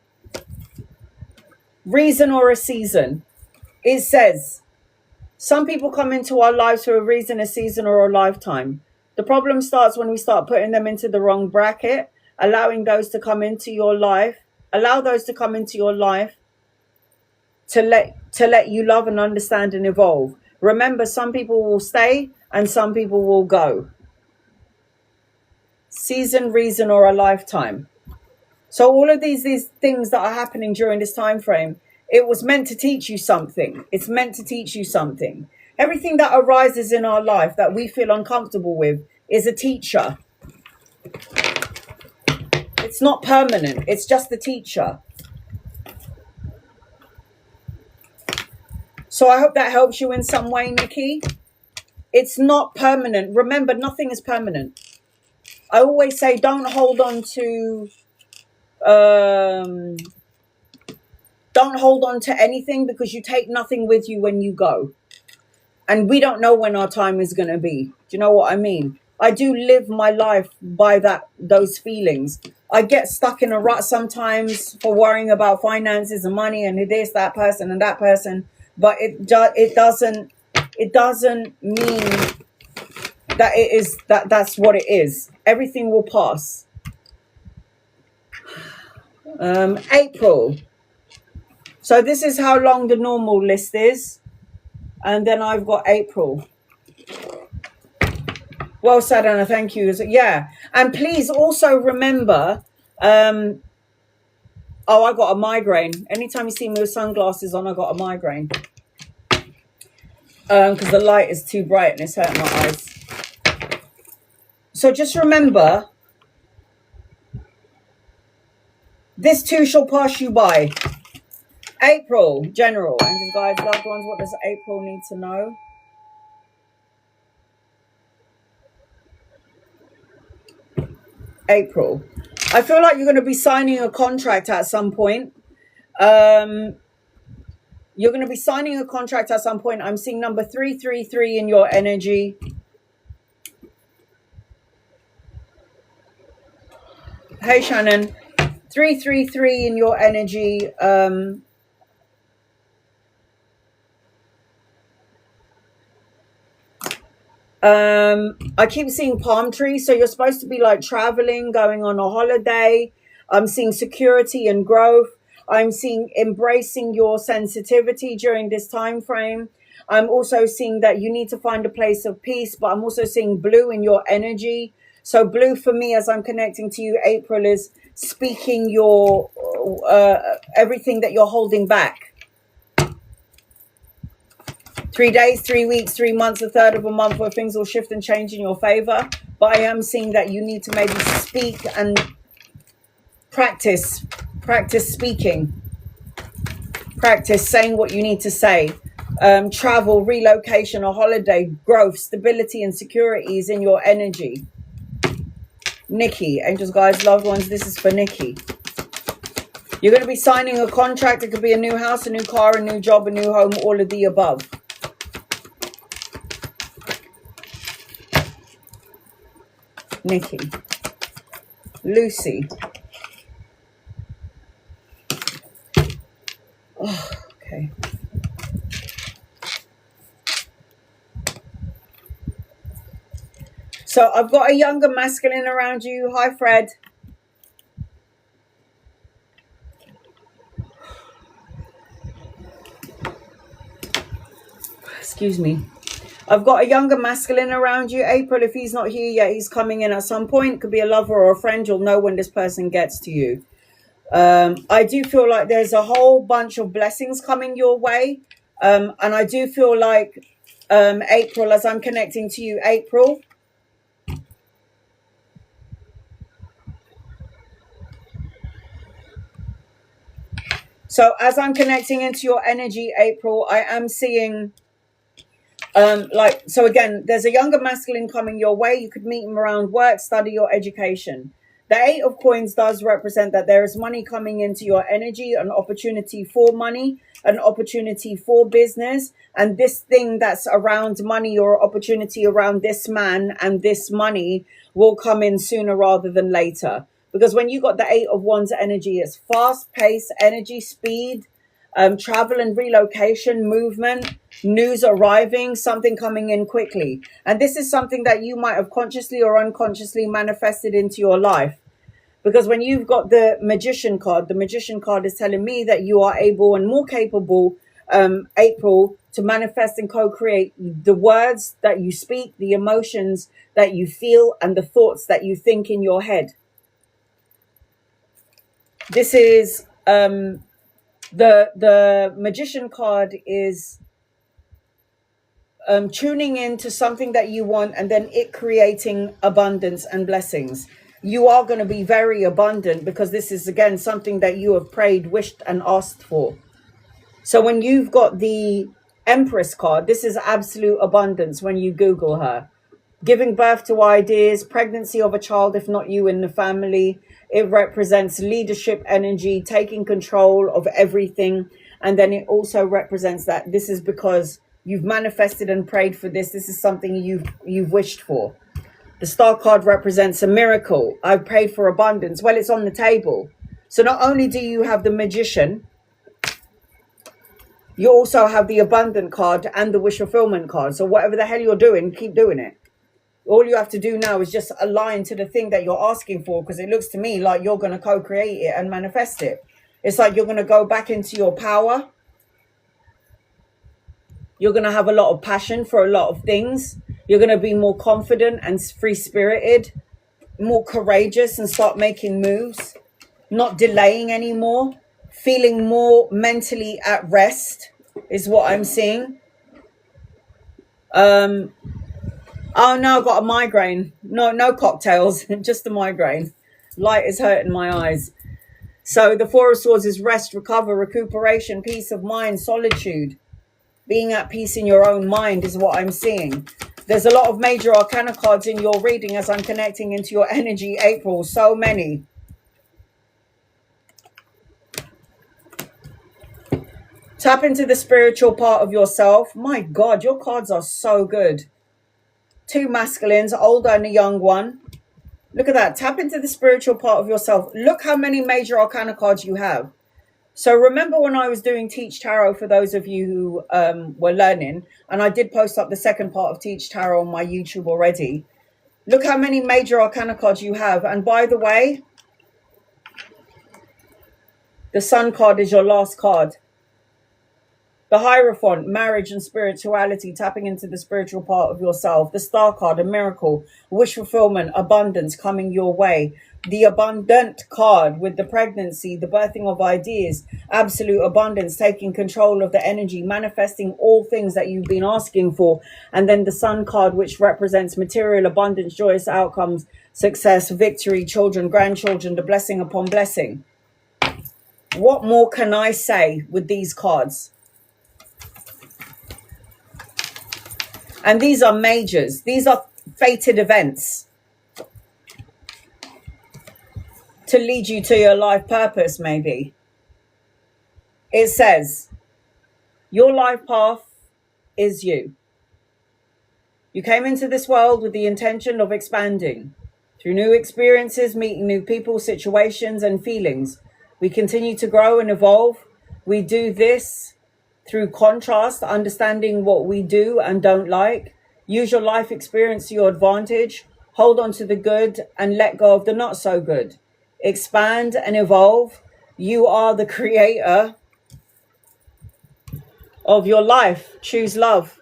Reason or a season? It says, some people come into our lives for a reason, a season, or a lifetime. The problem starts when we start putting them into the wrong bracket, allowing those to come into your life. Allow those to come into your life to let you love and understand and evolve. Remember, some people will stay and some people will go. Season, reason, or a lifetime. So all of these things that are happening during this time frame, it was meant to teach you something. It's meant to teach you something. Everything that arises in our life that we feel uncomfortable with is a teacher. It's not permanent. It's just the teacher. So I hope that helps you in some way, Nikki. It's not permanent. Remember, nothing is permanent. I always say don't hold on to anything because you take nothing with you when you go. And we don't know when our time is going to be. Do you know what I mean? I do live my life by those feelings. I get stuck in a rut sometimes for worrying about finances and money and this, that person and that person. But it doesn't mean that it is that's what it is. Everything will pass. April. So this is how long the normal list is. And then I've got April. Well said, Anna. Thank you. Yeah. And please also remember, I got a migraine. Anytime you see me with sunglasses on, I got a migraine. Because the light is too bright and it's hurting my eyes. So just remember, this too shall pass you by. April, general. Angels, guides, loved ones, what does April need to know? April. I feel like you're going to be signing a contract at some point. You're going to be signing a contract at some point. I'm seeing number 333 in your energy. Hey, Shannon. 333 in your energy. I keep seeing palm trees. So you're supposed to be like traveling, going on a holiday. I'm seeing security and growth. I'm seeing embracing your sensitivity during this time frame. I'm also seeing that you need to find a place of peace, but I'm also seeing blue in your energy. So blue for me, as I'm connecting to you, April, is speaking your everything that you're holding back. 3 days, 3 weeks, 3 months, a third of a month where things will shift and change in your favor. But I am seeing that you need to maybe speak and practice speaking, practice saying what you need to say. travel, relocation, a holiday, growth, stability, and security is in your energy. Nikki, angels, guides, loved ones, this is for Nikki. You're going to be signing a contract. It could be a new house, a new car, a new job, a new home, all of the above. Nikki. Lucy. Oh, okay. So I've got a younger masculine around you. Hi, Fred. Excuse me. I've got a younger masculine around you. April, if he's not here yet, he's coming in at some point. Could be a lover or a friend. You'll know when this person gets to you. I do feel like there's a whole bunch of blessings coming your way. And I do feel like, April, as I'm connecting to you, April, so as I'm connecting into your energy, April, I am seeing, so again, there's a younger masculine coming your way. You could meet him around work, study, or education. The 8 of Coins does represent that there is money coming into your energy, an opportunity for money, an opportunity for business. And this thing that's around money or opportunity around this man and this money will come in sooner rather than later. Because when you got the 8 of Wands energy, it's fast pace, energy, speed, travel and relocation, movement, news arriving, something coming in quickly. And this is something that you might have consciously or unconsciously manifested into your life. Because when you've got the Magician card, the Magician card is telling me that you are able and more capable, April, to manifest and co-create the words that you speak, the emotions that you feel, and the thoughts that you think in your head. This is the Magician card is tuning into something that you want and then it creating abundance and blessings. You are going to be very abundant because this is, again, something that you have prayed, wished, and asked for. So when you've got the Empress card, this is absolute abundance when you Google her. Giving birth to ideas, pregnancy of a child, if not you, in the family. It represents leadership energy, taking control of everything. And then it also represents that this is because you've manifested and prayed for this. This is something you've wished for. The Star card represents a miracle. I've prayed for abundance. Well, it's on the table. So not only do you have the Magician, you also have the Abundant card and the Wish Fulfillment card. So whatever the hell you're doing, keep doing it. All you have to do now is just align to the thing that you're asking for, because it looks to me like you're going to co-create it and manifest it. It's like you're going to go back into your power. You're going to have a lot of passion for a lot of things. You're going to be more confident and free-spirited, more courageous, and start making moves, not delaying anymore, feeling more mentally at rest is what I'm seeing. Oh no, I've got a migraine. No cocktails, just a migraine. Light is hurting my eyes. So the Four of Swords is rest, recover, recuperation, peace of mind, solitude. Being at peace in your own mind is what I'm seeing. There's a lot of major arcana cards in your reading as I'm connecting into your energy, April. So many. Tap into the spiritual part of yourself. My God, your cards are so good. 2 masculines, older and a young one. Look at that. Tap into the spiritual part of yourself. Look how many major arcana cards you have. So remember when I was doing Teach Tarot, for those of you who were learning, and I did post up the second part of Teach Tarot on my YouTube already. Look how many major arcana cards you have. And by the way, the Sun card is your last card. The Hierophant, marriage and spirituality, tapping into the spiritual part of yourself. The Star card, a miracle, wish fulfillment, abundance coming your way. The Abundant card with the pregnancy, the birthing of ideas, absolute abundance, taking control of the energy, manifesting all things that you've been asking for. And then the Sun card, which represents material abundance, joyous outcomes, success, victory, children, grandchildren, the blessing upon blessing. What more can I say with these cards? And these are majors. These are fated events to lead you to your life purpose, maybe. It says, your life path is you. You came into this world with the intention of expanding. Through new experiences, meeting new people, situations, and feelings, we continue to grow and evolve. We do this through contrast, understanding what we do and don't like. Use your life experience to your advantage. Hold on to the good and let go of the not so good. Expand and evolve. You are the creator of your life. Choose love.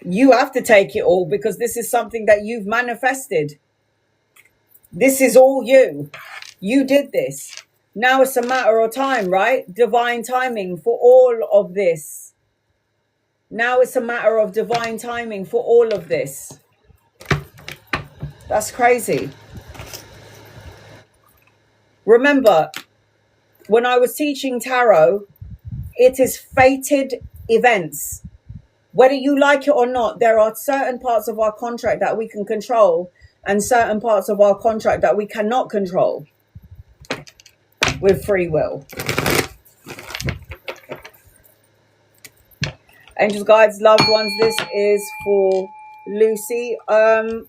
You have to take it all because this is something that you've manifested. This is all you. You did this. Now it's a matter of time, right? Divine timing for all of this. Now it's a matter of divine timing for all of this. That's crazy. Remember, when I was teaching tarot, it is fated events. Whether you like it or not, there are certain parts of our contract that we can control and certain parts of our contract that we cannot control with free will. Angels, guides, loved ones, this is for Lucy. I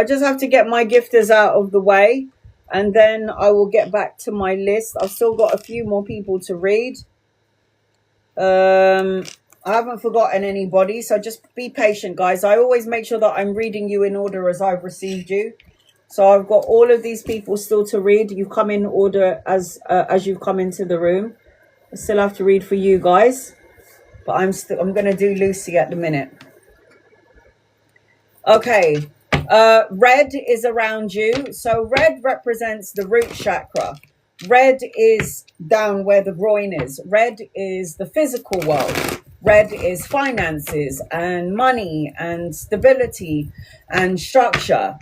just have to get my gifters out of the way and then I will get back to my list. I've still got a few more people to read. I haven't forgotten anybody, so just be patient, guys. I always make sure that I'm reading you in order as I've received you. So I've got all of these people still to read. You've come in order as you've come into the room. I still have to read for you guys, but I'm going to do Lucy at the minute. Okay, red is around you. So red represents the root chakra. Red is down where the groin is. Red is the physical world. Red is finances and money and stability and structure.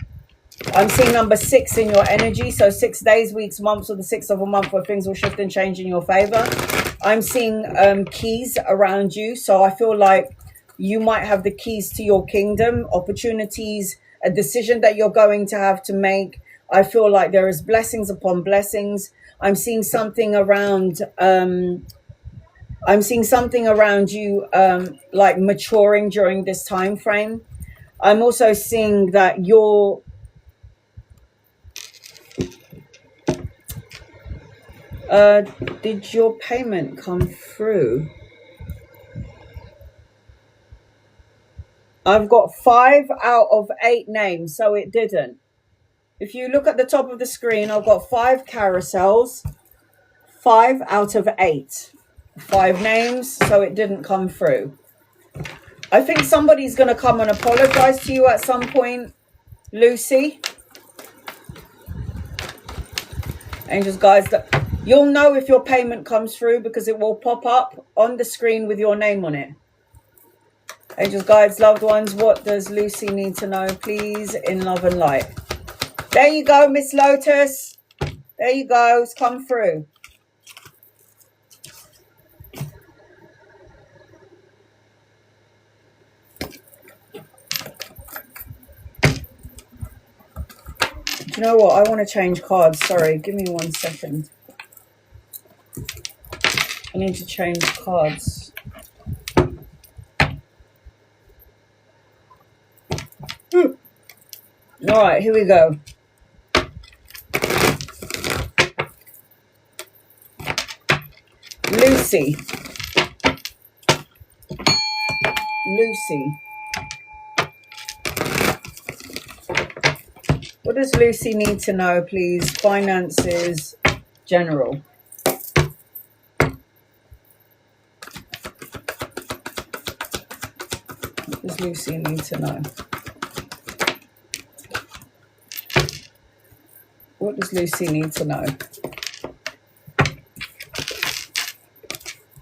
I'm seeing number 6 in your energy. So 6 days, weeks, months, or the 6th of a month where things will shift and change in your favor. I'm seeing keys around you. So I feel like you might have the keys to your kingdom, opportunities, a decision that you're going to have to make. I feel like there is blessings upon blessings. I'm seeing something around you like maturing during this time frame. I'm also seeing that did your payment come through? I've got 5 out of 8 names, so it didn't. If you look at the top of the screen, I've got 5 carousels, 5 out of 8. 5 names, so it didn't come through. I think somebody's going to come and apologize to you at some point, Lucy. Angels, guys, you'll know if your payment comes through because it will pop up on the screen with your name on it. Angels, guides, loved ones, what does Lucy need to know, please, in love and light? There you go, Miss Lotus. There you go. It's come through. Do you know what? I want to change cards. Sorry, give me 1 second. I need to change cards. All right, here we go. Lucy. What does Lucy need to know, please? Finances, general. What does Lucy need to know? What does Lucy need to know?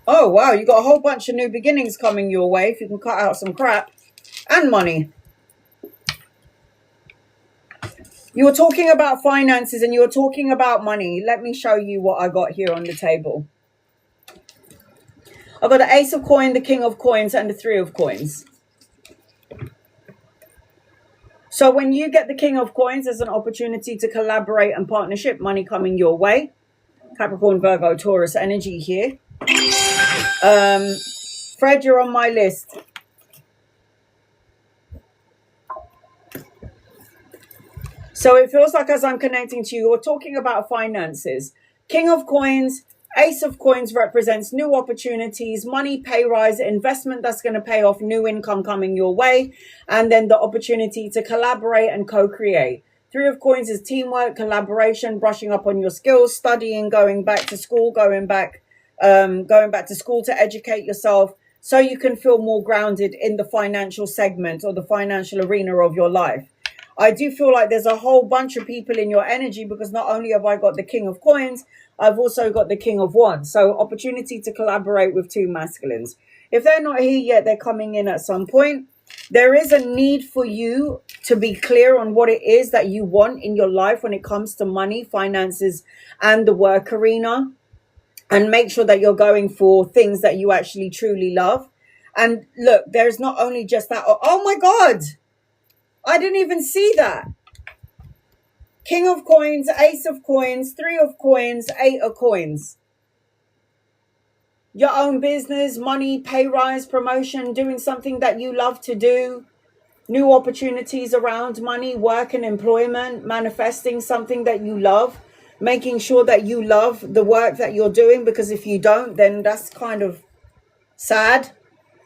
Oh, wow, you got a whole bunch of new beginnings coming your way if you can cut out some crap and money. You were talking about finances and you were talking about money. Let me show you what I got here on the table. I've got the Ace of Coins, the King of Coins, and the Three of Coins. So when you get the King of Coins, there's an opportunity to collaborate and partnership, money coming your way. Capricorn, Virgo, Taurus energy here. Fred, you're on my list. So it feels like as I'm connecting to you, we're talking about finances. King of Coins, Ace of Coins represents new opportunities, money, pay rise, investment that's going to pay off, new income coming your way, and then the opportunity to collaborate and co-create. Three of Coins is teamwork, collaboration, brushing up on your skills, studying, going back to school, going back to school to educate yourself so you can feel more grounded in the financial segment or the financial arena of your life. I do feel like there's a whole bunch of people in your energy because not only have I got the King of Coins, I've also got the King of Wands. So opportunity to collaborate with two masculines. If they're not here yet, they're coming in at some point. There is a need for you to be clear on what it is that you want in your life when it comes to money, finances, and the work arena. And make sure that you're going for things that you actually truly love. And look, there's not only just that. Oh my God. I didn't even see that. King of Coins, Ace of Coins, Three of Coins, Eight of Coins. Your own business, money, pay rise, promotion, doing something that you love to do. New opportunities around money, work and employment, manifesting something that you love. Making sure that you love the work that you're doing, because if you don't, then that's kind of sad.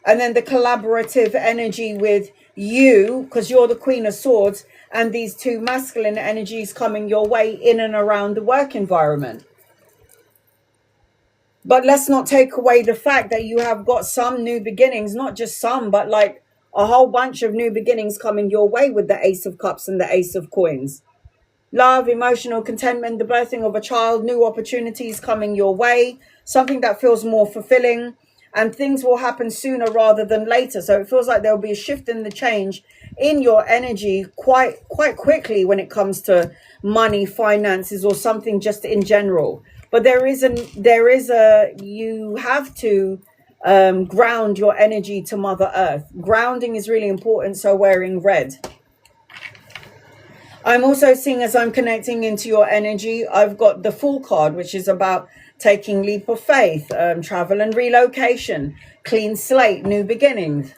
And then the collaborative energy with you, because you're the Queen of Swords, and these two masculine energies coming your way in and around the work environment. But let's not take away the fact that you have got some new beginnings, not just some, but like a whole bunch of new beginnings coming your way with the Ace of Cups and the Ace of Coins. Love, emotional contentment, the birthing of a child, new opportunities coming your way, something that feels more fulfilling, and things will happen sooner rather than later. So it feels like there'll be a shift in the change in your energy quite quickly when it comes to money, finances, or something just in general. But you have to ground your energy to Mother Earth. Grounding is really important, so wearing red. I'm also seeing, as I'm connecting into your energy, I've got the Fool card, which is about taking leap of faith, travel and relocation, clean slate, new beginnings,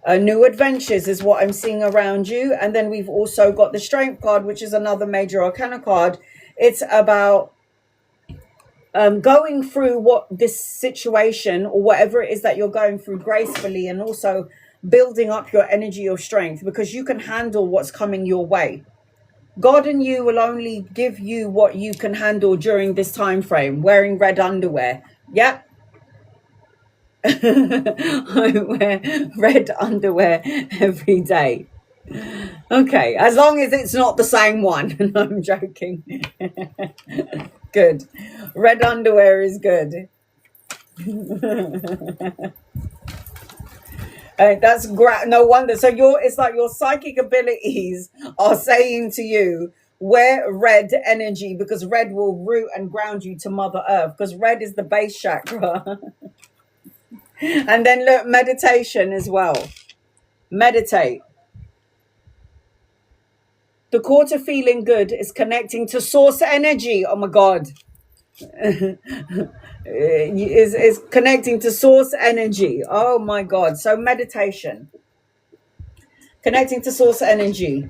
new adventures is what I'm seeing around you. And then we've also got the Strength card, which is another major arcana card. It's about going through what this situation or whatever it is that you're going through gracefully, and also building up your energy of strength, because you can handle what's coming your way. God and you will only give you what you can handle during this time frame. Wearing red underwear. Yep. I wear red underwear every day. Okay, as long as it's not the same one. No, I'm joking. Good. Red underwear is good. That's no wonder. So it's like your psychic abilities are saying to you, wear red energy, because red will root and ground you to Mother Earth, because red is the base chakra. And then look, meditation as well. Meditate. The core to feeling good is connecting to source energy. Oh my God. Is connecting to source energy. Oh my God. So meditation, connecting to source energy,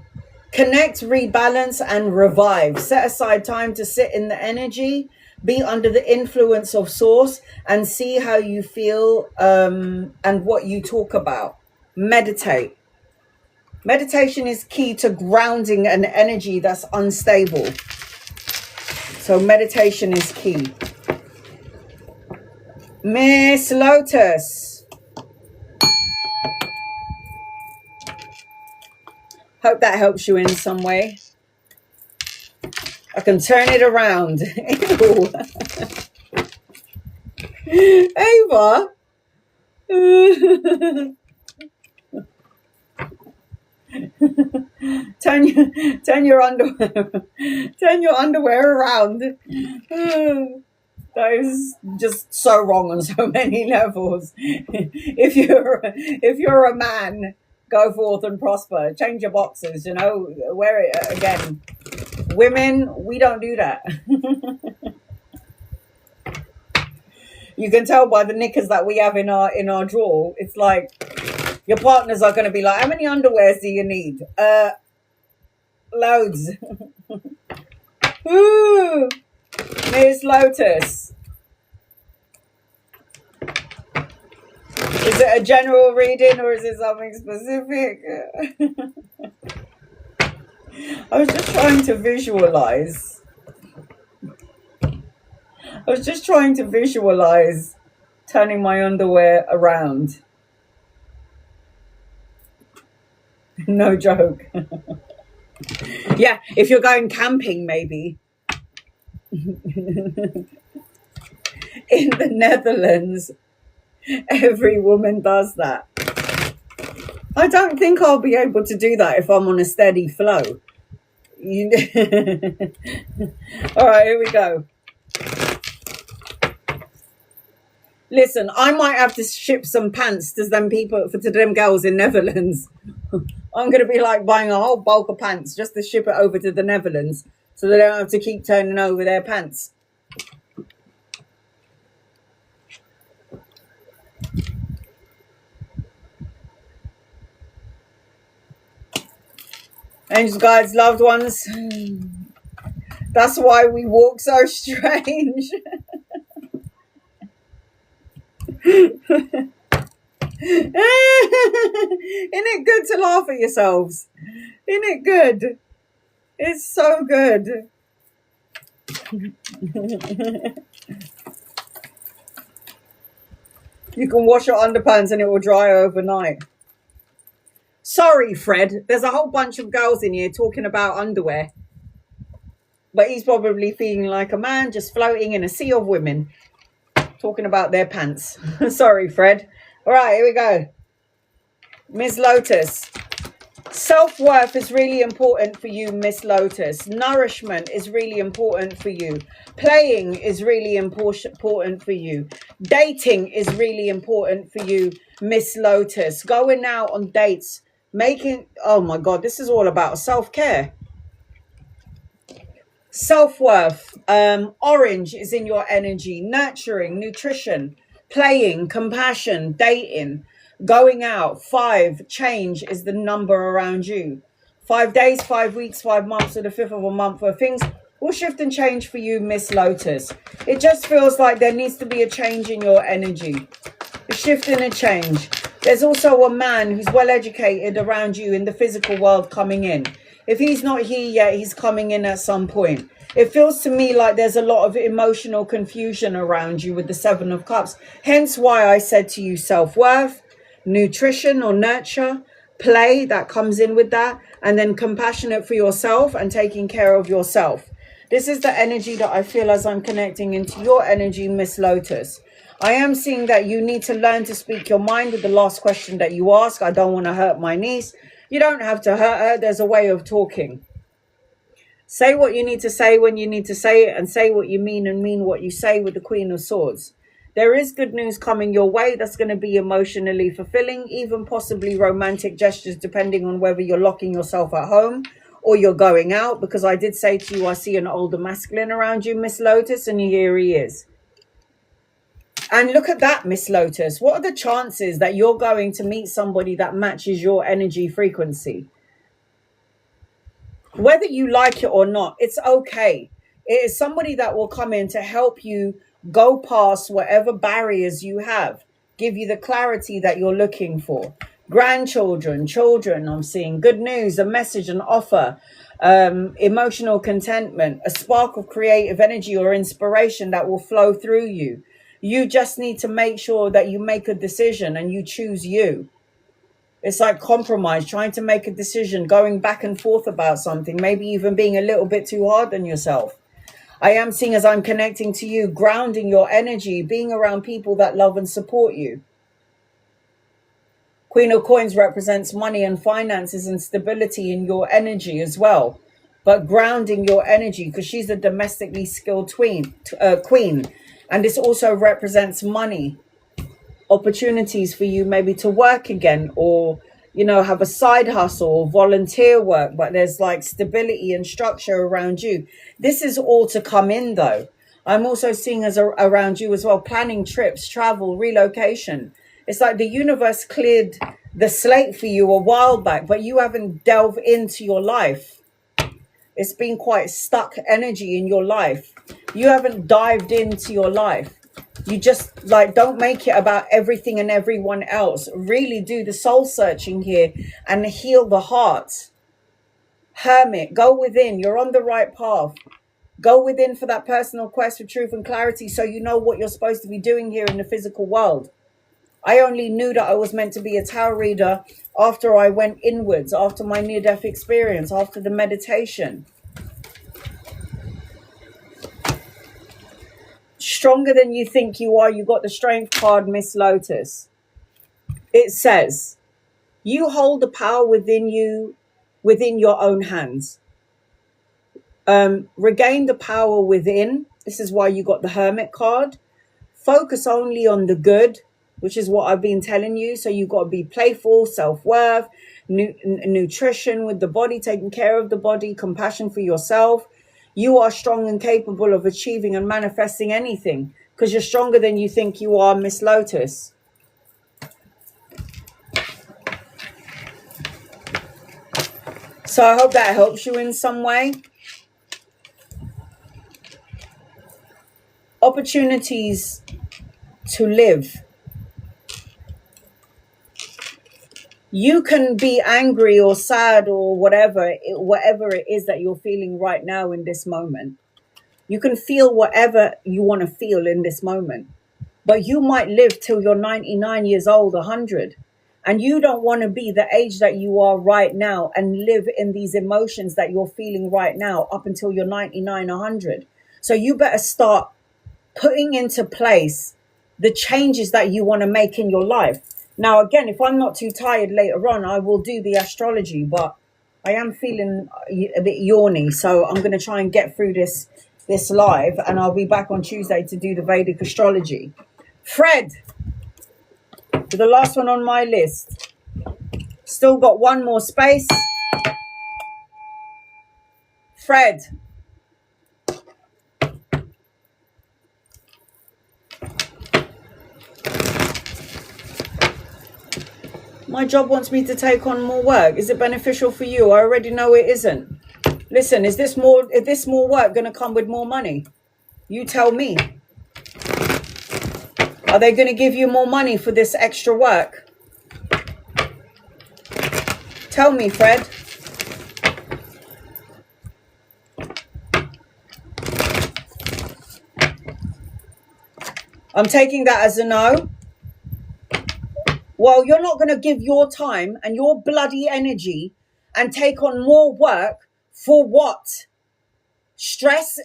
connect, rebalance, and revive. Set aside time to sit in the energy, be under the influence of source, and see how you feel and what you talk about. Meditate. Meditation is key to grounding an energy that's unstable. So meditation is key. Miss Lotus. Hope that helps you in some way. I can turn it around. Ava. Turn your underwear around. That is just so wrong on so many levels. If you're a man, go forth and prosper. Change your boxes, wear it again. Women, we don't do that. You can tell by the knickers that we have in our drawer. It's like your partners are going to be like, how many underwears do you need? Loads. Ooh, Miss Lotus. Is it a general reading or is it something specific? I was just trying to visualize. Turning my underwear around. No joke. Yeah, if you're going camping, maybe. In the Netherlands, every woman does that. I don't think I'll be able to do that if I'm on a steady flow. All right, here we go. Listen, I might have to ship some pants to them girls in Netherlands. I'm going to be like buying a whole bulk of pants just to ship it over to the Netherlands so they don't have to keep turning over their pants. Angels, guides, loved ones. That's why we walk so strange. Isn't it good to laugh at yourselves? Isn't it good? It's so good. You can wash your underpants and it will dry overnight. Sorry, Fred. There's a whole bunch of girls in here talking about underwear. But he's probably feeling like a man just floating in a sea of women talking about their pants. Sorry, Fred. All right, here we go. Miss Lotus. Self-worth is really important for you, Miss Lotus. Nourishment is really important for you. Playing is really important for you. Dating is really important for you, Miss Lotus. Going out on dates. Oh my God, this is all about self-care. Self-worth. Orange is in your energy. Nurturing, nutrition, playing, compassion, dating, going out. 5, change is the number around you. 5 days, 5 weeks, 5 months, or the 5th of a month where things will shift and change for you, Miss Lotus. It just feels like there needs to be a change in your energy. A shift and a change. There's also a man who's well educated around you in the physical world coming in. If he's not here yet, he's coming in at some point. It feels to me like there's a lot of emotional confusion around you with the 7 of Cups. Hence why I said to you self-worth, nutrition or nurture, play, that comes in with that, and then compassionate for yourself and taking care of yourself. This is the energy that I feel as I'm connecting into your energy, Miss Lotus. I am seeing that you need to learn to speak your mind with the last question that you ask. I don't want to hurt my niece. You don't have to hurt her. There's a way of talking. Say what you need to say when you need to say it, and say what you mean and mean what you say with the Queen of Swords. There is good news coming your way that's going to be emotionally fulfilling, even possibly romantic gestures, depending on whether you're locking yourself at home or you're going out. Because I did say to you, I see an older masculine around you, Miss Lotus, and here he is. And look at that, Miss Lotus. What are the chances that you're going to meet somebody that matches your energy frequency? Whether you like it or not, it's okay. It is somebody that will come in to help you go past whatever barriers you have, give you the clarity that you're looking for. Grandchildren, children, I'm seeing good news, a message, an offer, emotional contentment, a spark of creative energy or inspiration that will flow through you. You just need to make sure that you make a decision and you choose you. It's like compromise, trying to make a decision, going back and forth about something, maybe even being a little bit too hard on yourself. I am seeing, as I'm connecting to you, grounding your energy, being around people that love and support you. Queen of Coins represents money and finances and stability in your energy as well. But grounding your energy, because she's a domestically skilled queen. And this also represents money, opportunities for you maybe to work again, or, you know, have a side hustle or volunteer work, but there's like stability and structure around you. This is all to come in though. I'm also seeing as around you as well, planning trips, travel, relocation. It's like the universe cleared the slate for you a while back, but you haven't delved into your life. It's been quite stuck energy in your life. You haven't dived into your life. You just like don't make it about everything and everyone else. Really do the soul searching here and heal the heart. Hermit, go within. You're on the right path. Go within for that personal quest for truth and clarity, so you know what you're supposed to be doing here in the physical world. I only knew that I was meant to be a tarot reader after I went inwards, after my near-death experience, after the meditation. Stronger than you think you are. You got the Strength card, Miss Lotus. It says, you hold the power within you, within your own hands. Regain the power within. This is why you got the Hermit card. Focus only on the good, which is what I've been telling you. So you've got to be playful, self-worth, nutrition with the body, taking care of the body, compassion for yourself. You are strong and capable of achieving and manifesting anything because you're stronger than you think you are, Miss Lotus. So I hope that helps you in some way. Opportunities to live. You can be angry or sad or whatever it is that you're feeling right now in this moment. You can feel whatever you want to feel in this moment. But you might live till you're 99 years old, 100. And you don't want to be the age that you are right now and live in these emotions that you're feeling right now up until you're 99, 100. So you better start putting into place the changes that you want to make in your life. Now, again, if I'm not too tired later on, I will do the astrology, but I am feeling a bit yawny. So I'm going to try and get through this live, and I'll be back on Tuesday to do the Vedic astrology. Fred, the last one on my list. Still got one more space. Fred. My job wants me to take on more work. Is it beneficial for you? I already know it isn't. Listen, is this more work going to come with more money? You tell me. Are they going to give you more money for this extra work? Tell me, Fred. I'm taking that as a no. Well, you're not going to give your time and your bloody energy and take on more work for what? Stress,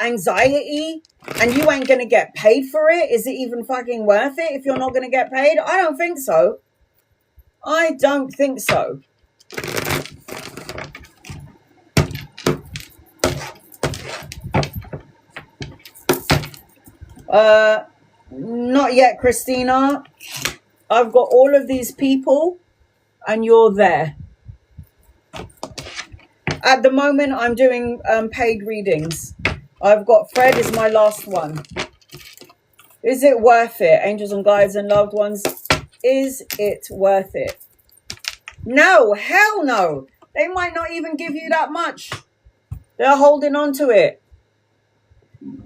anxiety, and you ain't going to get paid for it? Is it even fucking worth it if you're not going to get paid? I don't think so. I don't think so. Not yet, Christina. I've got all of these people and you're there. At the moment, I'm doing paid readings. I've got Fred is my last one. Is it worth it? Angels and guides and loved ones. Is it worth it? No, hell no. They might not even give you that much. They're holding on to it.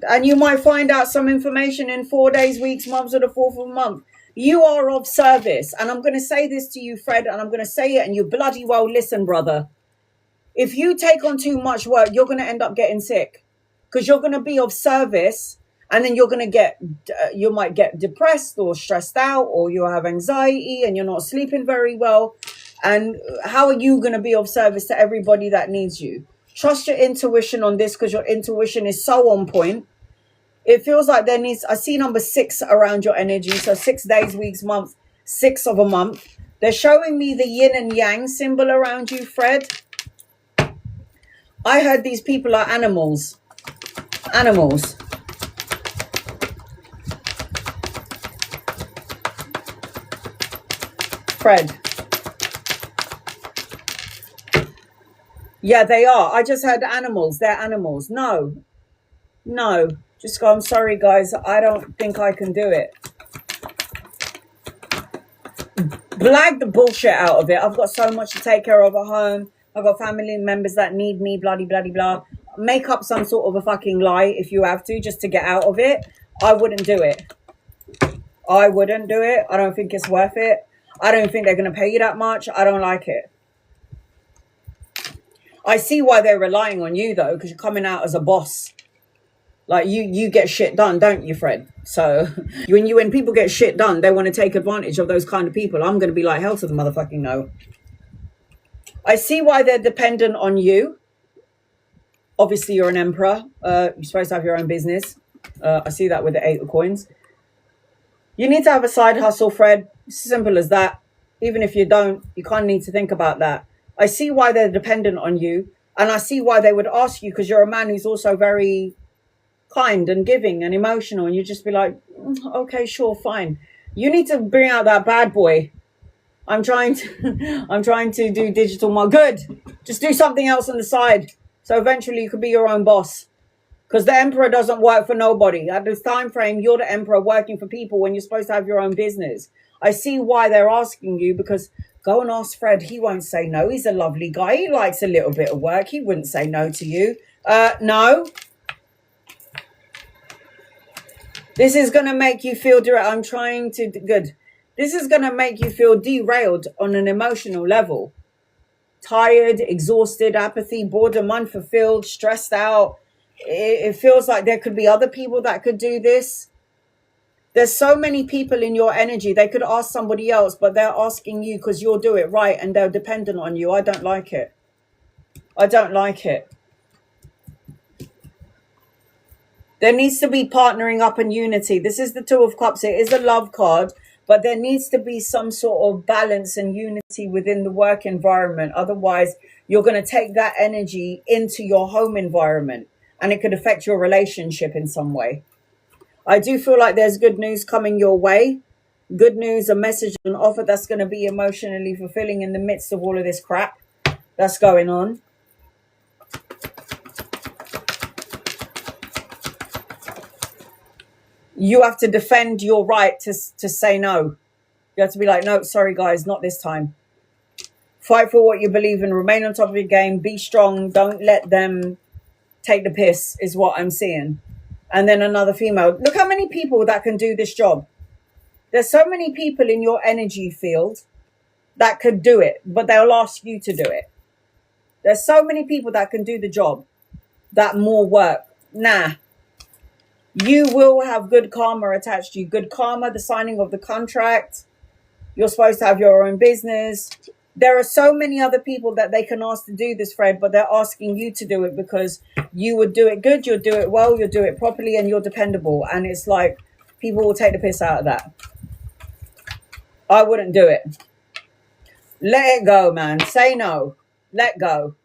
And you might find out some information in 4 days, weeks, months, or the 4th of a month. You are of service. And I'm going to say this to you, Fred, and I'm going to say it, and you bloody well listen, brother. If you take on too much work, you're going to end up getting sick because you're going to be of service, and then you're going to get, you might get depressed or stressed out, or you'll have anxiety and you're not sleeping very well. And how are you going to be of service to everybody that needs you? Trust your intuition on this because your intuition is so on point. It feels like there needs, I see number 6 around your energy. So 6 days, weeks, months, 6 of a month. They're showing me the yin and yang symbol around you, Fred. I heard these people are animals. Animals. Fred. Yeah, they are. I just heard animals. They're animals. No. No. Just go, I'm sorry, guys. I don't think I can do it. Blag the bullshit out of it. I've got so much to take care of at home. I've got family members that need me, bloody, bloody, blah. Make up some sort of a fucking lie if you have to, just to get out of it. I wouldn't do it. I wouldn't do it. I don't think it's worth it. I don't think they're going to pay you that much. I don't like it. I see why they're relying on you, though, because you're coming out as a boss. Like, you get shit done, don't you, Fred? So when people get shit done, they want to take advantage of those kind of people. I'm going to be like, hell to the motherfucking no. I see why they're dependent on you. Obviously, you're an emperor. You're supposed to have your own business. I see that with the 8 of coins. You need to have a side hustle, Fred. It's simple as that. Even if you don't, you kind of need to think about that. I see why they're dependent on you. And I see why they would ask you, because you're a man who's also very kind and giving and emotional, and you just be like, okay, sure, fine. You need to bring out that bad boy. I'm trying to do digital more good. Just do something else on the side, so eventually you could be your own boss. Because the emperor doesn't work for nobody. At this time frame, you're the emperor working for people when you're supposed to have your own business. I see why they're asking you, because go and ask Fred. He won't say no. He's a lovely guy. He likes a little bit of work. He wouldn't say no to you. No. This is going to make you feel This is going to make you feel derailed on an emotional level. Tired, exhausted, apathy, boredom, unfulfilled, stressed out. It feels like there could be other people that could do this. There's so many people in your energy. They could ask somebody else, but they're asking you because you'll do it right and they're dependent on you. I don't like it. I don't like it. There needs to be partnering up and unity. This is the 2 of Cups. It is a love card, but there needs to be some sort of balance and unity within the work environment. Otherwise, you're going to take that energy into your home environment and it could affect your relationship in some way. I do feel like there's good news coming your way. Good news, a message, an offer that's going to be emotionally fulfilling in the midst of all of this crap that's going on. You have to defend your right to say no. You have to be like, no, sorry, guys, not this time. Fight for what you believe in. Remain on top of your game. Be strong. Don't let them take the piss is what I'm seeing. And then another female. Look how many people that can do this job. There's so many people in your energy field that could do it, but they'll ask you to do it. There's so many people that can do the job, that more work. Nah. You will have good karma attached to you. Good karma, the signing of the contract. You're supposed to have your own business. There are so many other people that they can ask to do this, Fred, but they're asking you to do it because you would do it good, you'll do it well, you'll do it properly, and you're dependable. And it's like people will take the piss out of that. I wouldn't do it. Let it go, man. Say no. Let go.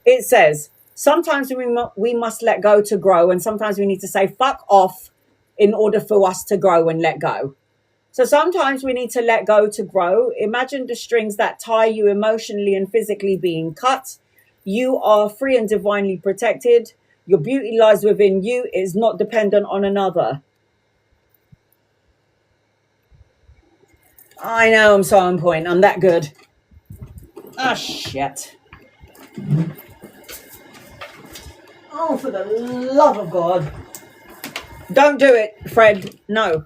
It says, sometimes we must let go to grow, and sometimes we need to say fuck off in order for us to grow and let go. So sometimes we need to let go to grow. Imagine the strings that tie you emotionally and physically being cut. You are free and divinely protected. Your beauty lies within you. It is not dependent on another. I know I'm so on point. I'm that good. Ah, shit. Oh, for the love of God. Don't do it, Fred. No.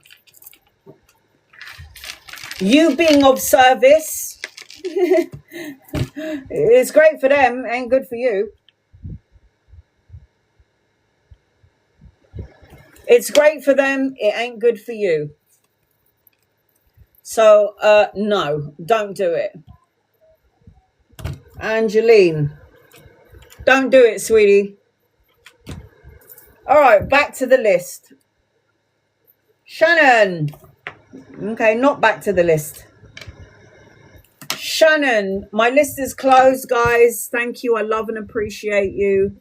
You being of service, it's great for them, ain't good for you. It's great for them, it ain't good for you. So, no, don't do it. Angeline, don't do it, sweetie. All right, back to the list. Shannon. Okay, not back to the list. Shannon, my list is closed, guys. Thank you. I love and appreciate you.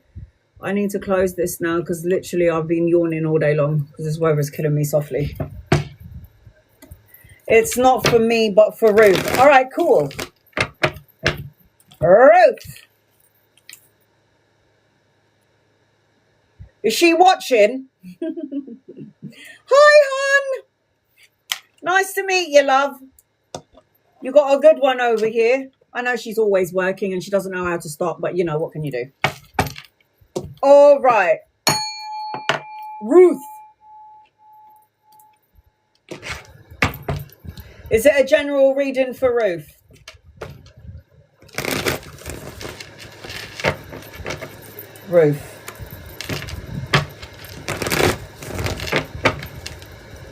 I need to close this now because literally I've been yawning all day long because this weather's killing me softly. It's not for me, but for Ruth. All right, cool. Ruth. Is she watching? Hi, hon. Nice to meet you, love. You got a good one over here. I know she's always working and she doesn't know how to stop, but you know, what can you do? All right. Ruth. Is it a general reading for Ruth? Ruth.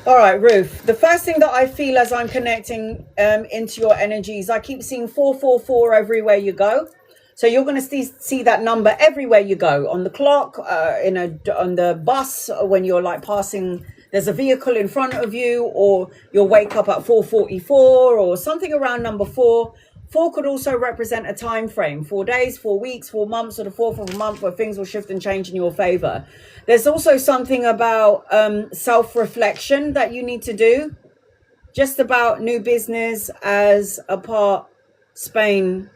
All right, Ruth. The first thing that I feel as I'm connecting into your energies, I keep seeing 444 everywhere you go. So you're going to see that number everywhere you go, on the clock, on the bus, when you're like passing, there's a vehicle in front of you, or you'll wake up at 4:44 or something around number 4. 4 could also represent a time frame, 4 days, 4 weeks, 4 months, or the 4th of a month where things will shift and change in your favor. There's also something about self-reflection that you need to do, just about new business as a part Spain.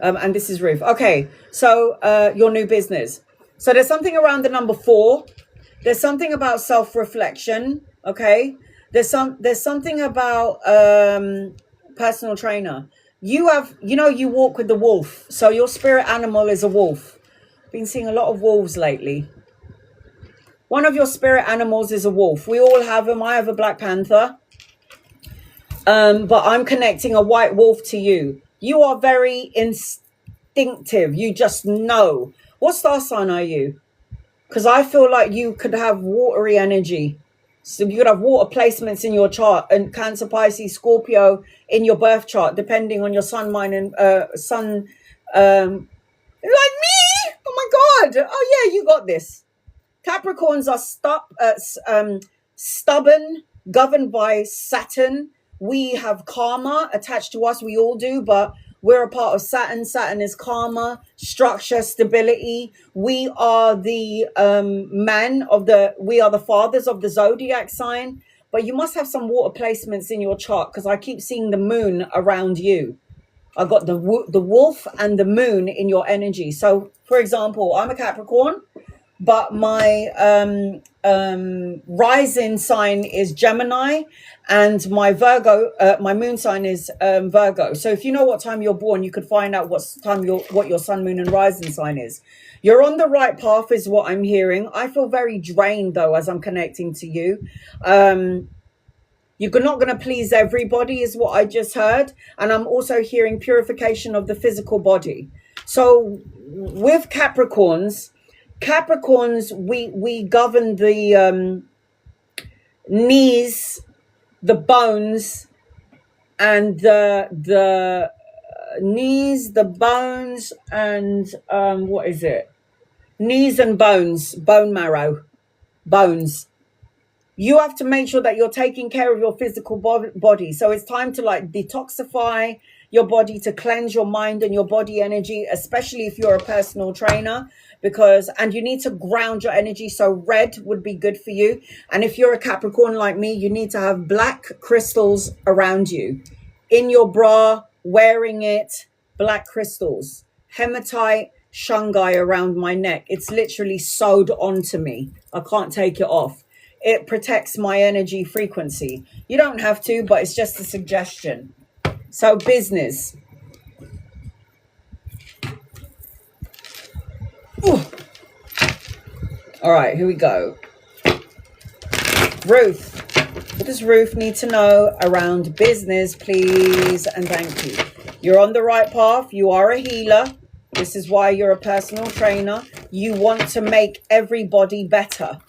And this is Ruth. Okay, so your new business. So there's something around the number 4. There's something about self-reflection. Okay, there's something about personal trainer. You walk with the wolf. So your spirit animal is a wolf. Been seeing a lot of wolves lately. One of your spirit animals is a wolf. We all have them. I have a black panther. But I'm connecting a white wolf to you. You are very instinctive. You just know. What star sign are you? Because I feel like you could have watery energy. So you could have water placements in your chart, and Cancer, Pisces, Scorpio in your birth chart, depending on your sun, mine, and sun. Like me? Oh my God! Oh yeah, you got this. Capricorns are stubborn, governed by Saturn. We have karma attached to us. We all do, but we're a part of Saturn. Saturn is karma, structure, stability. We are the we are the fathers of the zodiac sign. But you must have some water placements in your chart, because I keep seeing the moon around you. I got the wolf and the moon in your energy. So, for example, I'm a Capricorn, but my rising sign is Gemini, and my my moon sign is Virgo. So if you know what time you're born, you could find out what your sun, moon, and rising sign is. You're on the right path, is what I'm hearing. I feel very drained though as I'm connecting to you. You're not going to please everybody, is what I just heard, and I'm also hearing purification of the physical body. So with Capricorns, we govern the knees, the bones, and the knees, the bones, and what is it? Knees and bones, bone marrow, bones. You have to make sure that you're taking care of your physical body. So it's time to like detoxify your body, to cleanse your mind and your body energy, especially if you're a personal trainer, and you need to ground your energy. So red would be good for you. And if you're a Capricorn like me, you need to have black crystals around you, in your bra, wearing it, black crystals, hematite, shungai around my neck. It's literally sewed onto me. I can't take it off. It protects my energy frequency. You don't have to, but it's just a suggestion. So business. Ooh. All right, here we go. Ruth. What does Ruth need to know around business, please? And thank you. You're on the right path. You are a healer. This is why you're a personal trainer. You want to make everybody better.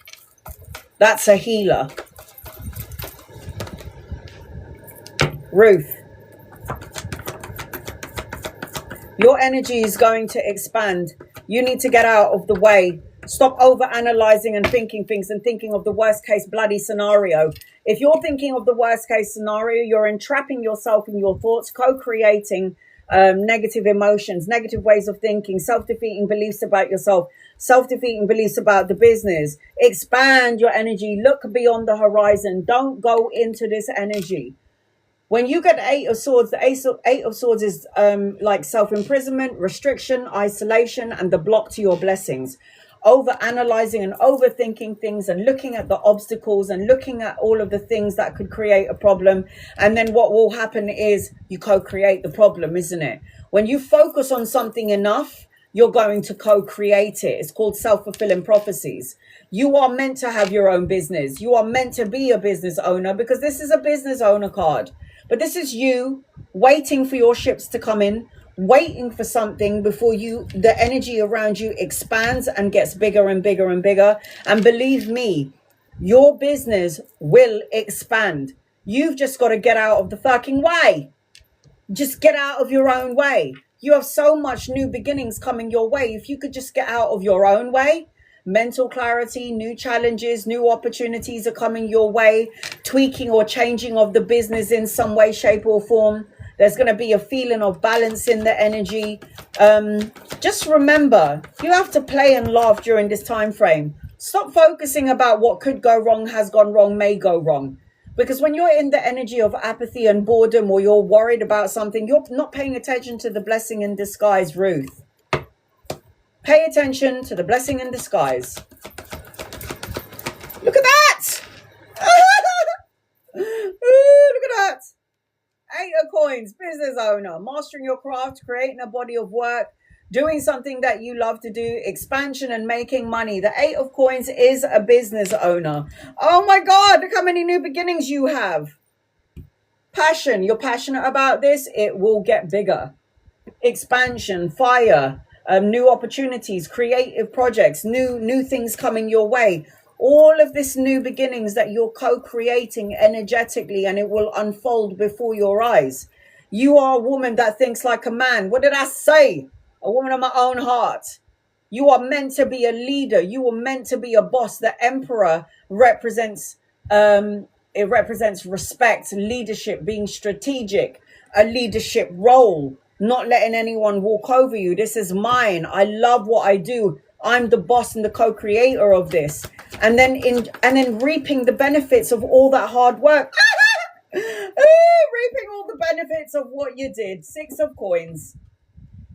That's a healer. Ruth. Your energy is going to expand. You need to get out of the way. Stop over-analyzing and thinking things and thinking of the worst-case bloody scenario. If you're thinking of the worst-case scenario, you're entrapping yourself in your thoughts, co-creating negative emotions, negative ways of thinking, self-defeating beliefs about yourself, self-defeating beliefs about the business. Expand your energy. Look beyond the horizon. Don't go into this energy. When you get the Eight of Swords, the Eight of Swords is like self-imprisonment, restriction, isolation, and the block to your blessings. Over analyzing and overthinking things and looking at the obstacles and looking at all of the things that could create a problem. And then what will happen is you co-create the problem, isn't it? When you focus on something enough, you're going to co-create it. It's called self-fulfilling prophecies. You are meant to have your own business. You are meant to be a business owner, because this is a business owner card. But this is you waiting for your ships to come in, waiting for something before the energy around you expands and gets bigger and bigger and bigger. And believe me, your business will expand. You've just got to get out of the fucking way. Just get out of your own way. You have so much new beginnings coming your way. If you could just get out of your own way, mental clarity, new challenges, new opportunities are coming your way, tweaking or changing of the business in some way, shape or form. There's going to be a feeling of balance in the energy. Just remember, you have to play and laugh during this time frame. Stop focusing about what could go wrong, has gone wrong, may go wrong. Because when you're in the energy of apathy and boredom, or you're worried about something, you're not paying attention to the blessing in disguise, Ruth. Pay attention to the blessing in disguise. Look at that! Ooh, look at that! Eight of Coins, business owner, mastering your craft, creating a body of work, doing something that you love to do, expansion and making money. The Eight of Coins is a business owner. Oh my God, look how many new beginnings you have. Passion, you're passionate about this, it will get bigger. Expansion, fire, new opportunities, creative projects, new things coming your way. All of this new beginnings that you're co-creating energetically, and it will unfold before your eyes. You are a woman that thinks like a man. What did I say? A woman of my own heart. You are meant to be a leader. You are meant to be a boss. The Emperor represents it represents respect, leadership, being strategic, a leadership role, not letting anyone walk over you. This is mine. I love what I do. I'm the boss and the co-creator of this. And then reaping the benefits of all that hard work. Reaping all the benefits of what you did. Six of Coins.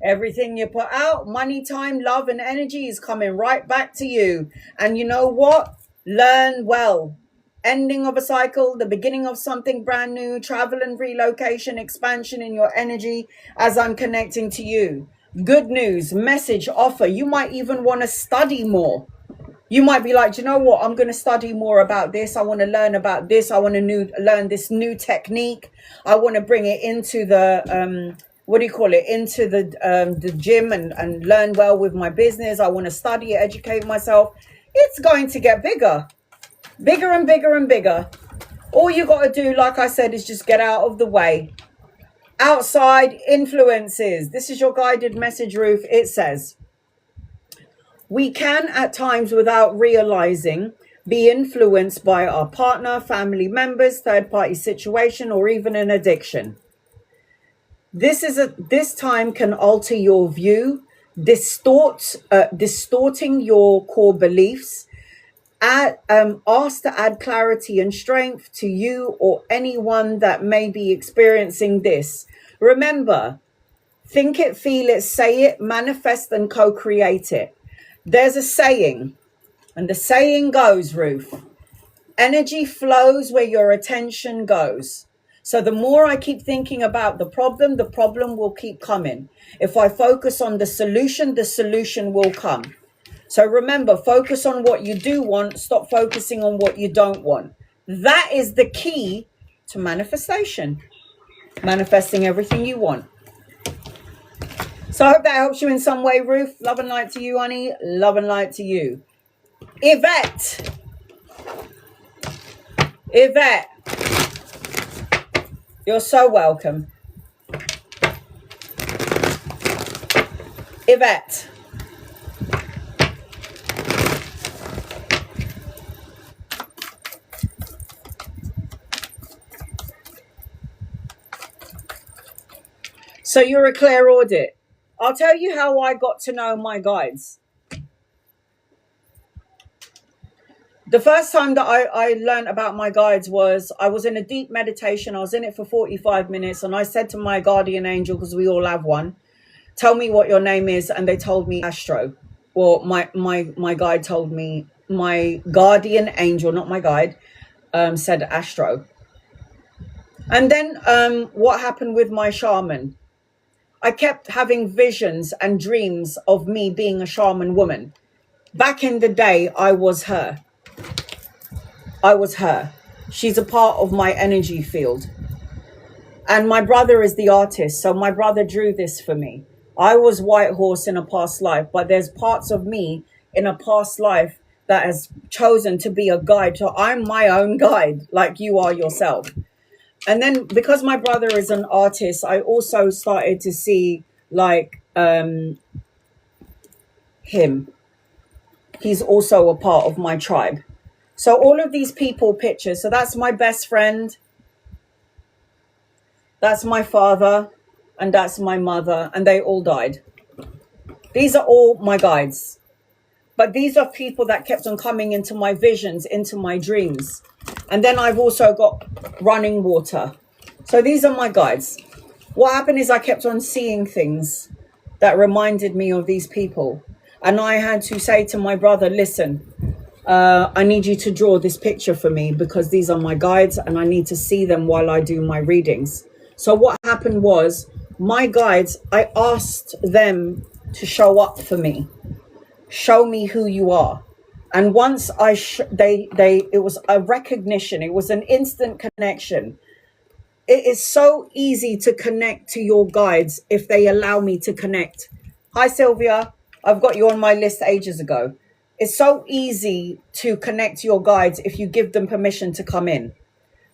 Everything you put out, money, time, love, and energy is coming right back to you. And you know what? Learn well. Ending of a cycle, the beginning of something brand new, travel and relocation, expansion in your energy as I'm connecting to you. Good news, message, offer. You might even want to study more. You might be like, do you know what? I'm going to study more about this. I want to learn about this. I want to learn this new technique. I want to bring it into the, into the gym and learn well with my business. I want to study it, educate myself. It's going to get bigger. Bigger and bigger and bigger. All you got to do, like I said, is just get out of the way. Outside influences. This is your guided message, Ruth. It says, we can at times, without realizing, be influenced by our partner, family members, third-party situation, or even an addiction. This time can alter your view, distorting your core beliefs. Ask to add clarity and strength to you or anyone that may be experiencing this. Remember, think it, feel it, say it, manifest and co-create it. There's a saying, and the saying goes, Ruth, energy flows where your attention goes. So the more I keep thinking about the problem will keep coming. If I focus on the solution will come. So remember, focus on what you do want. Stop focusing on what you don't want. That is the key to manifestation. Manifesting everything you want. So I hope that helps you in some way, Ruth. Love and light to you, honey. Love and light to you. Yvette. You're so welcome. Yvette. So you're a clairaudit. I'll tell you how I got to know my guides. The first time that I learned about my guides was I was in a deep meditation. I was in it for 45 minutes, and I said to my guardian angel, because we all have one, tell me what your name is. And they told me Astro. Well, my guide told me, my guardian angel, not my guide, said Astro. And then what happened with my shaman? I kept having visions and dreams of me being a shaman woman. Back in the day, I was her. I was her. She's a part of my energy field. And my brother is the artist. So my brother drew this for me. I was White Horse in a past life, but there's parts of me in a past life that has chosen to be a guide. So I'm my own guide, like you are yourself. And then because my brother is an artist, I also started to see like him. He's also a part of my tribe. So all of these people pictures. So that's my best friend. That's my father. And that's my mother. And they all died. These are all my guides. But these are people that kept on coming into my visions, into my dreams. And then I've also got running water. So these are my guides. What happened is I kept on seeing things that reminded me of these people. And I had to say to my brother, listen, I need you to draw this picture for me because these are my guides and I need to see them while I do my readings. So what happened was my guides, I asked them to show up for me. Show me who you are. And once it was a recognition. It was an instant connection. It is so easy to connect to your guides if they allow me to connect. Hi, Sylvia. I've got you on my list ages ago. It's so easy to connect to your guides if you give them permission to come in.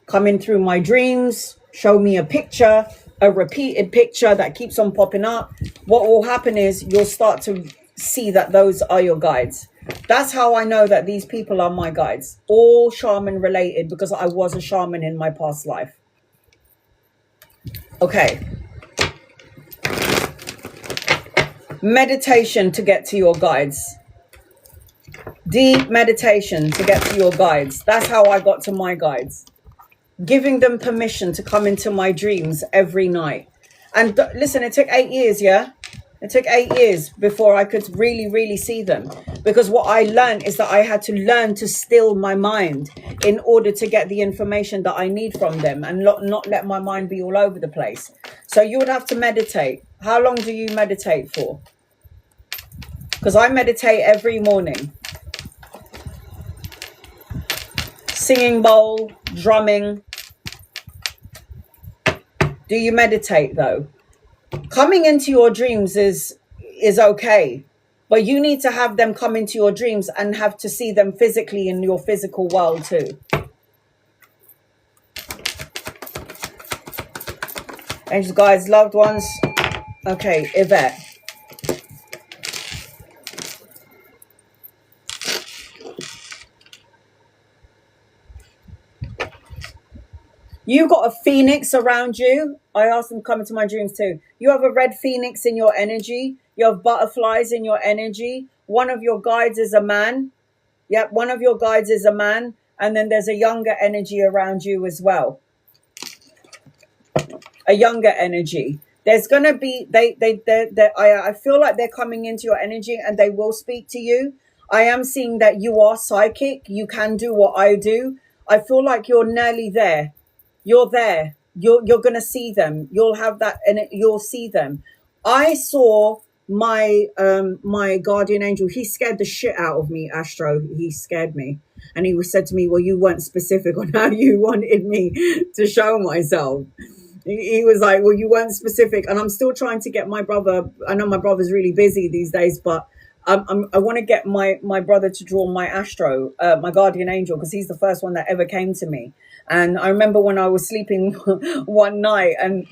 Come in through my dreams, show me a picture, a repeated picture that keeps on popping up. What will happen is you'll start to see that those are your guides. That's how I know that these people are my guides. All shaman related because I was a shaman in my past life. Okay. Meditation to get to your guides. Deep meditation to get to your guides. That's how I got to my guides. Giving them permission to come into my dreams every night. And listen, it took 8 years, yeah? It took 8 years before I could really, really see them. Because what I learned is that I had to learn to still my mind in order to get the information that I need from them and not let my mind be all over the place. So you would have to meditate. How long do you meditate for? Because I meditate every morning. Singing bowl, drumming. Do you meditate though? Coming into your dreams is okay, but you need to have them come into your dreams and have to see them physically in your physical world too. Angels, guys, loved ones. Okay, Yvette. You got a phoenix around you. I asked them to come into my dreams too. You have a red phoenix in your energy. You have butterflies in your energy. One of your guides is a man. Yep, one of your guides is a man. And then there's a younger energy around you as well. A younger energy. There's going to be, I feel like they're coming into your energy and they will speak to you. I am seeing that you are psychic. You can do what I do. I feel like you're nearly there. You're there. You're going to see them. You'll have that and you'll see them. I saw my my guardian angel. He scared the shit out of me, Astro. He scared me. And he said to me, well, you weren't specific on how you wanted me to show myself. He was like, well, you weren't specific. And I'm still trying to get my brother. I know my brother's really busy these days, but I want to get my brother to draw my Astro, my guardian angel, because he's the first one that ever came to me. And I remember when I was sleeping one night and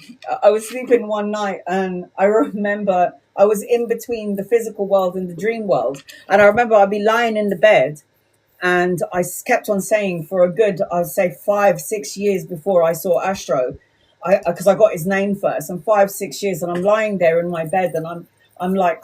I remember I was in between the physical world and the dream world. And I remember I'd be lying in the bed and I kept on saying for a good, I'd say 5-6 years before I saw Astro, because I got his name first, and 5-6 years, and I'm lying there in my bed and I'm like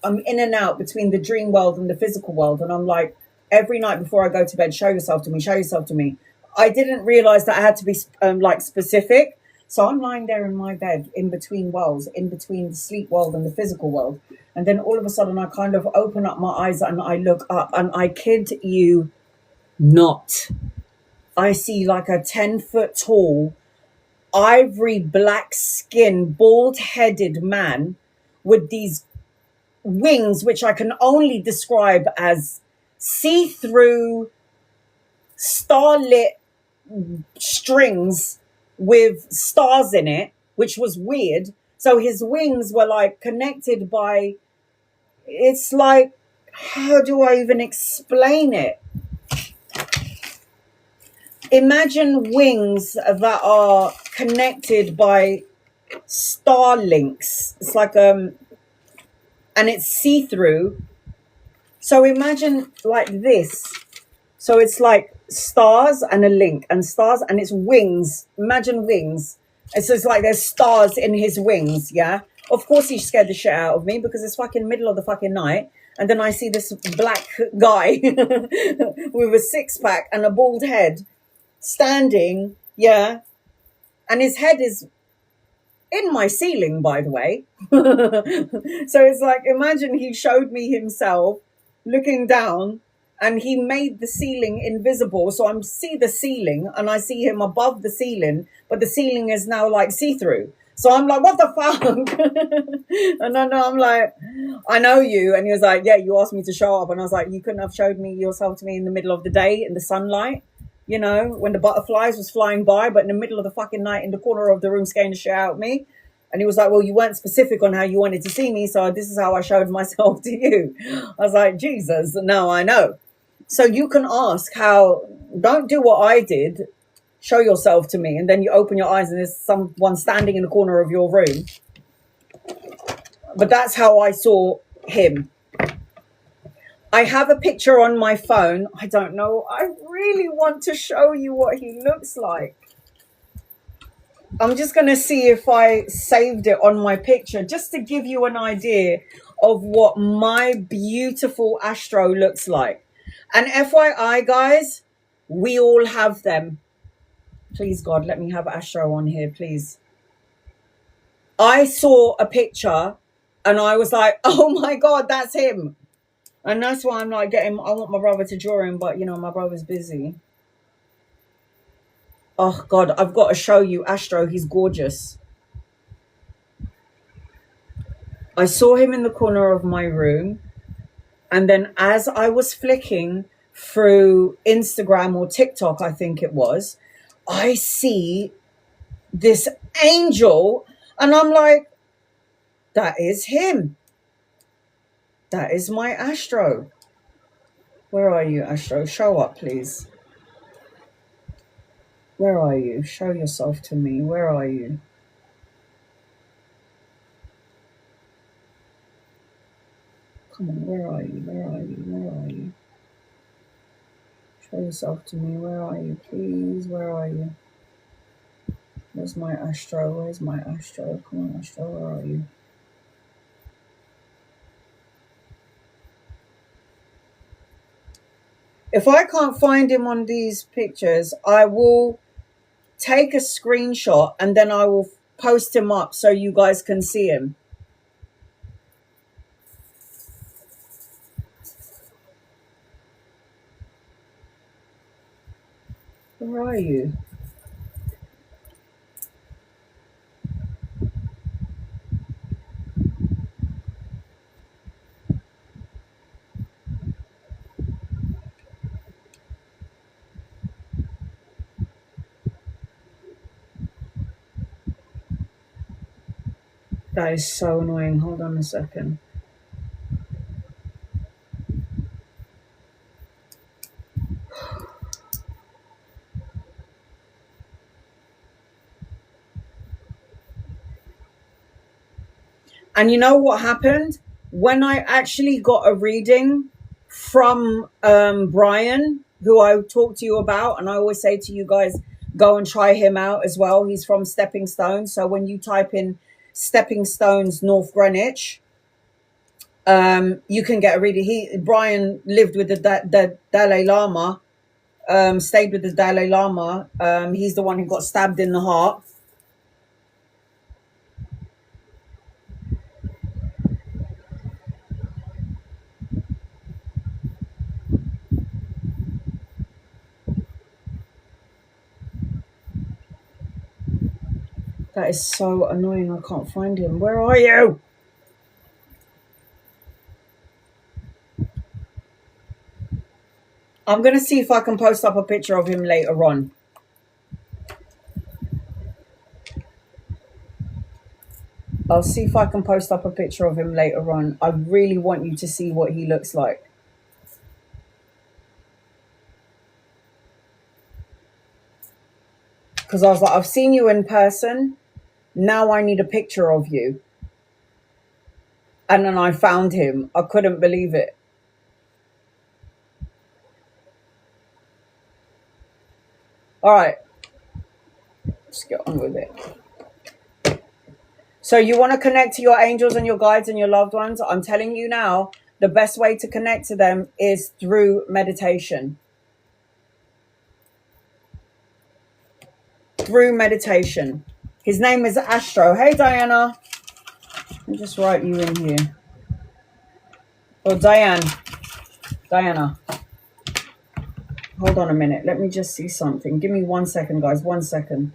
I'm in and out between the dream world and the physical world. And I'm like, every night before I go to bed, show yourself to me, show yourself to me. I didn't realize that I had to be like specific. So I'm lying there in my bed in between worlds, in between the sleep world and the physical world. And then all of a sudden I kind of open up my eyes and I look up, and I kid you not, I see like a 10-foot tall, ivory black skin, bald-headed man with these wings, which I can only describe as see-through, starlit strings with stars in it, which was weird. So his wings were like connected by, it's like, how do I even explain it? Imagine wings that are connected by star links. It's like and it's see-through. So imagine like this. So it's like stars and a link, and stars, and it's wings. Imagine wings. It's just like there's stars in his wings, yeah? Of course he scared the shit out of me, because it's fucking middle of the fucking night. And then I see this black guy with a six-pack and a bald head standing, yeah? And his head is in my ceiling, by the way. So it's like, imagine he showed me himself looking down, and he made the ceiling invisible. So I see the ceiling, and I see him above the ceiling, but the ceiling is now like see-through. So I'm like, what the fuck? And then I'm like, I know you. And he was like, yeah, you asked me to show up. And I was like, you couldn't have showed me yourself to me in the middle of the day in the sunlight, you know, when the butterflies was flying by, but in the middle of the fucking night in the corner of the room scaring the shit out of me. And he was like, well, you weren't specific on how you wanted to see me, so this is how I showed myself to you. I was like, Jesus, no, I know. So you can ask how, don't do what I did, show yourself to me, and then you open your eyes and there's someone standing in the corner of your room. But that's how I saw him. I have a picture on my phone. I don't know. I really want to show you what he looks like. I'm just going to see if I saved it on my picture, just to give you an idea of what my beautiful Astro looks like. And FYI, guys, we all have them. Please, God, let me have Astro on here, please. I saw a picture and I was like, oh my God, that's him. And that's why I'm like I want my brother to draw him, but, you know, my brother's busy. Oh, God, I've got to show you Astro. He's gorgeous. I saw him in the corner of my room. And then as I was flicking through Instagram or TikTok, I think it was, I see this angel. And I'm like, that is him. That is my Astro. Where are you, Astro? Show up, please. Where are you? Show yourself to me. Where are you? Come on, where are you? Where are you? Where are you? Show yourself to me. Where are you, please? Where are you? Where's my Astro? Where's my Astro? Come on, Astro, where are you? If I can't find him on these pictures, I will take a screenshot and then I will post him up so you guys can see him. Where are you? That is so annoying. Hold on a second. And you know what happened? When I actually got a reading from Brian, who I talked to you about, and I always say to you guys, go and try him out as well. He's from Stepping Stones. So when you type in Stepping Stones North Greenwich, you can get a reading. Brian lived with the Dalai Lama, stayed with the Dalai Lama. He's the one who got stabbed in the heart. That is so annoying. I can't find him. Where are you? I'm going to see if I can post up a picture of him later on. I'll see if I can post up a picture of him later on. I really want you to see what he looks like. Because I was like, I've seen you in person. Now I need a picture of you. And then I found him. I couldn't believe it. All right. Let's get on with it. So you want to connect to your angels and your guides and your loved ones? I'm telling you now, the best way to connect to them is through meditation. Through meditation. His name is Astro. Hey, Diana. Let me just write you in here. Or Diana. Hold on a minute. Let me just see something. Give me 1 second, guys. 1 second.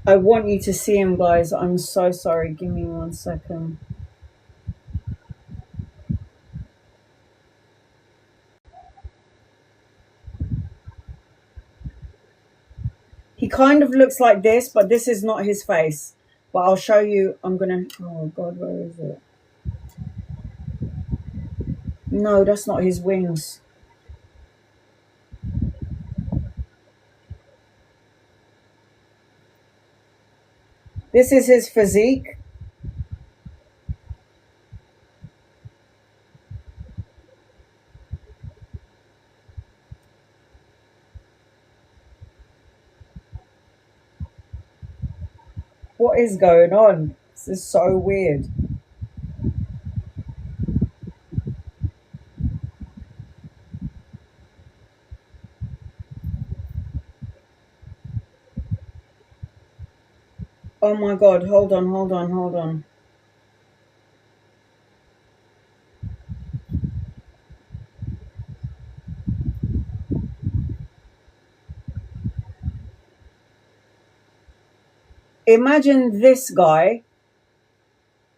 I want you to see him, guys. I'm so sorry. Give me 1 second. He kind of looks like this, but this is not his face. But I'll show you. I'm going to... Oh, God, where is it? No, that's not his wings. This is his physique. What is going on? This is so weird. Oh my God, hold on. Imagine this guy,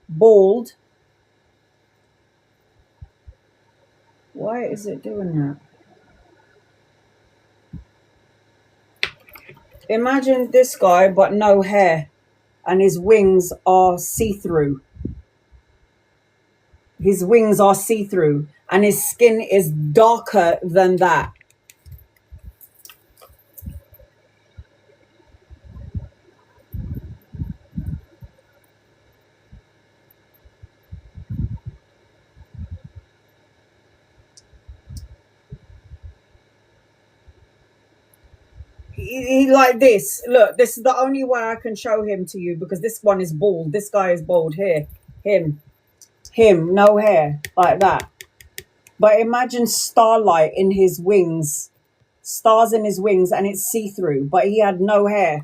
bald. Why is it doing that? Imagine this guy, but no hair, and his wings are see-through. His wings are see-through, and his skin is darker than that. He like this. Look, this is the only way I can show him to you, because this one is bald. This guy is bald here. Him, no hair, like that. But imagine starlight in his wings. Stars in his wings, and it's see-through, but he had no hair.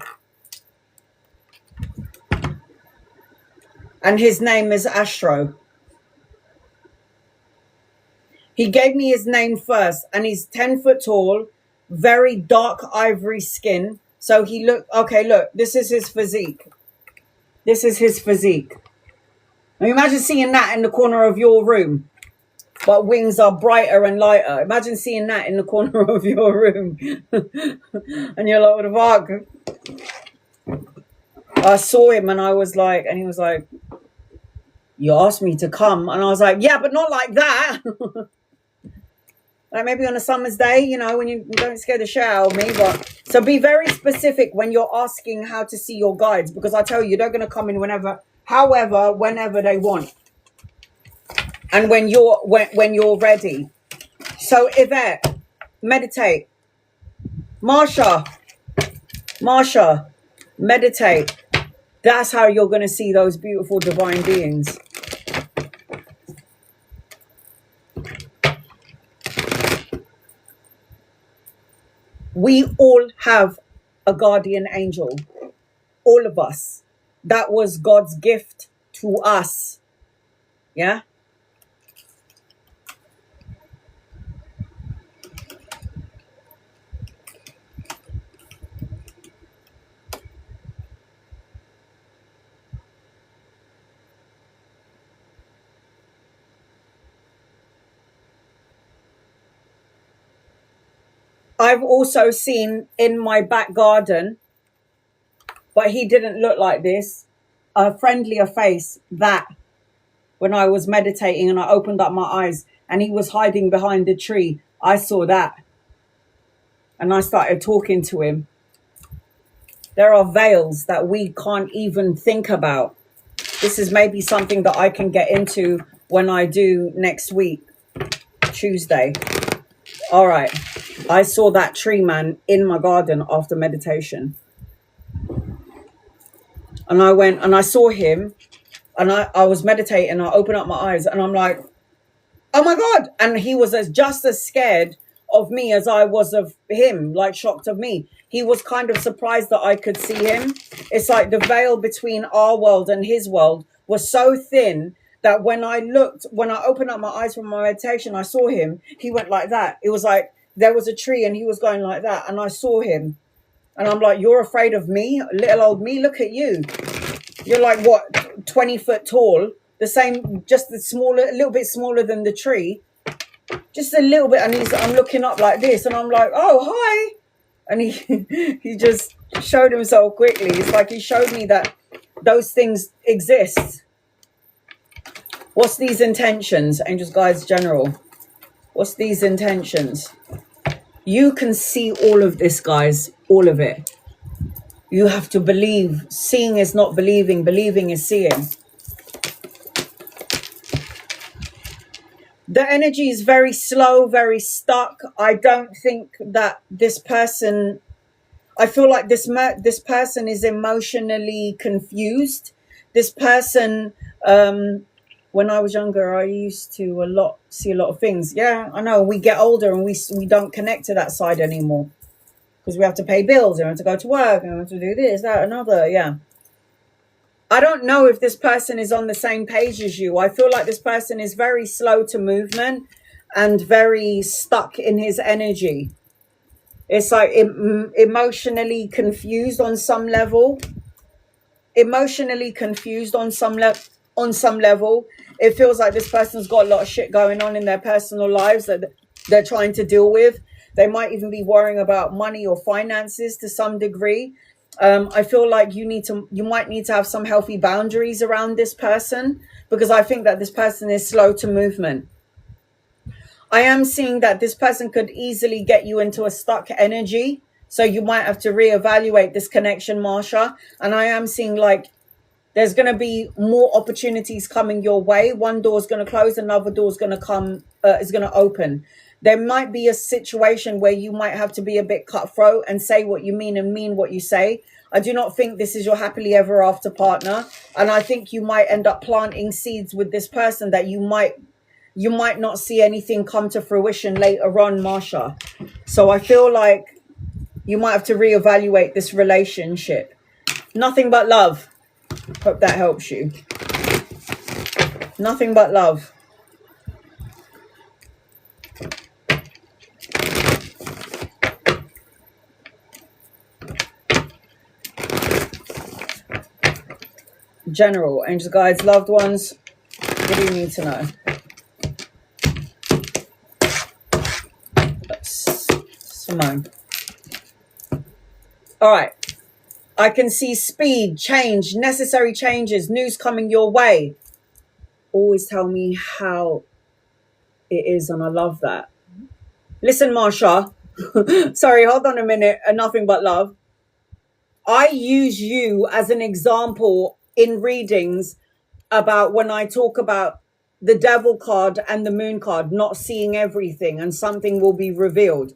And his name is Astro. He gave me his name first, and he's 10 foot tall, very dark ivory skin. So he looked, okay, look, this is his physique. This is his physique. Now imagine seeing that in the corner of your room. but wings are brighter and lighter. Imagine seeing that in the corner of your room. And you're like, what the fuck? I saw him and I was like, and he was like, you asked me to come. And I was like, yeah, but not like that. Like maybe on a summer's day, you know, when you don't scare the shit out of me. But so be very specific when you're asking how to see your guides, because I tell you, they're going to come in whenever, however, whenever they want. And when you're ready. So Yvette, meditate. Marsha, meditate. That's how you're going to see those beautiful divine beings. We all have a guardian angel. All of us. That was God's gift to us. Yeah? I've also seen in my back garden, but he didn't look like this, a friendlier face, that when I was meditating and I opened up my eyes and he was hiding behind a tree, I saw that. And I started talking to him. There are veils that we can't even think about. This is maybe something that I can get into when I do next week, Tuesday. All right. I saw that tree man in my garden after meditation. And I went and I saw him and I was meditating. I opened up my eyes and I'm like, oh my God. And he was just as scared of me as I was of him, like shocked of me. He was kind of surprised that I could see him. It's like the veil between our world and his world was so thin that when I opened up my eyes from my meditation, I saw him. He went like that. It was like there was a tree and he was going like that. And I saw him. And I'm like, you're afraid of me? Little old me? Look at you. You're like, what, 20 foot tall? The same, just a little bit smaller than the tree. Just a little bit. And I'm looking up like this. And I'm like, oh, hi. And he just showed himself quickly. It's like he showed me that those things exist. What's these intentions? Angels, guides, general. What's these intentions? You can see all of this, guys. All of it. You have to believe. Seeing is not believing. Believing is seeing. The energy is very slow, very stuck. I don't think that this person... I feel like this person is emotionally confused. This person... when I was younger, I used to see a lot of things. Yeah, I know. We get older and we don't connect to that side anymore. Because we have to pay bills and we have to go to work and we have to do this, that, another. Yeah. I don't know if this person is on the same page as you. I feel like this person is very slow to movement and very stuck in his energy. It's like emotionally confused on some level. Emotionally confused on some level. It feels like this person's got a lot of shit going on in their personal lives that they're trying to deal with. They might even be worrying about money or finances to some degree. I feel like you might need to have some healthy boundaries around this person, because I think that this person is slow to movement. I am seeing that this person could easily get you into a stuck energy. So you might have to reevaluate this connection, Marsha. And I am seeing like there's going to be more opportunities coming your way. One door is going to close, another door is going to open. There might be a situation where you might have to be a bit cutthroat and say what you mean and mean what you say. I do not think this is your happily ever after partner. And I think you might end up planting seeds with this person that you might not see anything come to fruition later on, Marsha. So I feel like you might have to reevaluate this relationship. Nothing but love. Hope that helps you. Nothing but love. General, angels, guides, loved ones. What do you need to know? Simone. All right. I can see speed, change, necessary changes, news coming your way. Always tell me how it is, and I love that. Listen, Marsha. Sorry, hold on a minute. Nothing but love. I use you as an example in readings about when I talk about the devil card and the moon card, not seeing everything, and something will be revealed.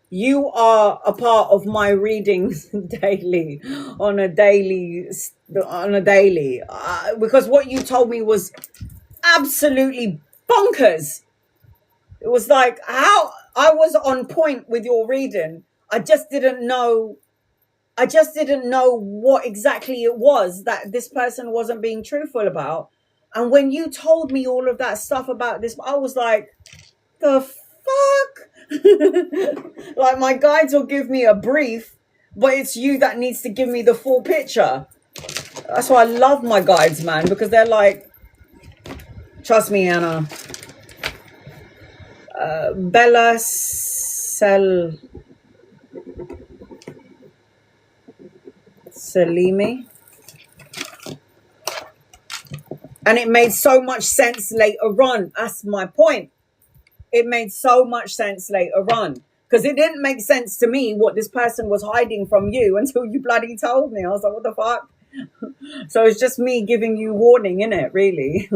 You are a part of my readings daily, on a daily, because what you told me was absolutely bonkers. It was like how I was on point with your reading. I just didn't know what exactly it was that this person wasn't being truthful about. And when you told me all of that stuff about this, I was like, the fuck? Like, my guides will give me a brief, but it's you that needs to give me the full picture. That's why I love my guides, man, because they're like, trust me, Anna. Bella Salimi. And it made so much sense later on. That's my point. It made so much sense later on. Because it didn't make sense to me what this person was hiding from you until you bloody told me. I was like, what the fuck? So it's just me giving you warning, innit, really?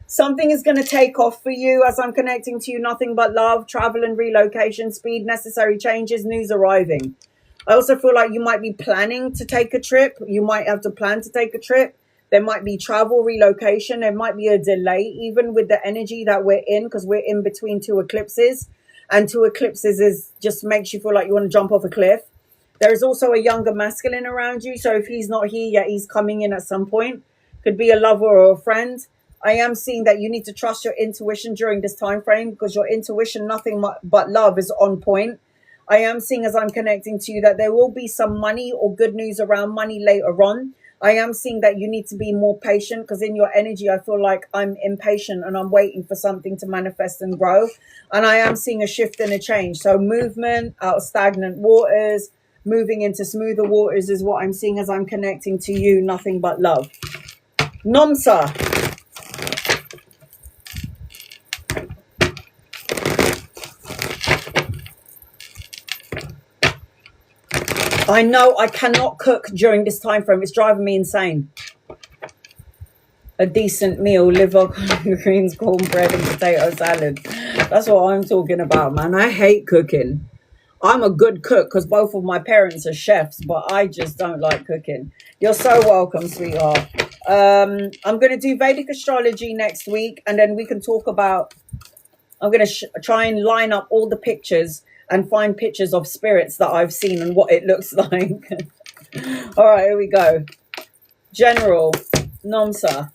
Something is going to take off for you as I'm connecting to you. Nothing but love, travel and relocation, speed, necessary changes, news arriving. I also feel like you might be planning to take a trip. You might have to plan to take a trip. There might be travel, relocation. There might be a delay, even with the energy that we're in, because we're in between two eclipses. And two eclipses is just makes you feel like you want to jump off a cliff. There is also a younger masculine around you. So if he's not here yet, he's coming in at some point. Could be a lover or a friend. I am seeing that you need to trust your intuition during this time frame, because your intuition, nothing but love, is on point. I am seeing as I'm connecting to you that there will be some money or good news around money later on. I am seeing that you need to be more patient, because in your energy, I feel like I'm impatient and I'm waiting for something to manifest and grow. And I am seeing a shift and a change. So movement out of stagnant waters, moving into smoother waters is what I'm seeing as I'm connecting to you. Nothing but love. Nomsa. I know I cannot cook during this time frame. It's driving me insane. A decent meal, liver, greens, cornbread and potato salad. That's what I'm talking about, man. I hate cooking. I'm a good cook because both of my parents are chefs, but I just don't like cooking. You're so welcome, sweetheart. I'm going to do Vedic astrology next week, and then we can talk about... I'm going to try and line up all the pictures and find pictures of spirits that I've seen and what it looks like. All right, here we go. General, Nomsa.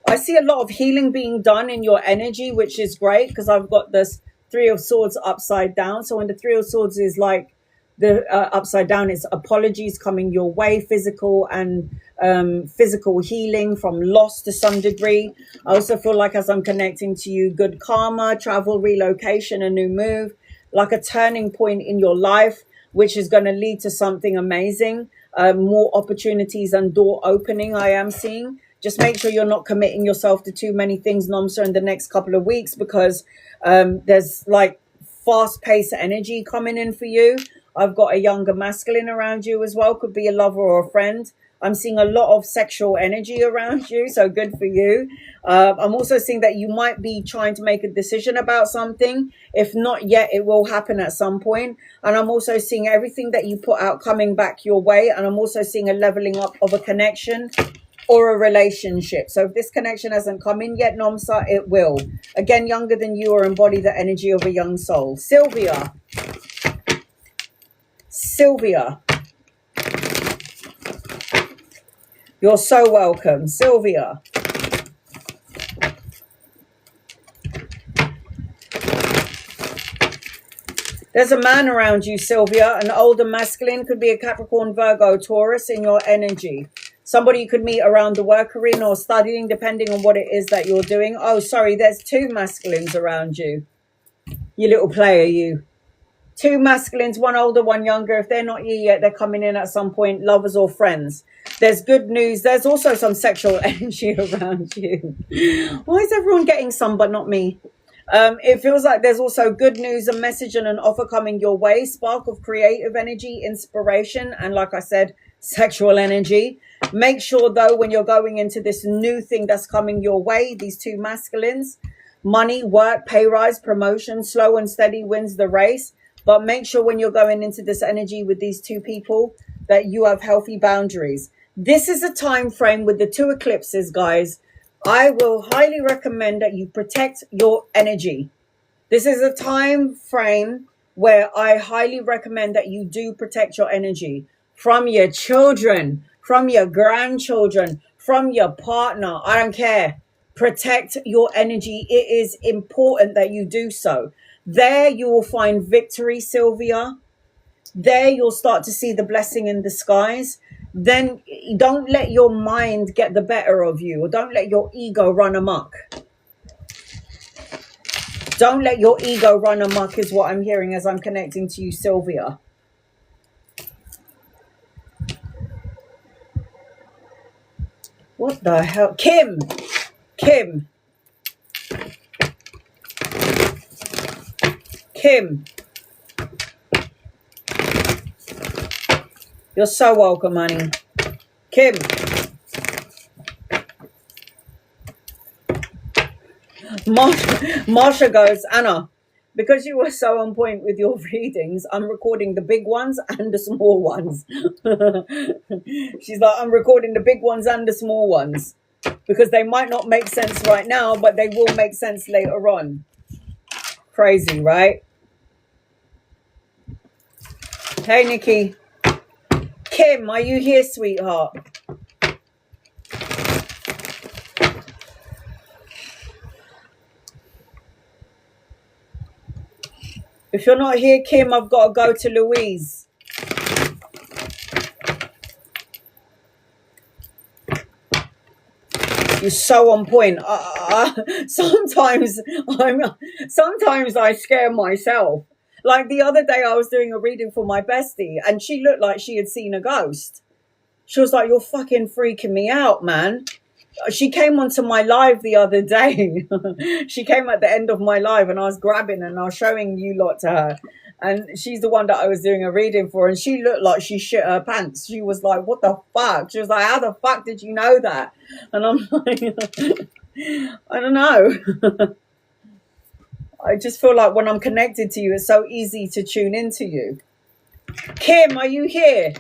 I see a lot of healing being done in your energy, which is great, because I've got this Three of Swords upside down. So when the Three of Swords is like the upside down, it's apologies coming your way, physical and physical healing from loss to some degree. I also feel like as I'm connecting to you, good karma, travel, relocation, a new move, like a turning point in your life, which is going to lead to something amazing, more opportunities and door opening I am seeing. Just make sure you're not committing yourself to too many things, Nomsa, in the next couple of weeks, because there's like fast-paced energy coming in for you. I've got a younger masculine around you as well. Could be a lover or a friend. I'm seeing a lot of sexual energy around you, so good for you. I'm also seeing that you might be trying to make a decision about something. If not yet, it will happen at some point. And I'm also seeing everything that you put out coming back your way. And I'm also seeing a leveling up of a connection or a relationship. So if this connection hasn't come in yet, Nomsa, it will. Again, younger than you, or embody the energy of a young soul. Sylvia. Sylvia. You're so welcome, Sylvia. There's a man around you, Sylvia, an older masculine, could be a Capricorn, Virgo, Taurus in your energy. Somebody you could meet around the work arena or studying, depending on what it is that you're doing. Oh, sorry, there's two masculines around you. You little player, you. Two masculines, one older, one younger. If they're not here yet, they're coming in at some point, lovers or friends. There's good news. There's also some sexual energy around you. Why is everyone getting some but not me? It feels like there's also good news, a message and an offer coming your way. Spark of creative energy, inspiration, and like I said, sexual energy. Make sure though, when you're going into this new thing that's coming your way, these two masculines, money, work, pay rise, promotion, slow and steady wins the race. But make sure when you're going into this energy with these two people that you have healthy boundaries. This is a time frame with the two eclipses, guys. I will highly recommend that you protect your energy. This is a time frame where I highly recommend that you do protect your energy from your children, from your grandchildren, from your partner. I don't care. Protect your energy. It is important that you do so. There you will find victory, Sylvia. There you'll start to see the blessing in disguise. Then don't let your mind get the better of you, or don't let your ego run amok. Don't let your ego run amok is what I'm hearing as I'm connecting to you, Sylvia. What the hell? Kim. You're so welcome, honey. Kim. Marsha goes, Anna, because you were so on point with your readings, I'm recording the big ones and the small ones. She's like, I'm recording the big ones and the small ones because they might not make sense right now, but they will make sense later on. Crazy, right? Hey, Nikki. Kim, are you here, sweetheart? If you're not here, Kim, I've got to go to Louise. You're so on point. Sometimes I scare myself. Like the other day, I was doing a reading for my bestie, and she looked like she had seen a ghost. She was like, "You're fucking freaking me out, man." She came onto my live the other day. She came at the end of my live, and I was grabbing and I was showing you lot to her. And she's the one that I was doing a reading for, and she looked like she shit her pants. She was like, "What the fuck?" She was like, "How the fuck did you know that?" And I'm like, I don't know. I just feel like when I'm connected to you, it's so easy to tune into you. Kim, are you here?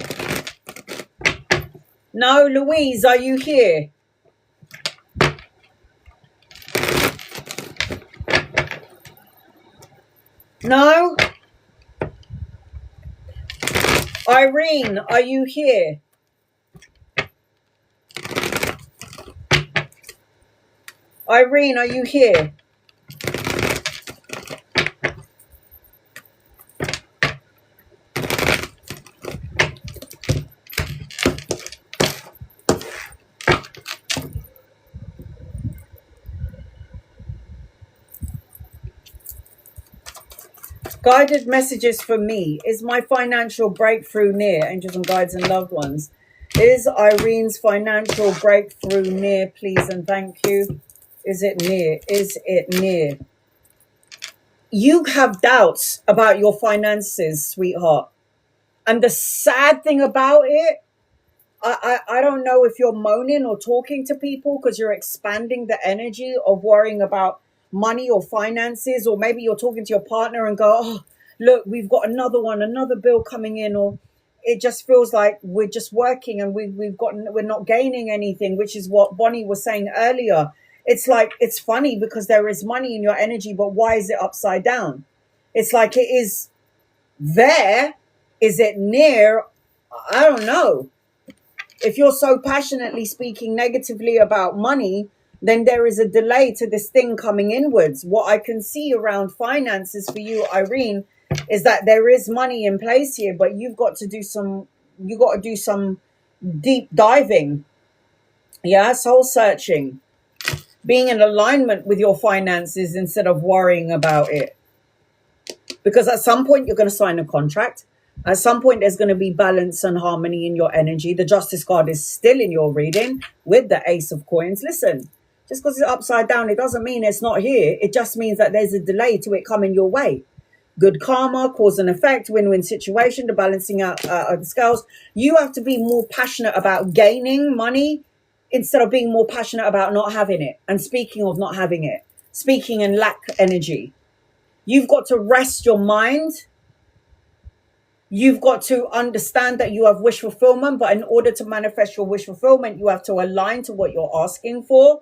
No, Louise, are you here? No? Irene, are you here? Irene, are you here? Guided messages for me. Is my financial breakthrough near? Angels and guides and loved ones. Is Irene's financial breakthrough near, please and thank you? Is it near? Is it near? You have doubts about your finances, sweetheart. And the sad thing about it, I don't know if you're moaning or talking to people because you're expanding the energy of worrying about money or finances, or maybe you're talking to your partner and go, "Oh, look, we've got another bill coming in," or it just feels like we're just working and we're not gaining anything, which is what Bonnie was saying earlier. It's like, it's funny because there is money in your energy, but why is it upside down? It's like it is there. Is it near? I don't know. If you're so passionately speaking negatively about money, then there is a delay to this thing coming inwards. What I can see around finances for you, Irene, is that there is money in place here, but you got to do some deep diving. Yeah, soul searching. Being in alignment with your finances instead of worrying about it. Because at some point, you're going to sign a contract. At some point, there's going to be balance and harmony in your energy. The Justice card is still in your reading with the Ace of Coins. Listen, just because it's upside down, it doesn't mean it's not here. It just means that there's a delay to it coming your way. Good karma, cause and effect, win-win situation, the balancing out of the scales. You have to be more passionate about gaining money instead of being more passionate about not having it. And speaking of not having it, speaking in lack energy, you've got to rest your mind. You've got to understand that you have wish fulfillment, but in order to manifest your wish fulfillment, you have to align to what you're asking for.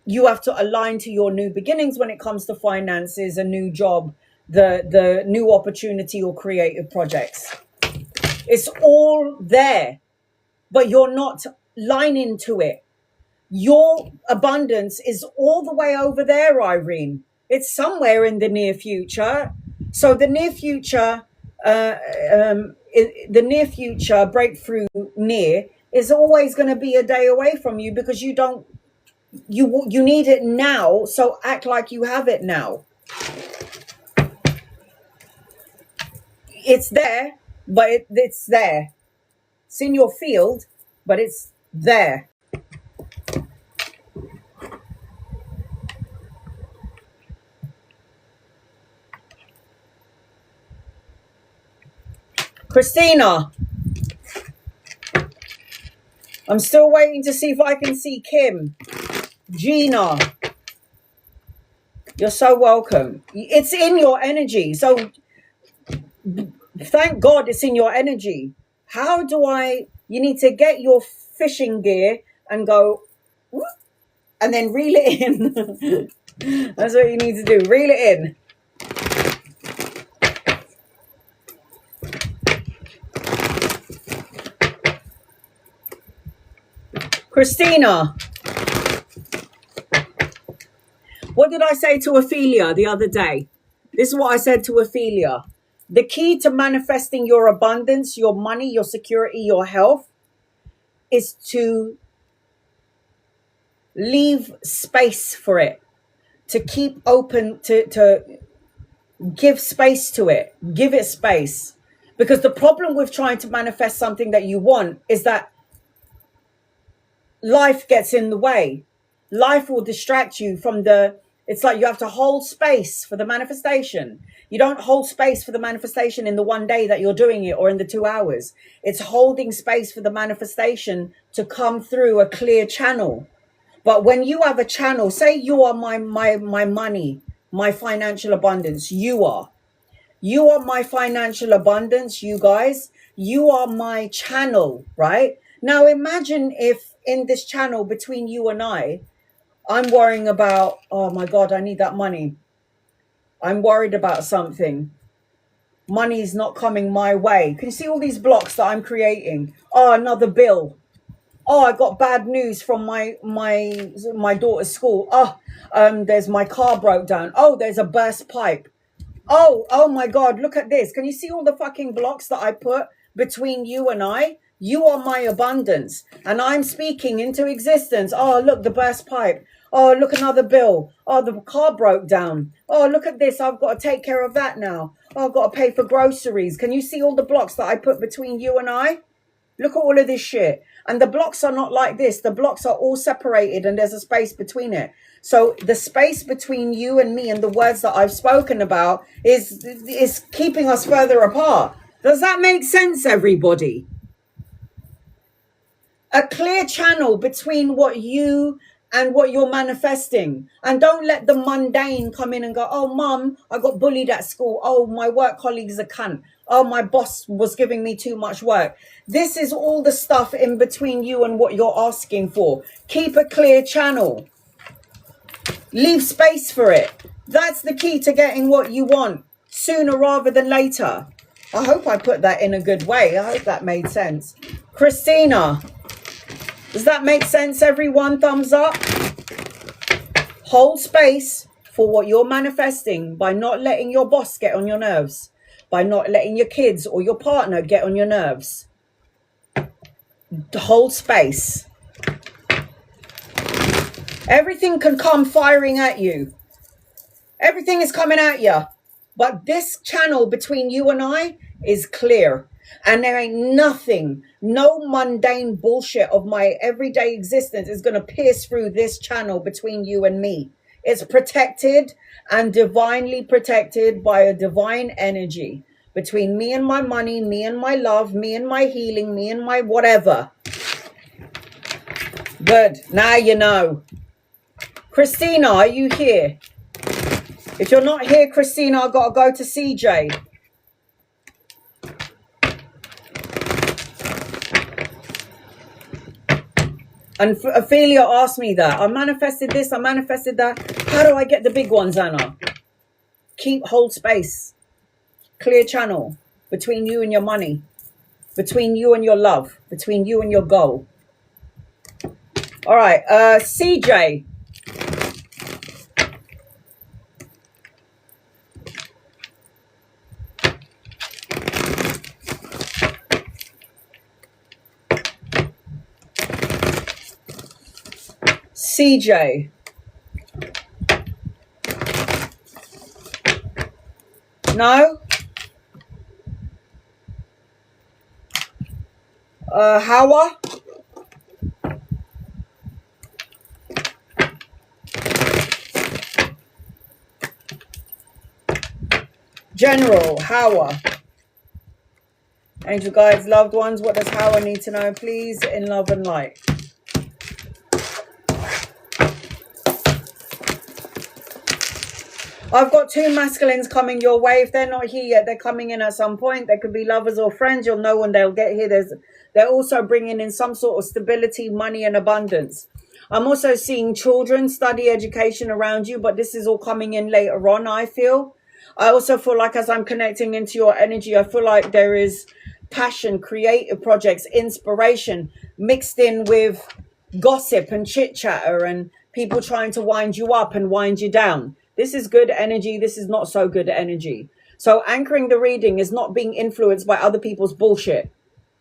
You have to align to your new beginnings when it comes to finances, a new job, the new opportunity or creative projects. It's all there, but you're not lining to it. Your abundance is all the way over there, Irene. It's somewhere in the near future. So the near future, breakthrough near is always going to be a day away from you, because you need it now. So act like you have it now. It's there, but it's there. It's in your field, but it's there. Christina, I'm still waiting to see if I can see Kim. Gina, you're so welcome. It's in your energy. So thank God it's in your energy. You need to get your fishing gear and go, whoop, and then reel it in. That's what you need to do. Reel it in. Christina, what did I say to Ophelia the other day? This is what I said to Ophelia. The key to manifesting your abundance, your money, your security, your health is to leave space for it, to keep open, to give space to it, give it space. Because the problem with trying to manifest something that you want is that life gets in the way. Life will distract you from it's like you have to hold space for the manifestation. You don't hold space for the manifestation in the one day that you're doing it or in the 2 hours. It's holding space for the manifestation to come through a clear channel. But when you have a channel, say you are my money, my financial abundance, you are my financial abundance, you guys. You are my channel, right? Now imagine if in this channel between you and I'm worrying about, oh my God, I need that money. I'm worried about something. Money is not coming my way. Can you see all these blocks that I'm creating? Oh, another bill. Oh, I got bad news from my daughter's school. Oh, there's my car broke down. Oh, there's a burst pipe. Oh my God, look at this. Can you see all the fucking blocks that I put between you and I? You are my abundance, and I'm speaking into existence. Oh, look, the burst pipe. Oh, look, another bill. Oh, the car broke down. Oh, look at this. I've got to take care of that now. Oh, I've got to pay for groceries. Can you see all the blocks that I put between you and I? Look at all of this shit. And the blocks are not like this. The blocks are all separated and there's a space between it. So the space between you and me and the words that I've spoken about is keeping us further apart. Does that make sense, everybody? A clear channel between what you and what you're manifesting. And don't let the mundane come in and go, oh, mum, I got bullied at school. Oh, my work colleague's a cunt. Oh, my boss was giving me too much work. This is all the stuff in between you and what you're asking for. Keep a clear channel. Leave space for it. That's the key to getting what you want sooner rather than later. I hope I put that in a good way. I hope that made sense. Christina, does that make sense, everyone? Thumbs up. Hold space for what you're manifesting by not letting your boss get on your nerves, by not letting your kids or your partner get on your nerves. Hold space. Everything can come firing at you. Everything is coming at you. But this channel between you and I is clear. And there ain't nothing, no mundane bullshit of my everyday existence is going to pierce through this channel between you and me. It's protected and divinely protected by a divine energy between me and my money, me and my love, me and my healing, me and my whatever. Good. Now you know. Christina, are you here? If you're not here, Christina, I've got to go to CJ. And Ophelia asked me that. I manifested this, I manifested that. How do I get the big ones, Anna? Hold space. Clear channel between you and your money. Between you and your love. Between you and your goal. All right, CJ. CJ. No? Hawa? General, Hawa. Angel guides, loved ones, what does Hawa need to know, please, in love and light? I've got two masculines coming your way. If they're not here yet, they're coming in at some point. They could be lovers or friends. You'll know when they'll get here. They're also bringing in some sort of stability, money, and abundance. I'm also seeing children, study, education around you, but this is all coming in later on, I feel. I also feel like as I'm connecting into your energy, I feel like there is passion, creative projects, inspiration mixed in with gossip and chit-chatter and people trying to wind you up and wind you down. This is good energy. This is not so good energy. So anchoring the reading is not being influenced by other people's bullshit.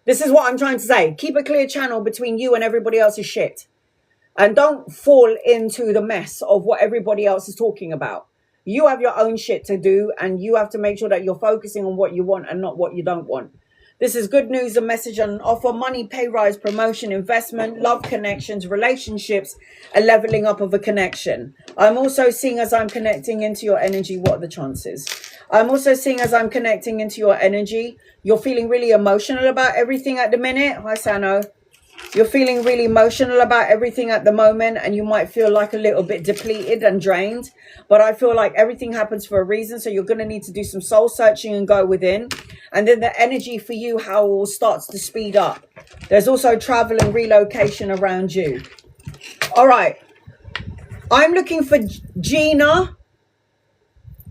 This is what I'm trying to say. Keep a clear channel between you and everybody else's shit. And don't fall into the mess of what everybody else is talking about. You have your own shit to do, and you have to make sure that you're focusing on what you want and not what you don't want. This is good news, a message on offer, money, pay rise, promotion, investment, love connections, relationships, a leveling up of a connection. I'm also seeing as I'm connecting into your energy, what are the chances? I'm also seeing as I'm connecting into your energy, you're feeling really emotional about everything at the minute. Hi, Sano. You're feeling really emotional about everything at the moment, and you might feel like a little bit depleted and drained. But I feel like everything happens for a reason. So you're going to need to do some soul searching and go within. And then the energy for you, how starts to speed up. There's also travel and relocation around you. All right. I'm looking for Gina,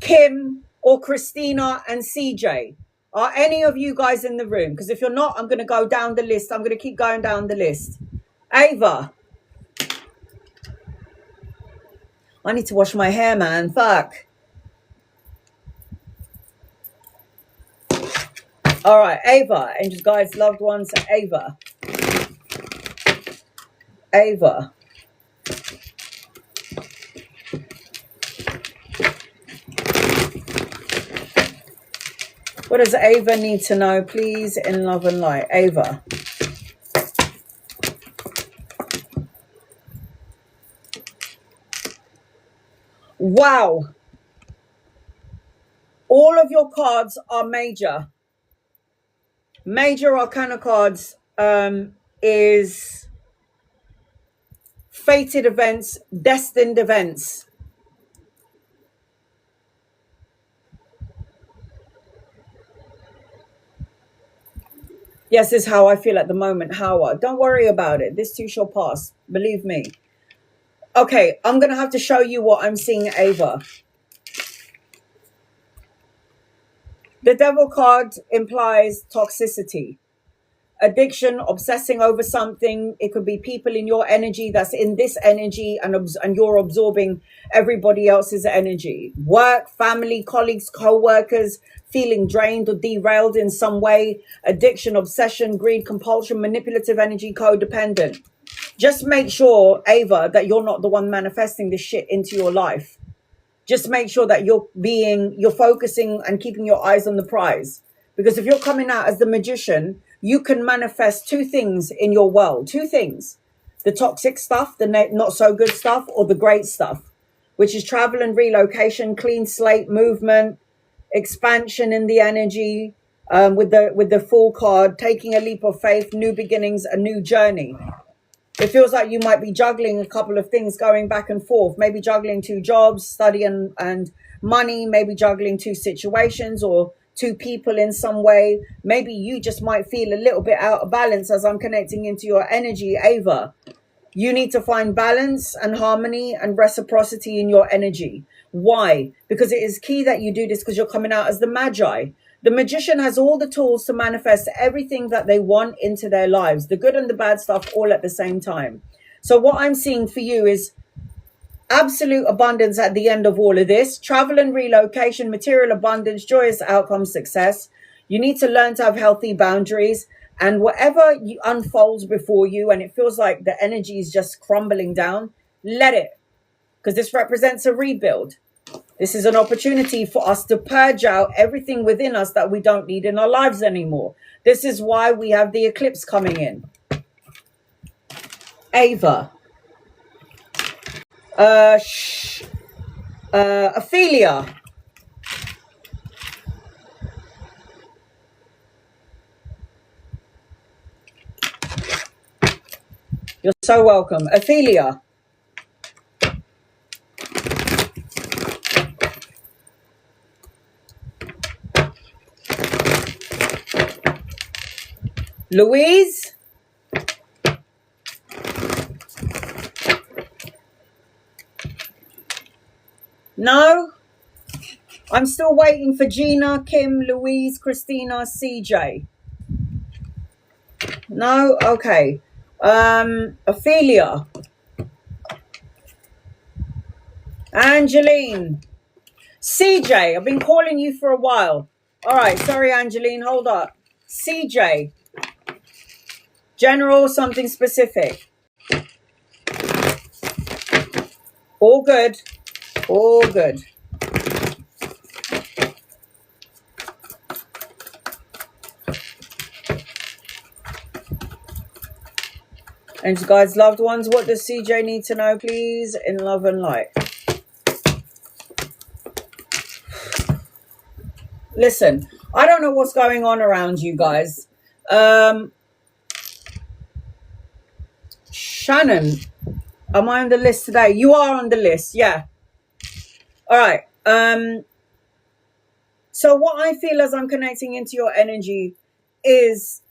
Kim, or Christina and CJ. Are any of you guys in the room? Because if you're not, I'm going to go down the list. I'm going to keep going down the list. Ava. I need to wash my hair, man. Fuck. All right, Ava. Angels, guides, loved ones. Ava. Ava. What does Ava need to know, please, in love and light? Ava. Wow. All of your cards are major. Major arcana cards is fated events, destined events. Yes, this is how I feel at the moment. Howard, don't worry about it. This too shall pass. Believe me. Okay, I'm going to have to show you what I'm seeing, Ava. The devil card implies toxicity, addiction, obsessing over something. It could be people in your energy that's in this energy and you're absorbing everybody else's energy. Work, family, colleagues, co-workers, feeling drained or derailed in some way. Addiction, obsession, greed, compulsion, manipulative energy, codependent. Just make sure, Ava, that you're not the one manifesting this shit into your life. Just make sure that you're focusing and keeping your eyes on the prize. Because if you're coming out as the magician, you can manifest two things in your world. Two things. The toxic stuff, the not so good stuff, or the great stuff, which is travel and relocation, clean slate movement, expansion in the energy, with the Fool card, taking a leap of faith, new beginnings, a new journey. It feels like you might be juggling a couple of things, going back and forth, maybe juggling two jobs, study and money, maybe juggling two situations or two people in some way. Maybe you just might feel a little bit out of balance as I'm connecting into your energy, Ava. You need to find balance and harmony and reciprocity in your energy. Why? Because it is key that you do this, because you're coming out as the Magi. The magician has all the tools to manifest everything that they want into their lives, the good and the bad stuff all at the same time. So what I'm seeing for you is absolute abundance at the end of all of this. Travel and relocation, material abundance, joyous outcome, success. You need to learn to have healthy boundaries. And whatever unfolds before you and it feels like the energy is just crumbling down, let it. Because this represents a rebuild. This is an opportunity for us to purge out everything within us that we don't need in our lives anymore. This is why we have the eclipse coming in. Ava. Ophelia. You're so welcome. Ophelia. Louise. No. I'm still waiting for Gina, Kim, Louise, Christina, CJ. No? Okay. Ophelia. Angeline. CJ, I've been calling you for a while. All right, sorry, Angeline, hold up. CJ. General, something specific. All good. All good. And God's loved ones, what does CJ need to know, please? In love and light. Listen, I don't know what's going on around you guys. Shannon, am I on the list today? You are on the list, yeah. All right. So what I feel as I'm connecting into your energy is...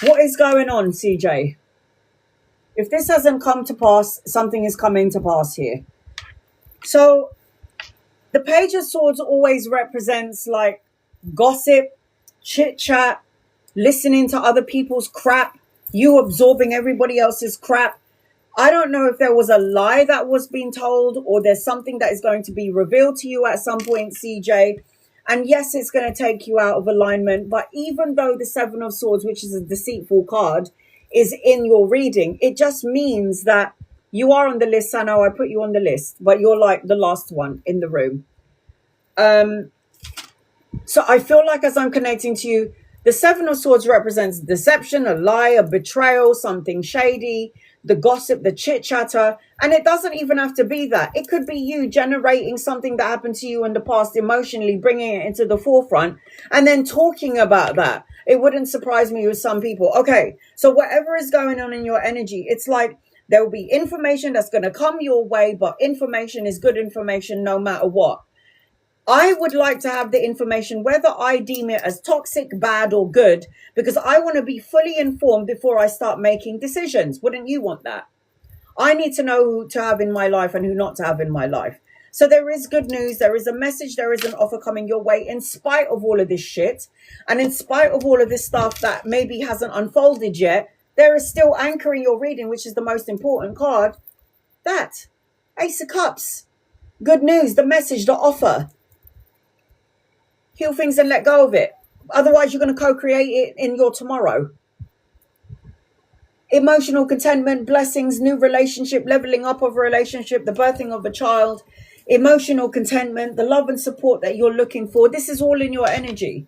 What is going on, CJ? If this hasn't come to pass, something is coming to pass here. So the Page of Swords always represents like gossip, chit-chat, listening to other people's crap, you absorbing everybody else's crap. I don't know if there was a lie that was being told or there's something that is going to be revealed to you at some point, CJ. And yes, it's going to take you out of alignment. But even though the Seven of Swords, which is a deceitful card, is in your reading, it just means that you are on the list. I know I put you on the list, but you're like the last one in the room. So I feel like as I'm connecting to you, the Seven of Swords represents deception, a lie, a betrayal, something shady, the gossip, the chit-chatter. And it doesn't even have to be that. It could be you generating something that happened to you in the past emotionally, bringing it into the forefront and then talking about that. It wouldn't surprise me with some people. Okay, so whatever is going on in your energy, it's like there will be information that's going to come your way, but information is good information no matter what. I would like to have the information, whether I deem it as toxic, bad, or good, because I want to be fully informed before I start making decisions. Wouldn't you want that? I need to know who to have in my life and who not to have in my life. So there is good news. There is a message. There is an offer coming your way in spite of all of this shit. And in spite of all of this stuff that maybe hasn't unfolded yet, there is still anchor in your reading, which is the most important card. That. Ace of Cups. Good news. The message, the offer. Heal things and let go of it. Otherwise, you're going to co-create it in your tomorrow. Emotional contentment, blessings, new relationship, leveling up of a relationship, the birthing of a child, emotional contentment, the love and support that you're looking for. This is all in your energy.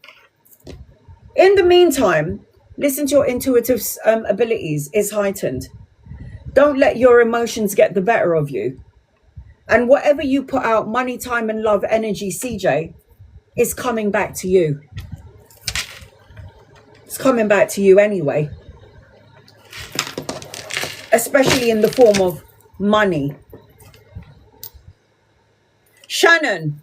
In the meantime, listen to your intuitive abilities is heightened. Don't let your emotions get the better of you. And whatever you put out, money, time, and love, energy, CJ, is coming back to you. It's coming back to you anyway. Especially in the form of money. Shannon.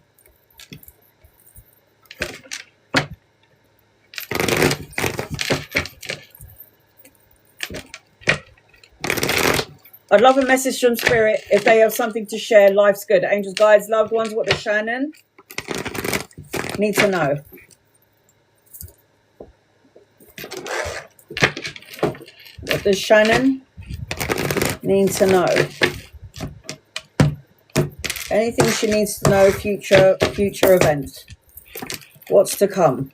I'd love a message from Spirit if they have something to share. Life's good. Angels, guides, loved ones. What does Shannon need to know? What does Shannon need to know? Anything she needs to know, future events. What's to come?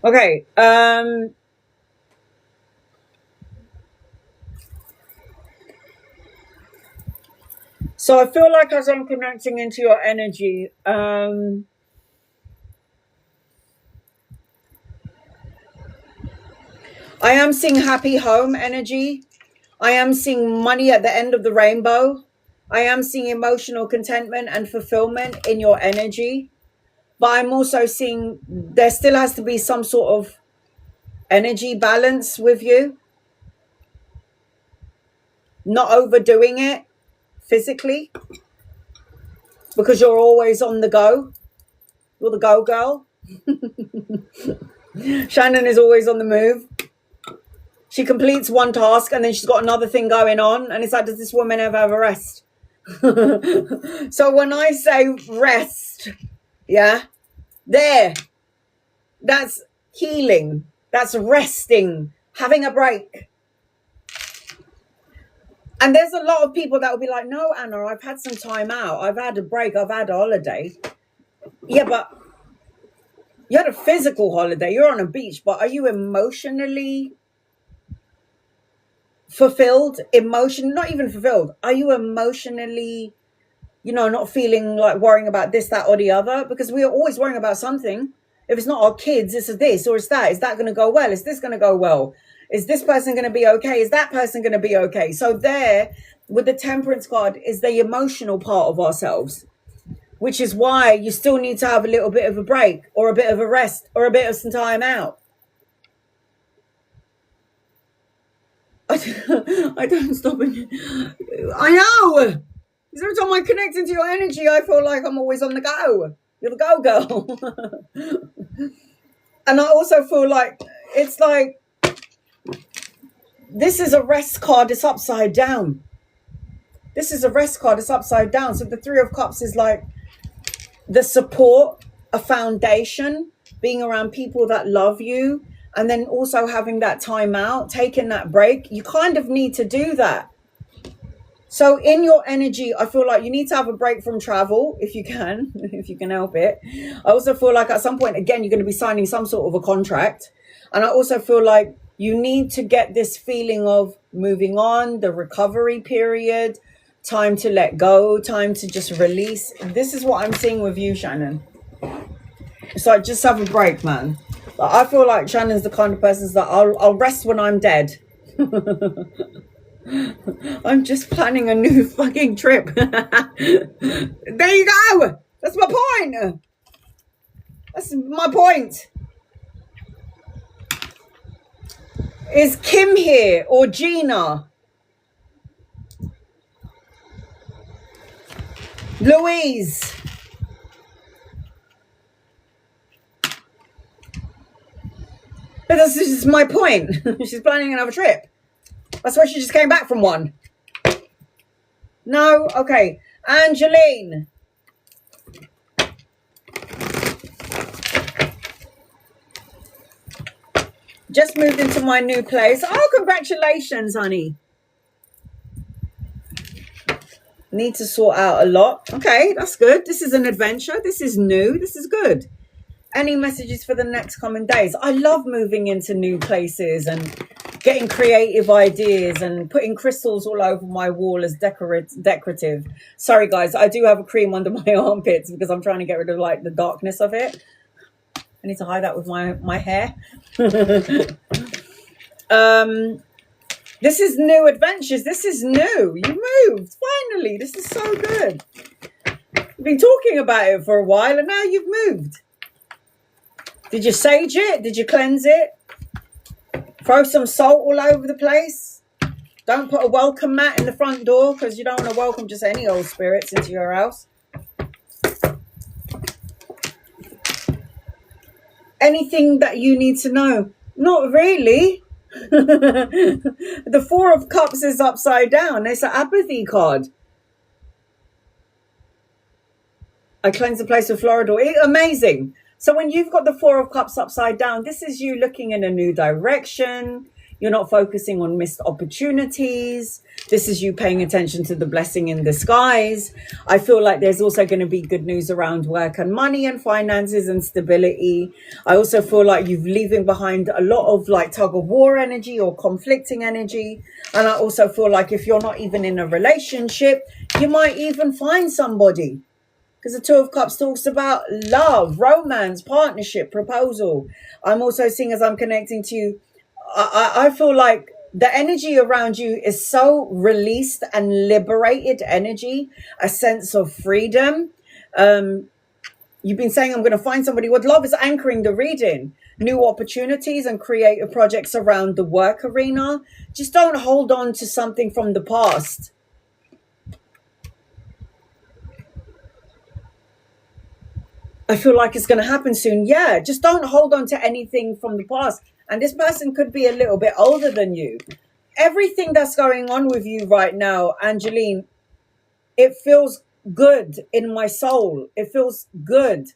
Okay. So I feel like as I'm connecting into your energy, I am seeing happy home energy. I am seeing money at the end of the rainbow. I am seeing emotional contentment and fulfillment in your energy. But I'm also seeing there still has to be some sort of energy balance with you. Not overdoing it physically. Because you're always on the go. You're the go girl. Shannon is always on the move. She completes one task and then she's got another thing going on. And it's like, does this woman ever have a rest? So when I say rest, yeah, that's healing. That's resting, having a break. And there's a lot of people that will be like, no, Anna, I've had some time out. I've had a break. I've had a holiday. Yeah, but you had a physical holiday. You're on a beach, but are you emotionally fulfilled? Not even fulfilled. Are you emotionally, not feeling like worrying about this, that, or the other? Because we are always worrying about something. If it's not our kids, it's this or it's that. Is that going to go well? Is this going to go well? Is this person going to be okay? Is that person going to be okay? So there, with the Temperance card, is the emotional part of ourselves, which is why you still need to have a little bit of a break or a bit of a rest or a bit of some time out. I don't stop it. I know. Because every time I connect into your energy, I feel like I'm always on the go. You're the go girl. And I also feel like it's like this is a rest card. It's upside down. This is a rest card. It's upside down. So the Three of Cups is like the support, a foundation, being around people that love you. And then also having that time out, taking that break. You kind of need to do that. So in your energy, I feel like you need to have a break from travel if you can, if you can help it. I also feel like at some point, again, you're going to be signing some sort of a contract. And I also feel like you need to get this feeling of moving on, the recovery period, time to let go, time to just release. This is what I'm seeing with you, Shannon. So just have a break, man. I feel like Shannon's the kind of person that I'll rest when I'm dead. I'm just planning a new fucking trip. There you go. That's my point. That's my point. Is Kim here or Gina? Louise. But this is my point. She's planning another trip. That's why she just came back from one. No? Okay. Angeline. Just moved into my new place. Oh, congratulations, honey. Need to sort out a lot. Okay, that's good. This is an adventure. This is new. This is good. Any messages for the next coming days? I love moving into new places and getting creative ideas and putting crystals all over my wall as decorative. Sorry, guys, I do have a cream under my armpits because I'm trying to get rid of like the darkness of it. I need to hide that with my hair. This is new adventures. This is new. You moved. Finally. This is so good. You've been talking about it for a while and now you've moved. Did you sage it? Did you cleanse it? Throw some salt all over the place? Don't put a welcome mat in the front door because you don't want to welcome just any old spirits into your house. Anything that you need to know? Not really. The Four of Cups is upside down. It's an apathy card. I cleanse the place with Floridor. Amazing. So when you've got the Four of Cups upside down, this is you looking in a new direction. You're not focusing on missed opportunities. This is you paying attention to the blessing in disguise. I feel like there's also going to be good news around work and money and finances and stability. I also feel like you're leaving behind a lot of like tug of war energy or conflicting energy. And I also feel like if you're not even in a relationship, you might even find somebody. Because the Two of Cups talks about love, romance, partnership, proposal. I'm also seeing as I'm connecting to you, I feel like the energy around you is so released and liberated energy, a sense of freedom. You've been saying, I'm going to find somebody. What love is anchoring the reading, new opportunities and creative projects around the work arena. Just don't hold on to something from the past. I feel like it's going to happen soon. Yeah, just don't hold on to anything from the past. And this person could be a little bit older than you. Everything that's going on with you right now, Angeline, it feels good in my soul. It feels good.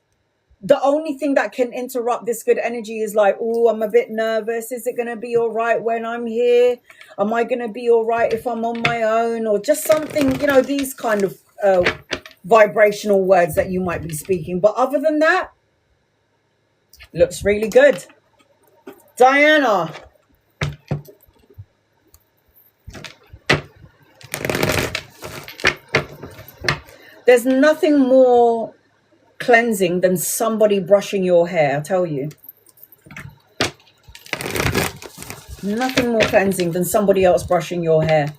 The only thing that can interrupt this good energy is like, oh, I'm a bit nervous. Is it going to be all right when I'm here? Am I going to be all right if I'm on my own? Or just something, you know, these kind of vibrational words that you might be speaking. But other than that, looks really good. Diana. There's nothing more cleansing than somebody brushing your hair, I tell you. Nothing more cleansing than somebody else brushing your hair.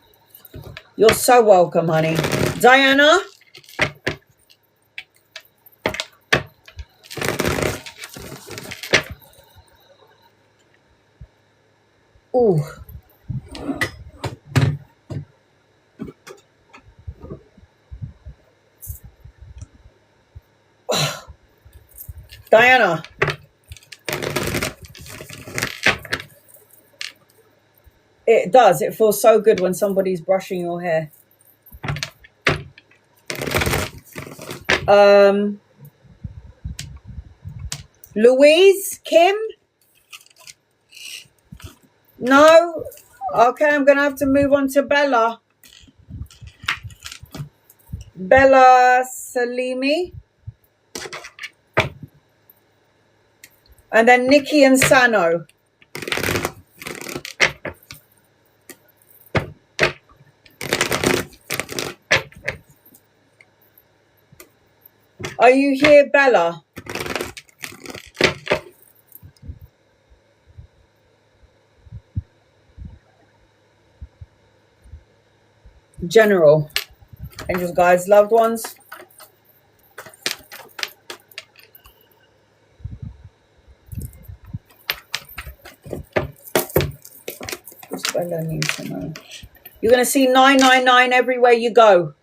You're so welcome, honey. Diana. Ooh. Diana. It does. It feels so good when somebody's brushing your hair. Louise, Kim? No? Okay, I'm going to have to move on to Bella. Bella Salimi. And then Nikki and Sano. Are you here, Bella? General. Angels, guides, loved ones. What's Bella need to know? You're going to see 999 everywhere you go.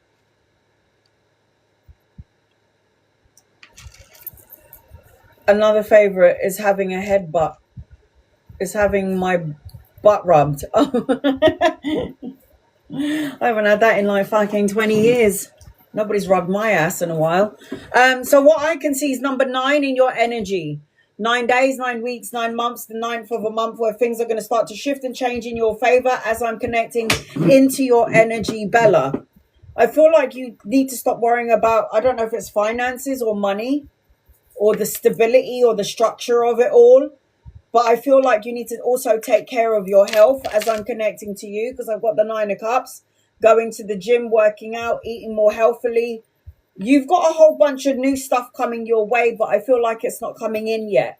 Another favorite is having a headbutt. Is having my butt rubbed. I haven't had that in like fucking 20 years. Nobody's rubbed my ass in a while. So what I can see is number 9 in your energy. 9 days, 9 weeks, 9 months, the 9th of a month where things are going to start to shift and change in your favor as I'm connecting into your energy, Bella. I feel like you need to stop worrying about, I don't know if it's finances or money or the stability or the structure of it all. But I feel like you need to also take care of your health as I'm connecting to you, because I've got the 9 of Cups, going to the gym, working out, eating more healthily. You've got a whole bunch of new stuff coming your way, but I feel like it's not coming in yet.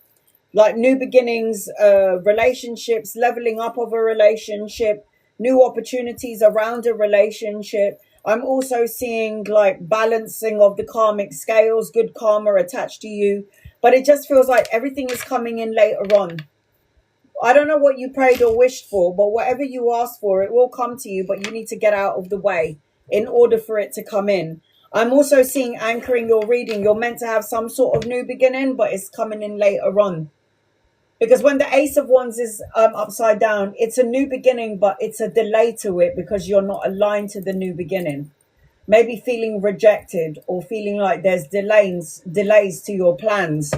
Like new beginnings, relationships, leveling up of a relationship, new opportunities around a relationship. I'm also seeing like balancing of the karmic scales, good karma attached to you. But it just feels like everything is coming in later on. I don't know what you prayed or wished for, but whatever you ask for, it will come to you, but you need to get out of the way in order for it to come in. I'm also seeing anchoring your reading. You're meant to have some sort of new beginning, but it's coming in later on. Because when the Ace of Wands is upside down, it's a new beginning, but it's a delay to it because you're not aligned to the new beginning. Maybe feeling rejected or feeling like there's delays to your plans.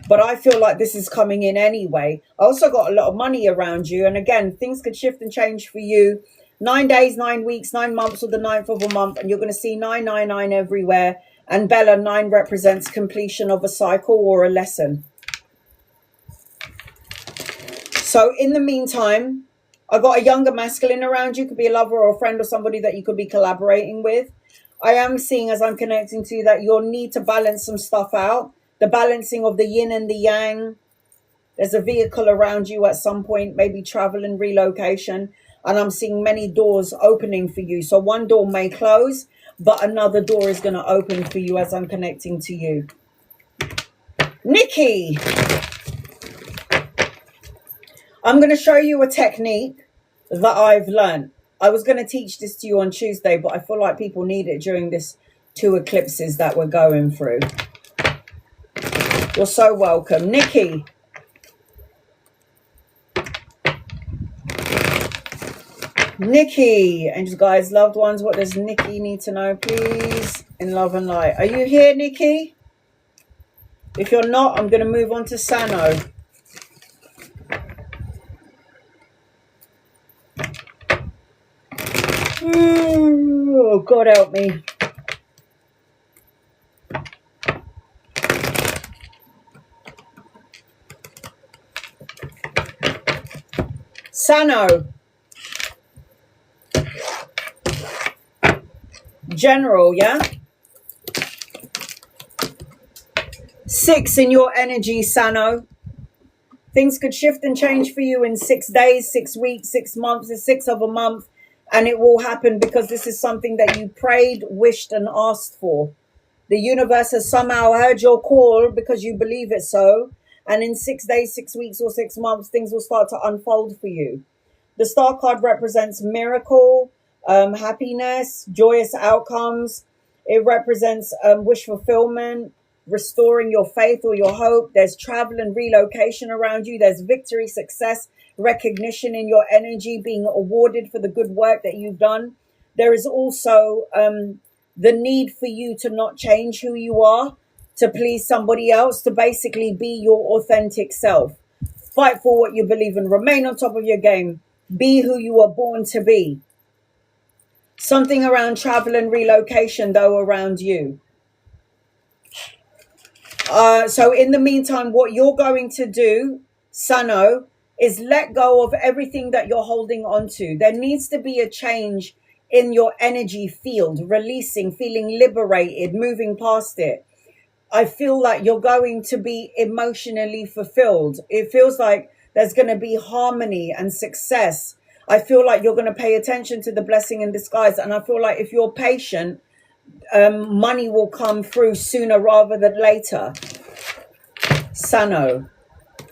But I feel like this is coming in anyway. I also got a lot of money around you. And again, things could shift and change for you. 9 days, 9 weeks, 9 months, or the 9th of a month. And you're going to see 999 everywhere. And Bella, 9 represents completion of a cycle or a lesson. So in the meantime, I got a younger masculine around you. Could be a lover or a friend or somebody that you could be collaborating with. I am seeing, as I'm connecting to you, that you'll need to balance some stuff out. The balancing of the yin and the yang. There's a vehicle around you at some point, maybe travel and relocation. And I'm seeing many doors opening for you. So one door may close, but another door is going to open for you as I'm connecting to you. Nikki. I'm going to show you a technique that I've learned. I was going to teach this to you on Tuesday, but I feel like people need it during this 2 eclipses that we're going through. You're so welcome. Nikki. Nikki. Angels, guys, loved ones, what does Nikki need to know, please? In love and light. Are you here, Nikki? If you're not, I'm going to move on to Sano. Oh, God help me. Sano. General, yeah? 6 in your energy, Sano. Things could shift and change for you in 6 days, 6 weeks, 6 months, the 6th of a month. And it will happen because this is something that you prayed, wished, and asked for. The universe has somehow heard your call because you believe it so. And in 6 days, 6 weeks, or 6 months, things will start to unfold for you. The star card represents miracle, happiness, joyous outcomes. It represents wish fulfillment, restoring your faith or your hope. There's travel and relocation around you. There's victory, success, recognition in your energy, being awarded for the good work that you've done. There is also the need for you to not change who you are, to please somebody else, to basically be your authentic self. Fight for what you believe in. Remain on top of your game. Be who you are born to be. Something around travel and relocation, though, around you. So in the meantime, what you're going to do, Sano, is let go of everything that you're holding on to. There needs to be a change in your energy field, releasing, feeling liberated, moving past it. I feel like you're going to be emotionally fulfilled. It feels like there's going to be harmony and success. I feel like you're going to pay attention to the blessing in disguise. And I feel like if you're patient, money will come through sooner rather than later. Sano.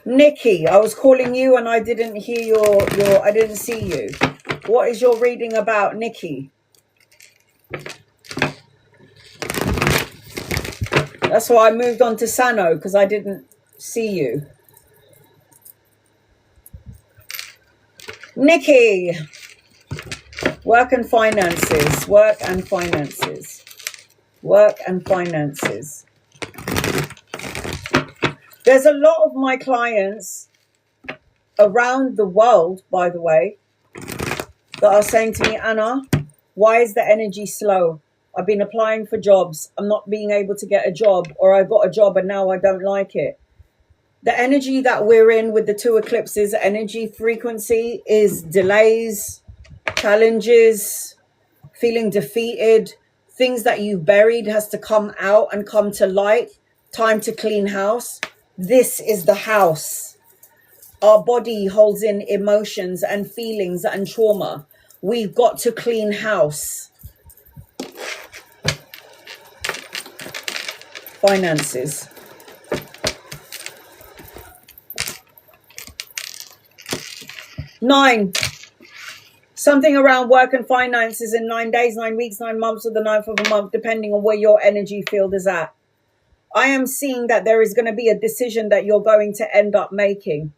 Nikki, I was calling you and I didn't hear I didn't see you. What is your reading about, Nikki? That's why I moved on to Sano, because I didn't see you. Nikki. Work and finances. Work and finances. Work and finances. There's a lot of my clients around the world, by the way, that are saying to me, Anna, Why is the energy slow? I've been applying for jobs. I'm not being able to get a job, or I got a job and now I don't like it. The energy that we're in with the two eclipses, energy frequency is delays, challenges, feeling defeated, things that you've buried has to come out and come to light. Time to clean house. This is the house. Our body holds in emotions and feelings and trauma. We've got to clean house. Finances. Nine. Something around work and finances in 9 days, 9 weeks, 9 months, or the 9th of a month, depending on where your energy field is at. I am seeing that there is going to be a decision that you're going to end up making.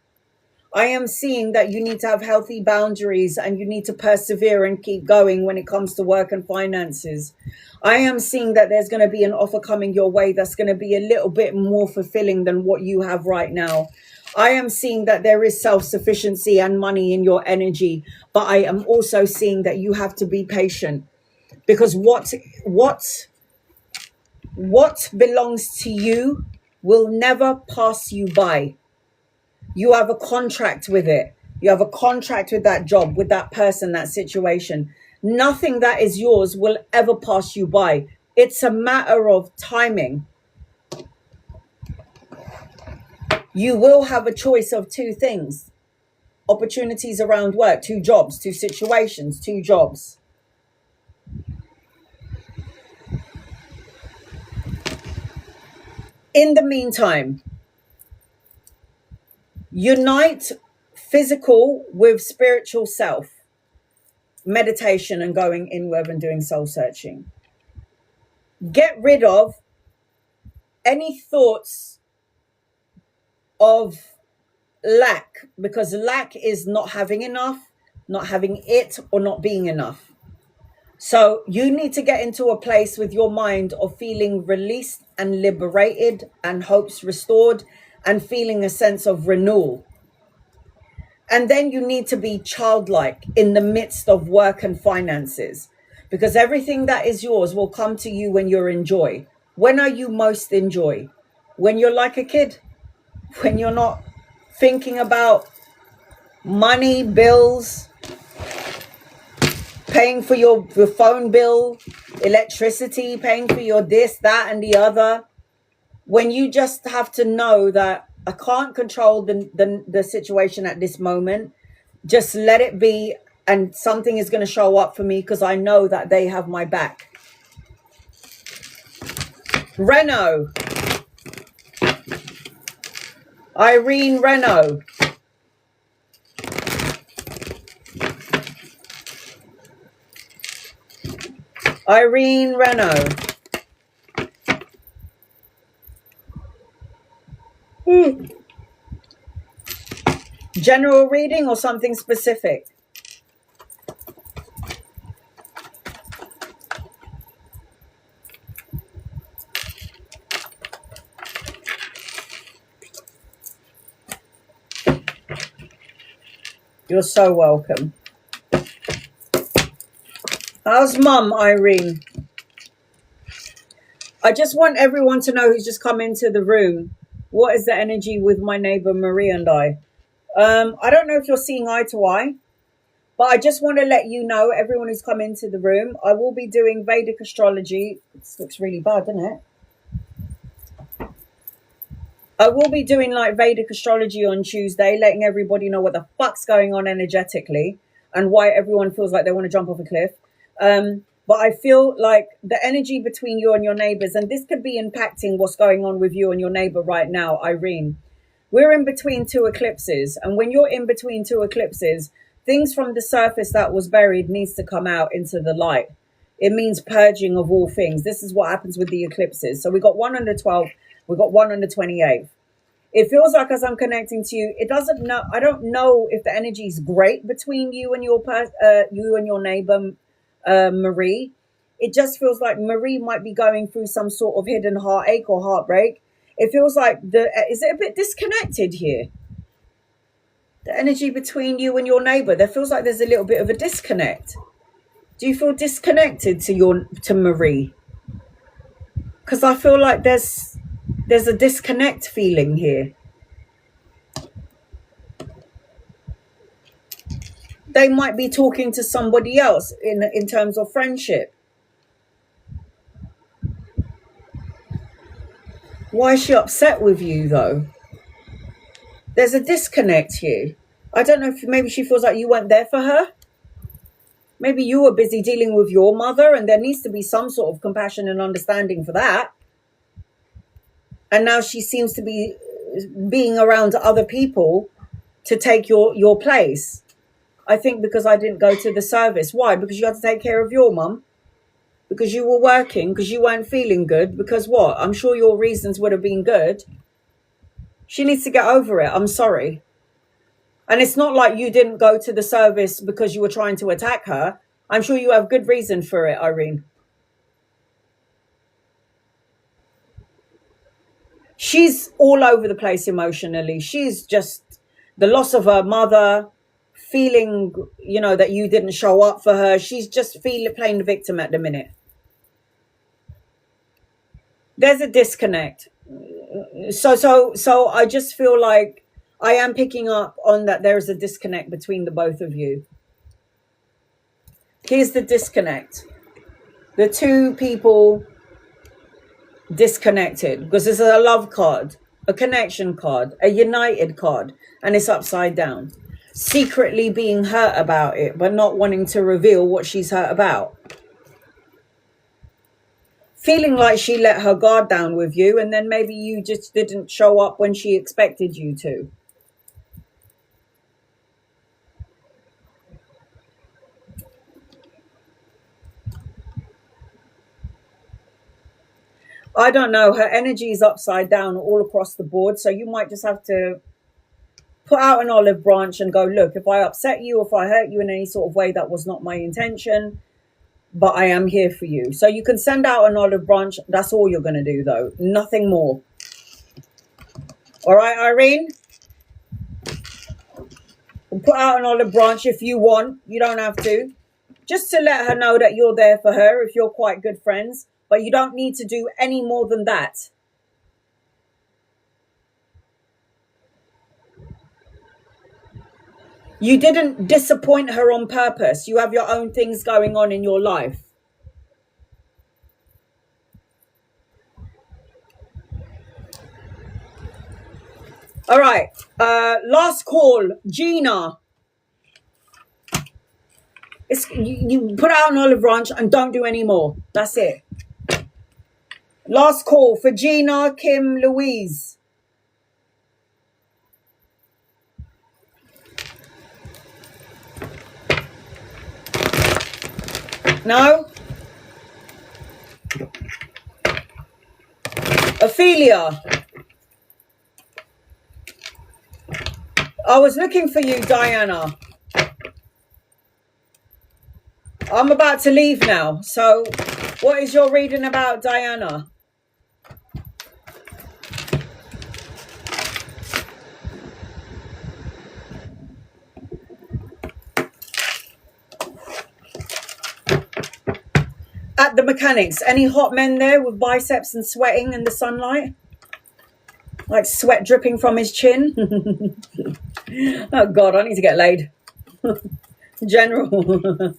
I am seeing that you need to have healthy boundaries and you need to persevere and keep going when it comes to work and finances. I am seeing that there's going to be an offer coming your way that's going to be a little bit more fulfilling than what you have right now. I am seeing that there is self-sufficiency and money in your energy, but I am also seeing that you have to be patient, because what belongs to you will never pass you by. You have a contract with it. You have a contract with that job, with that person, that situation. Nothing that is yours will ever pass you by. It's a matter of timing. You will have a choice of two things. Opportunities around work, 2 jobs, 2 situations, 2 jobs. In the meantime, unite physical with spiritual self, meditation and going inward and doing soul searching. Get rid of any thoughts of lack, because lack is not having enough, not having it, or not being enough. So you need to get into a place with your mind of feeling released and liberated and hopes restored and feeling a sense of renewal. And then you need to be childlike in the midst of work and finances, because everything that is yours will come to you when you're in joy. When are you most in joy? When you're like a kid, when you're not thinking about money, bills, paying for your phone bill, electricity, paying for your this, that, and the other. When you just have to know that I can't control the situation at this moment, just let it be, and something is going to show up for me because I know that they have my back. Renault. Irene Renault. Irene Renault. General reading or something specific? You're so welcome. How's Mum, Irene? I just want everyone to know who's just come into the room. What is the energy with my neighbor Marie and I? I don't know if you're seeing eye to eye, but I just want to let you know, everyone who's come into the room, I will be doing Vedic astrology. This looks really bad, doesn't it? I will be doing like Vedic astrology on Tuesday, letting everybody know what the fuck's going on energetically and why everyone feels like they want to jump off a cliff. But I feel like the energy between you and your neighbors, and this could be impacting what's going on with you and your neighbor right now, Irene. We're in between 2 eclipses. And when you're in between 2 eclipses, things from the surface that was buried needs to come out into the light. It means purging of all things. This is what happens with the eclipses. So we got one on the 12th. We got one on the 28th. It feels like as I'm connecting to you, I don't know if the energy is great between you and your neighbor, Marie. It just feels like Marie might be going through some sort of hidden heartache or heartbreak. It feels like is it a bit disconnected here? The energy between you and your neighbor, there feels like there's a little bit of a disconnect. Do you feel disconnected to Marie? Because I feel like there's a disconnect feeling here. They might be talking to somebody else in terms of friendship. Why is she upset with you, though? There's a disconnect here. I don't know if maybe she feels like you weren't there for her. Maybe you were busy dealing with your mother, and there needs to be some sort of compassion and understanding for that. And now she seems to be being around other people to take your place. I think because I didn't go to the service. Why? Because you had to take care of your mum. Because you were working, because you weren't feeling good, because what? I'm sure your reasons would have been good. She needs to get over it. I'm sorry. And it's not like you didn't go to the service because you were trying to attack her. I'm sure you have good reason for it, Irene. She's all over the place emotionally. She's just the loss of her mother, feeling, that you didn't show up for her. She's just playing the victim at the minute. There's a disconnect. So I just feel like I am picking up on that there is a disconnect between the both of you. Here's the disconnect. The two people disconnected, because this is a love card, a connection card, a united card, and it's upside down. Secretly being hurt about it, but not wanting to reveal what she's hurt about. Feeling like she let her guard down with you, and then maybe you just didn't show up when she expected you to. I don't know. Her energy is upside down all across the board. So you might just have to put out an olive branch and go, look, if I upset you, if I hurt you in any sort of way, that was not my intention, but I am here for you. So you can send out an olive branch. That's all you're going to do, though. Nothing more. All right, Irene? Put out an olive branch if you want. You don't have to. Just to let her know that you're there for her if you're quite good friends. But you don't need to do any more than that. You didn't disappoint her on purpose. You have your own things going on in your life. All right. Last call. Gina. You put out an olive branch and don't do any more. That's it. Last call for Gina, Kim, Louise. No? Ophelia. I was looking for you, Diana. I'm about to leave now. So what is your reading about Diana? At the mechanics, any hot men there with biceps and sweating in the sunlight? Like sweat dripping from his chin? Oh God, I need to get laid. General.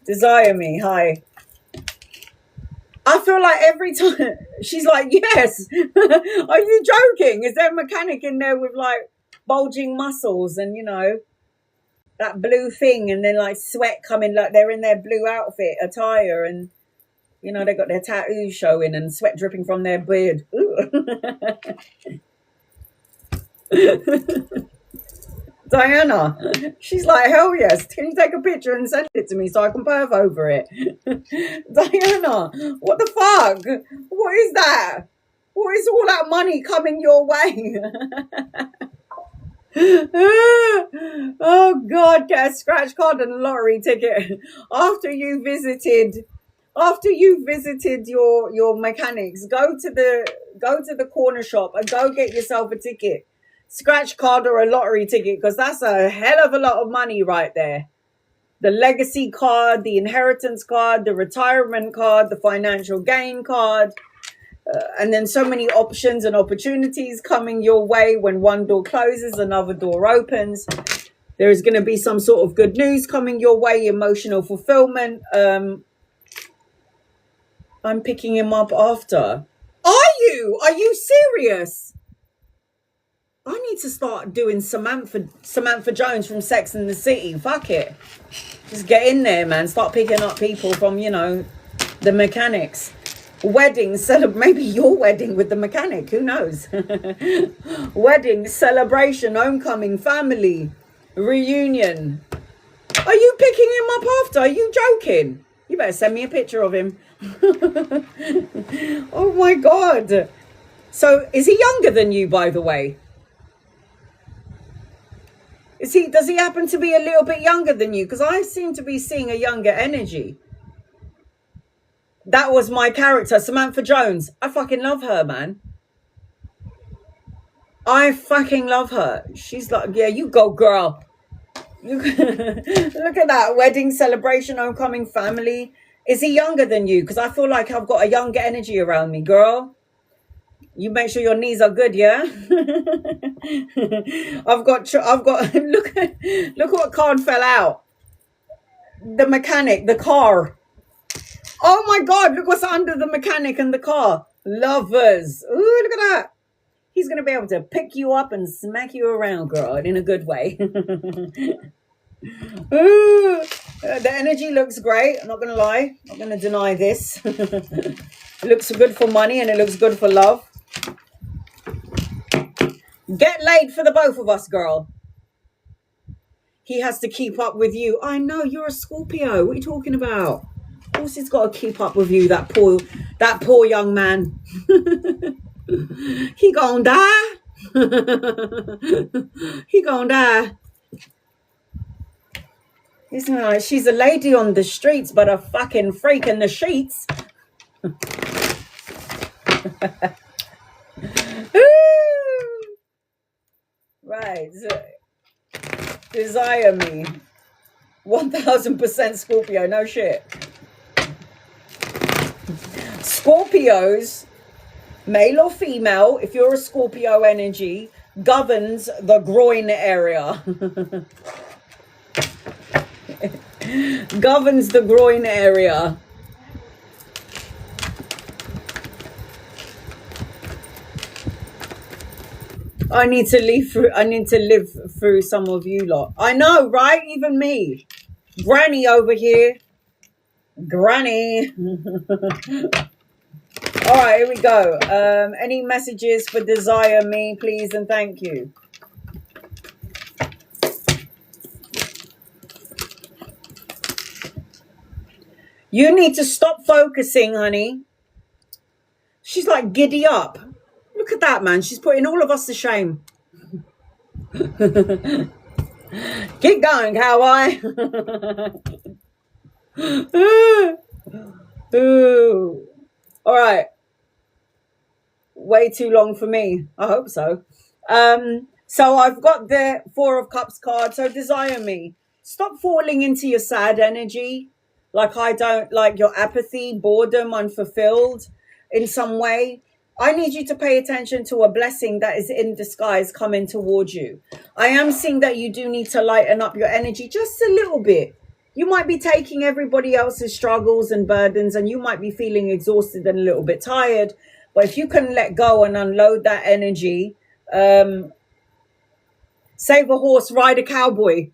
Desire me, hi. I feel like every time she's like, yes. Are you joking? Is there a mechanic in there with like bulging muscles and that blue thing, and then like sweat coming, like they're in their blue outfit attire, and they got their tattoos showing and sweat dripping from their beard. Diana, she's like, hell yes. Can you take a picture and send it to me so I can perv over it? Diana, what the fuck? What is that? What is all that money coming your way? Oh God, get a scratch card and a lottery ticket after you visited your mechanics. Go to the corner shop and go get yourself a ticket, scratch card or a lottery ticket, because that's a hell of a lot of money right there. the legacy card, the inheritance card, the retirement card, the financial gain card, and then so many options and opportunities coming your way. When one door closes, another door opens. There is going to be some sort of good news coming your way, emotional fulfillment. I'm picking him up after. Are you? Are you serious? I need to start doing Samantha Jones from Sex and the City. Fuck it. Just get in there, man. Start picking up people from, you know, the mechanics. Weddings, maybe your wedding with the mechanic. Who knows? Wedding, celebration, homecoming, family, reunion. Are you picking him up after? Are you joking? You better send me a picture of him. Oh my God. So is he younger than you, by the way? Does he happen to be a little bit younger than you? Because I seem to be seeing a younger energy. That was my character, Samantha Jones. I fucking love her, man. I fucking love her. She's like, yeah, you go, girl. Look at that. Wedding, celebration, homecoming, family. Is he younger than you? Because I feel like I've got a younger energy around me, girl. You make sure your knees are good, yeah? I've got look what card fell out. The mechanic, the car. Oh my God, look what's under the mechanic and the car. Lovers. Ooh, look at that. He's going to be able to pick you up and smack you around, girl, in a good way. Ooh, the energy looks great. I'm not going to lie. I'm not going to deny this. It looks good for money and it looks good for love. Get laid for the both of us, girl. He has to keep up with you. I know, you're a Scorpio. What are you talking about? Of course he's got to keep up with you, that poor young man. He gonna die. He gonna die. Isn't it? She's a lady on the streets, but a fucking freak in the sheets. Right. Desire me. 1000% Scorpio. No shit. Scorpios, male or female, if you're a Scorpio energy, governs the groin area. Governs the groin area. I need to live through some of you lot. I know, right? Even me. Granny over here. Granny. All right, here we go. Any messages for Desire Me, please, and thank you. You need to stop focusing, honey. She's like, giddy up. Look at that, man. She's putting all of us to shame. Keep going, cowboy. Ooh. All right. Way too long for me. I hope so. So I've got the 4 of Cups card. So Desire Me. Stop falling into your sad energy. Like I don't like your apathy, boredom, unfulfilled in some way. I need you to pay attention to a blessing that is in disguise coming towards you. I am seeing that you do need to lighten up your energy just a little bit. You might be taking everybody else's struggles and burdens, and you might be feeling exhausted and a little bit tired. But if you can let go and unload that energy, save a horse, ride a cowboy.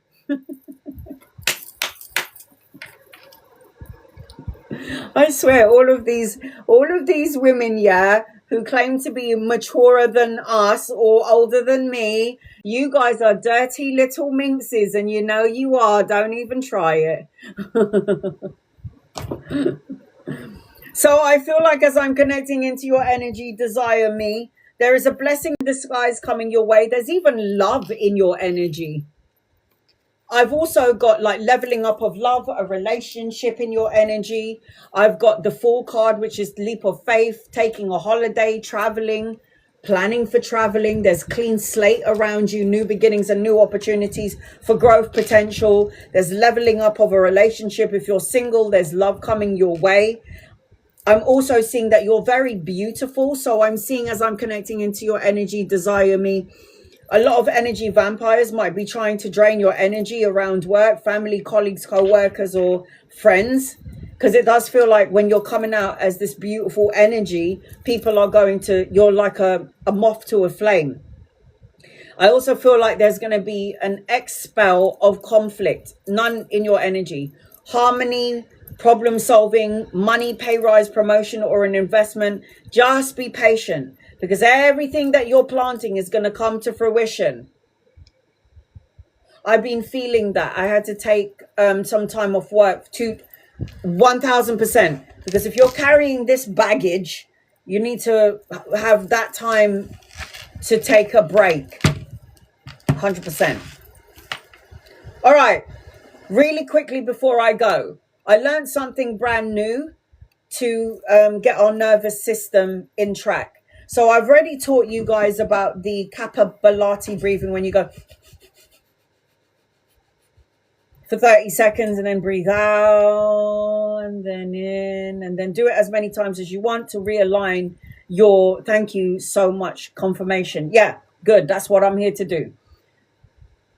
I swear, all of these women, yeah, who claim to be maturer than us or older than me, you guys are dirty little minxes, and you know you are. Don't even try it. So I feel like as I'm connecting into your energy, Desire Me, there is a blessing in disguise coming your way. There's even love in your energy. I've also got like leveling up of love, a relationship in your energy. I've got the Fool card, which is leap of faith, taking a holiday, traveling, planning for traveling. There's clean slate around you, new beginnings and new opportunities for growth potential. There's leveling up of a relationship. If you're single, there's love coming your way. I'm also seeing that you're very beautiful. So I'm seeing, as I'm connecting into your energy, desire me, a lot of energy vampires might be trying to drain your energy around work, family, colleagues, co-workers, or friends. Because it does feel like when you're coming out as this beautiful energy, people are going to, you're like a moth to a flame. I also feel like there's going to be an expel of conflict, none in your energy. Harmony, problem solving, money, pay rise, promotion, or an investment. Just be patient, because everything that you're planting is going to come to fruition. I've been feeling that. I had to take some time off work to 1000%, because if you're carrying this baggage, you need to have that time to take a break. 100%. All right, really quickly before I go, I learned something brand new to get our nervous system in track. So I've already taught you guys about the Kapalbhati breathing, when you go for 30 seconds and then breathe out and then in, and then do it as many times as you want to realign your, thank you so much, confirmation. Yeah, good. That's what I'm here to do.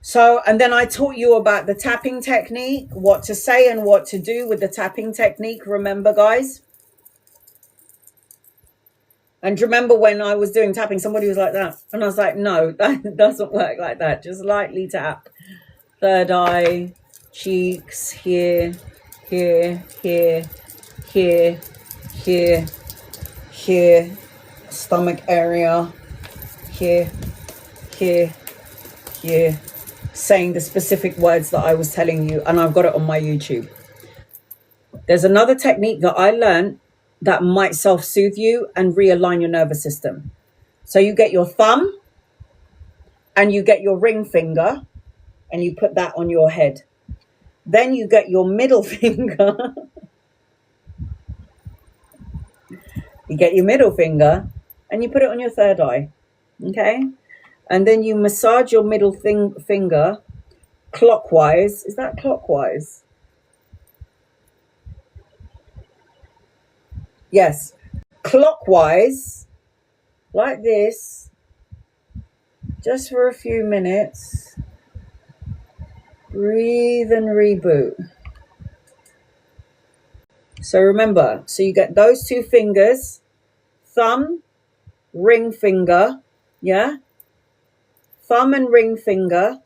So, and then I taught you about the tapping technique, what to say and what to do with the tapping technique. Remember, guys? And remember when I was doing tapping, somebody was like that. And I was like, no, that doesn't work like that. Just lightly tap. Third eye, cheeks, here, here, here, here, here, here, stomach area, here, here, here, saying the specific words that I was telling you. And I've got it on my YouTube. There's another technique that I learned that might self-soothe you and realign your nervous system. So you get your thumb and you get your ring finger and you put that on your head. Then you get your middle finger. You get your middle finger and you put it on your third eye. Okay? And then you massage your middle finger clockwise. Is that clockwise? Yes. Clockwise, like this, just for a few minutes. Breathe and reboot. So remember, so you get those two fingers, thumb, ring finger, yeah? Thumb and ring finger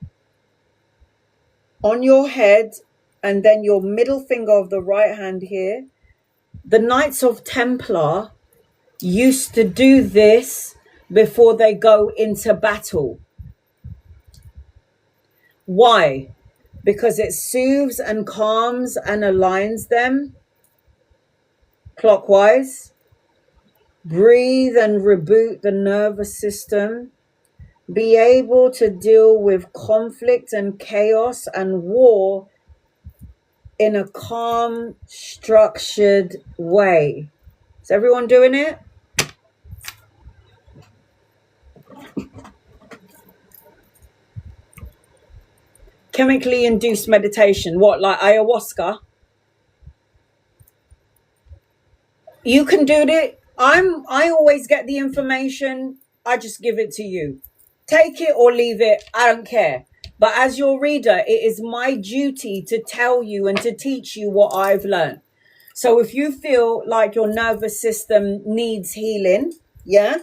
on your head, and then your middle finger of the right hand here. The Knights of Templar used to do this before they go into battle. Why? Because it soothes and calms and aligns them. Clockwise. Breathe and reboot the nervous system. Be able to deal with conflict and chaos and war in a calm, structured way. Is everyone doing it? Chemically induced meditation. What, like ayahuasca? You can do it. I always get the information. I just give it to you. Take it or leave it. I don't care. But as your reader, it is my duty to tell you and to teach you what I've learned. So if you feel like your nervous system needs healing, yeah,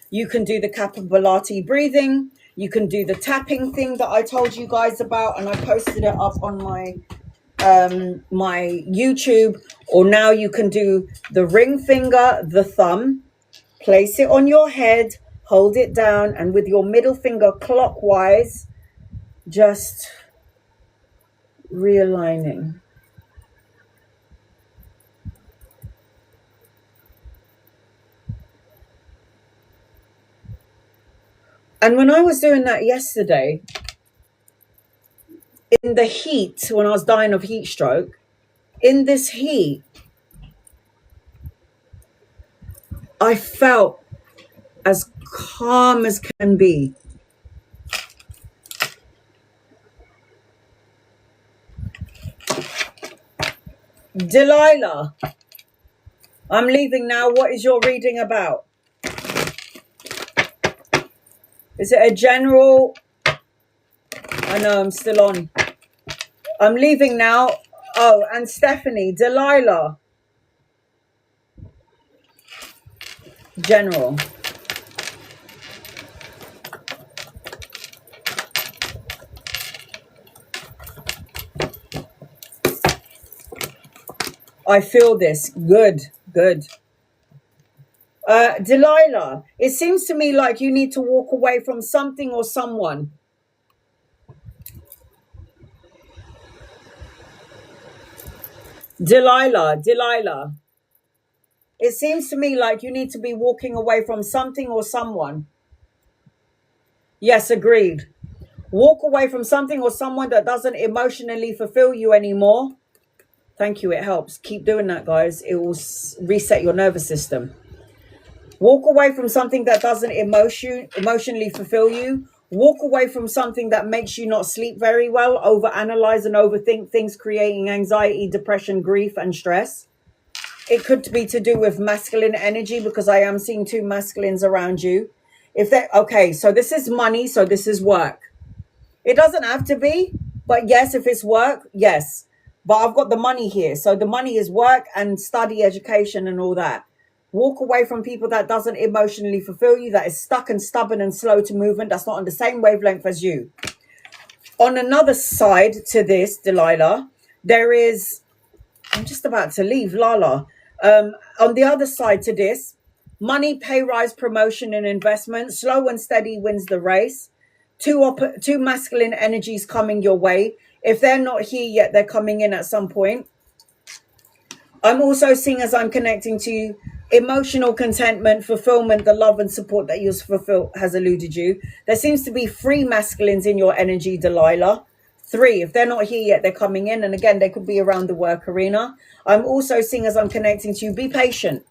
you can do the Kapalbhati breathing. You can do the tapping thing that I told you guys about, and I posted it up on my my YouTube. Or now you can do the ring finger, the thumb, place it on your head, hold it down, and with your middle finger clockwise, just realigning. And when I was doing that yesterday, in the heat, when I was dying of heat stroke, in this heat, I felt as calm as can be. Delilah, I'm leaving now. What is your reading about? Is it a general? I know I'm still on. I'm leaving now. Oh, and Stephanie, Delilah. General. I feel this. Good, good. Delilah, it seems to me like you need to walk away from something or someone. Delilah. It seems to me like you need to be walking away from something or someone. Yes, agreed. Walk away from something or someone that doesn't emotionally fulfill you anymore. Thank you, it helps. Keep doing that, guys. It will reset your nervous system. Walk away from something that doesn't emotionally fulfill you. Walk away from something that makes you not sleep very well, overanalyze and overthink things, creating anxiety, depression, grief, and stress. It could be to do with masculine energy, because I am seeing two masculines around you. Okay, so this is money, so this is work. It doesn't have to be, but yes, if it's work, yes. But I've got the money here. So the money is work and study, education and all that. Walk away from people that doesn't emotionally fulfill you, that is stuck and stubborn and slow to movement, that's not on the same wavelength as you. On another side to this, Delilah, there is, I'm just about to leave, Lala. On the other side to this, money, pay rise, promotion and investment, slow and steady wins the race. Two masculine energies coming your way. If they're not here yet, they're coming in at some point. I'm also seeing, as I'm connecting to emotional contentment, fulfillment, the love and support that you fulfill has eluded you. There seems to be 3 masculines in your energy, Delilah. 3. If they're not here yet, they're coming in. And again, they could be around the work arena. I'm also seeing, as I'm connecting to you, be patient.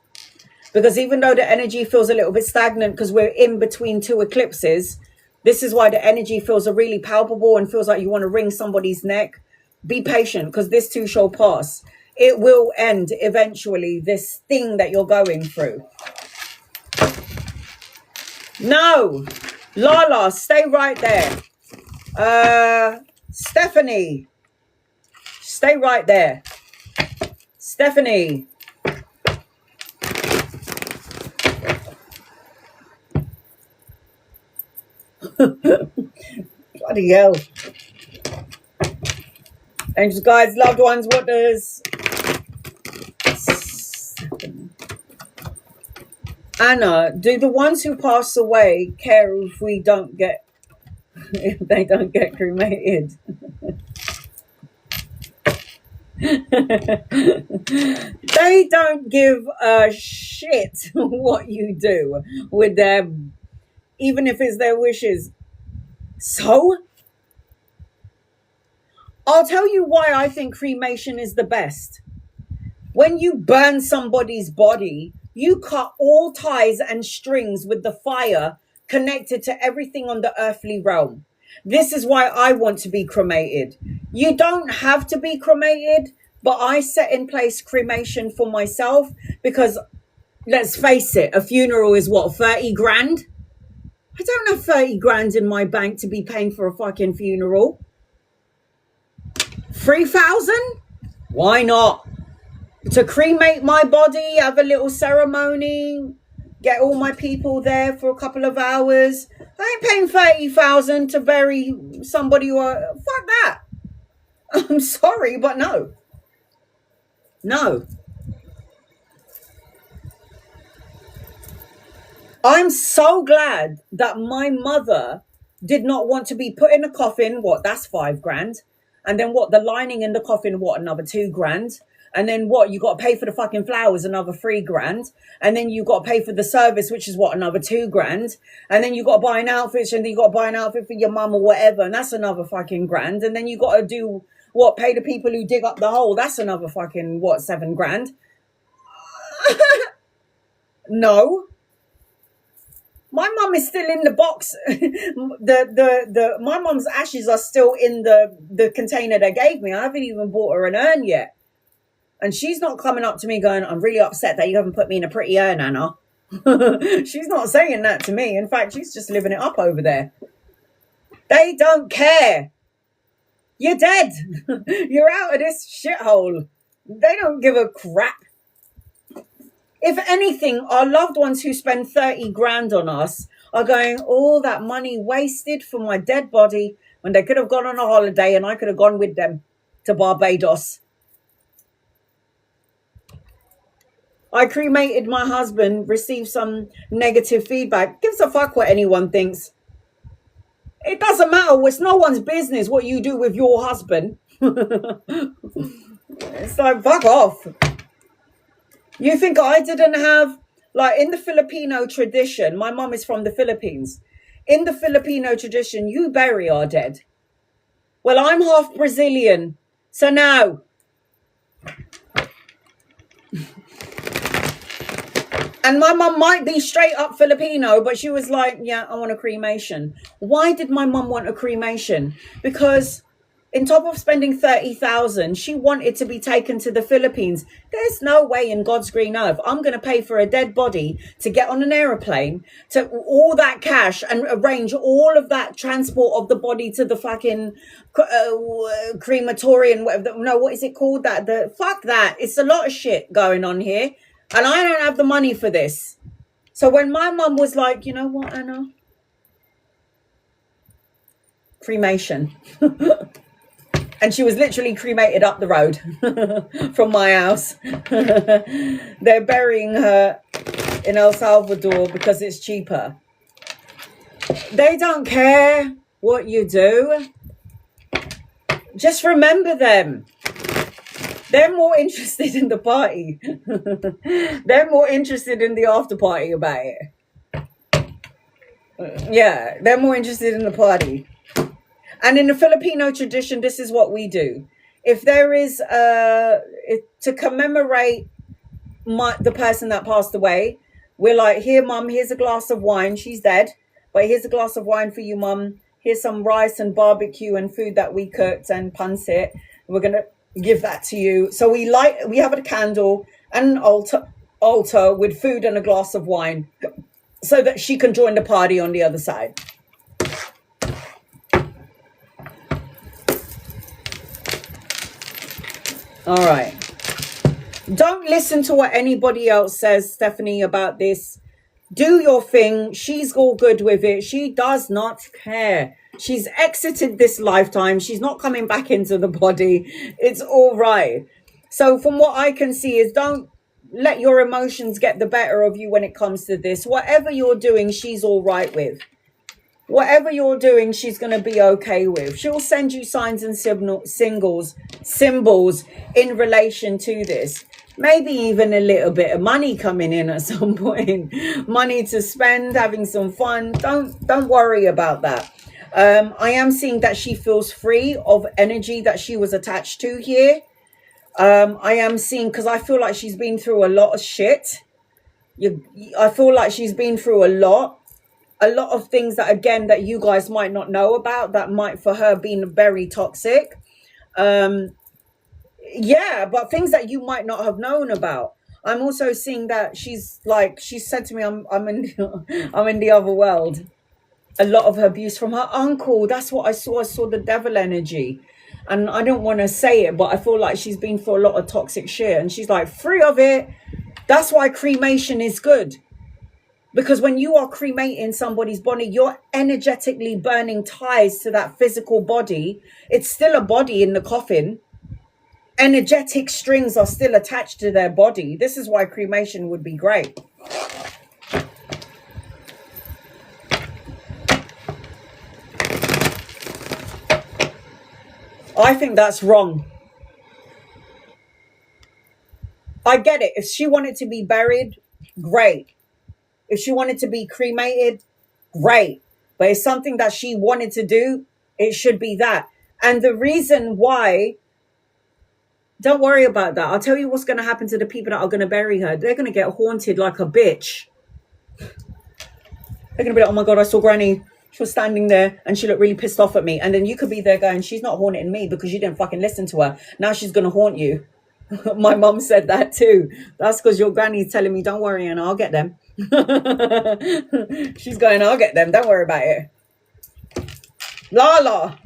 Because even though the energy feels a little bit stagnant because we're in between 2 eclipses, this is why the energy feels really palpable and feels like you want to wring somebody's neck. Be patient, because this too shall pass. It will end eventually, this thing that you're going through. No. Lala, stay right there. Stephanie, stay right there. Stephanie. Bloody hell. Angels, guides, loved ones, what does Anna, do the ones who pass away care if we don't get if they don't get cremated? They don't give a shit what you do with them, even if it's their wishes. So I'll tell you why I think cremation is the best. When you burn somebody's body, you cut all ties and strings with the fire connected to everything on the earthly realm. This is why I want to be cremated. You don't have to be cremated, but I set in place cremation for myself because, let's face it, a funeral is what, 30 grand? I don't have 30 grand in my bank to be paying for a fucking funeral. 3,000? Why not? To cremate my body, have a little ceremony, get all my people there for a couple of hours. I ain't paying 30,000 to bury somebody or fuck that. I'm sorry, but no. No. I'm so glad that my mother did not want to be put in a coffin. What? That's 5 grand. And then what? The lining in the coffin, what? Another 2 grand. And then what? You got to pay for the fucking flowers, another 3 grand. And then you got to pay for the service, which is what? Another 2 grand. And then you got to buy an outfit, and then you got to buy an outfit for your mum or whatever. And that's another fucking grand. And then you got to do what? Pay the people who dig up the hole. That's another fucking, what? 7 grand. No. My mum is still in the box. My mum's ashes are still in the container they gave me. I haven't even bought her an urn yet. And she's not coming up to me going, I'm really upset that you haven't put me in a pretty urn, Anna. She's not saying that to me. In fact, she's just living it up over there. They don't care. You're dead. You're out of this shithole. They don't give a crap. If anything, our loved ones who spend 30 grand on us are going, all that money wasted for my dead body when they could have gone on a holiday and I could have gone with them to Barbados. I cremated my husband, received some negative feedback. Gives a fuck what anyone thinks. It doesn't matter. It's no one's business what you do with your husband. It's like, fuck off. You think I didn't have, like, in the Filipino tradition, my mom is from the Philippines. In the Filipino tradition, you bury our dead. Well, I'm half Brazilian, so now. And my mum might be straight up Filipino, but she was like, yeah, I want a cremation. Why did my mum want a cremation? Because on top of spending 30,000, she wanted to be taken to the Philippines. There's no way in God's green earth I'm going to pay for a dead body to get on an aeroplane, to all that cash and arrange all of that transport of the body to the fucking crematorium. No, what is it called? Fuck that. It's a lot of shit going on here. And I don't have the money for this. So when my mum was like, you know what, Anna? Cremation. And she was literally cremated up the road from my house. They're burying her in El Salvador because it's cheaper. They don't care what you do. Just remember them. They're more interested in the party. They're more interested in the after party about it. Yeah, they're more interested in the party. And in the Filipino tradition, this is what we do. If there is, to commemorate the person that passed away, we're like, here, mum, here's a glass of wine. She's dead, but here's a glass of wine for you, mum. Here's some rice and barbecue and food that we cooked and pancit. We're going to give that to you. So we have a candle and an altar with food and a glass of wine so that she can join the party on the other side. All right. Don't listen to what anybody else says, Stephanie, about this. Do your thing. She's all good with it. She does not care. She's exited this lifetime. She's not coming back into the body. It's all right. So from what I can see is don't let your emotions get the better of you when it comes to this. Whatever you're doing, she's all right with. Whatever you're doing, she's going to be okay with. She'll send you signs and symbols in relation to this. Maybe even a little bit of money coming in at some point. Money to spend, having some fun. Don't worry about that. I am seeing that she feels free of energy that she was attached to here. I am seeing, because I feel like she's been through a lot of shit. I feel like she's been through a lot of things that, again, that you guys might not know about, that might for her been very toxic. Yeah, but things that you might not have known about. I'm also seeing that she said to me, I'm in the other world. A lot of her abuse from her uncle. That's what I saw. I saw the devil energy. And I don't want to say it, but I feel like she's been through a lot of toxic shit. And she's like, free of it. That's why cremation is good. Because when you are cremating somebody's body, you're energetically burning ties to that physical body. It's still a body in the coffin. Energetic strings are still attached to their body. This is why cremation would be great. I think that's wrong. I get it. If she wanted to be buried, great. If she wanted to be cremated, great. But it's something that she wanted to do, it should be that. And the reason why, don't worry about that. I'll tell you what's going to happen to the people that are going to bury her. They're going to get haunted like a bitch. They're going to be like, oh my God, I saw Granny. She was standing there and she looked really pissed off at me. And then you could be there going, she's not haunting me because you didn't fucking listen to her. Now she's going to haunt you. My mum said that too. That's because your granny's telling me, don't worry, and I'll get them. She's going, I'll get them. Don't worry about it. La la.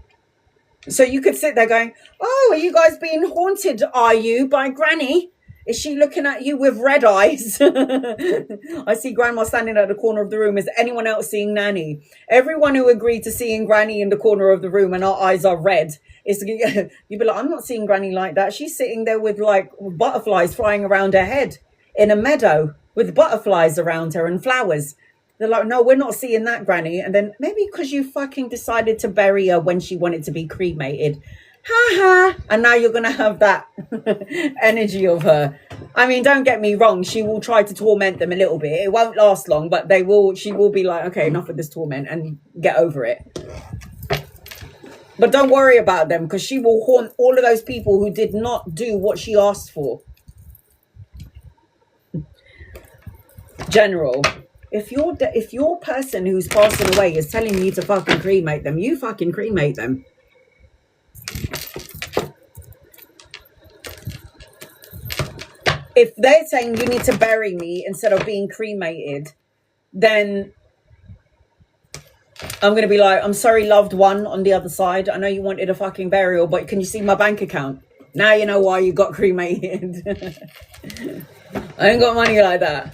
So you could sit there going, oh, are you guys being haunted, are you, by Granny? Is she looking at you with red eyes? I see Grandma standing at the corner of the room. Is anyone else seeing Nanny? Everyone who agreed to seeing Granny in the corner of the room and our eyes are red, you'd be like, I'm not seeing Granny like that. She's sitting there with like butterflies flying around her head in a meadow with butterflies around her and flowers. They're like, no, we're not seeing that, Granny. And then maybe because you fucking decided to bury her when she wanted to be cremated. Ha ha. And now you're going to have that energy of her. I mean, don't get me wrong. She will try to torment them a little bit. It won't last long, but she will be like, okay, enough of this torment and get over it. But don't worry about them because she will haunt all of those people who did not do what she asked for. General. If your person who's passing away is telling you to fucking cremate them, you fucking cremate them. If they're saying you need to bury me instead of being cremated, then I'm going to be like, I'm sorry, loved one on the other side. I know you wanted a fucking burial, but can you see my bank account? Now you know why you got cremated. I ain't got money like that.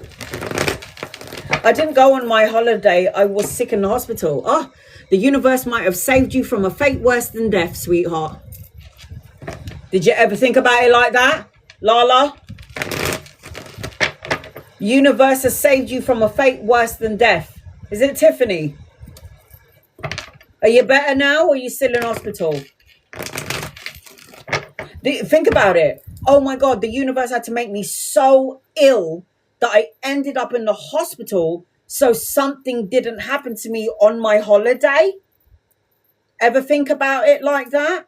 I didn't go on my holiday. I was sick in the hospital. Oh, the universe might have saved you from a fate worse than death, sweetheart. Did you ever think about it like that, Lala? Universe has saved you from a fate worse than death. Is it Tiffany? Are you better now or are you still in hospital? Think about it. Oh my God, the universe had to make me so ill that I ended up in the hospital so something didn't happen to me on my holiday. Ever think about it like that?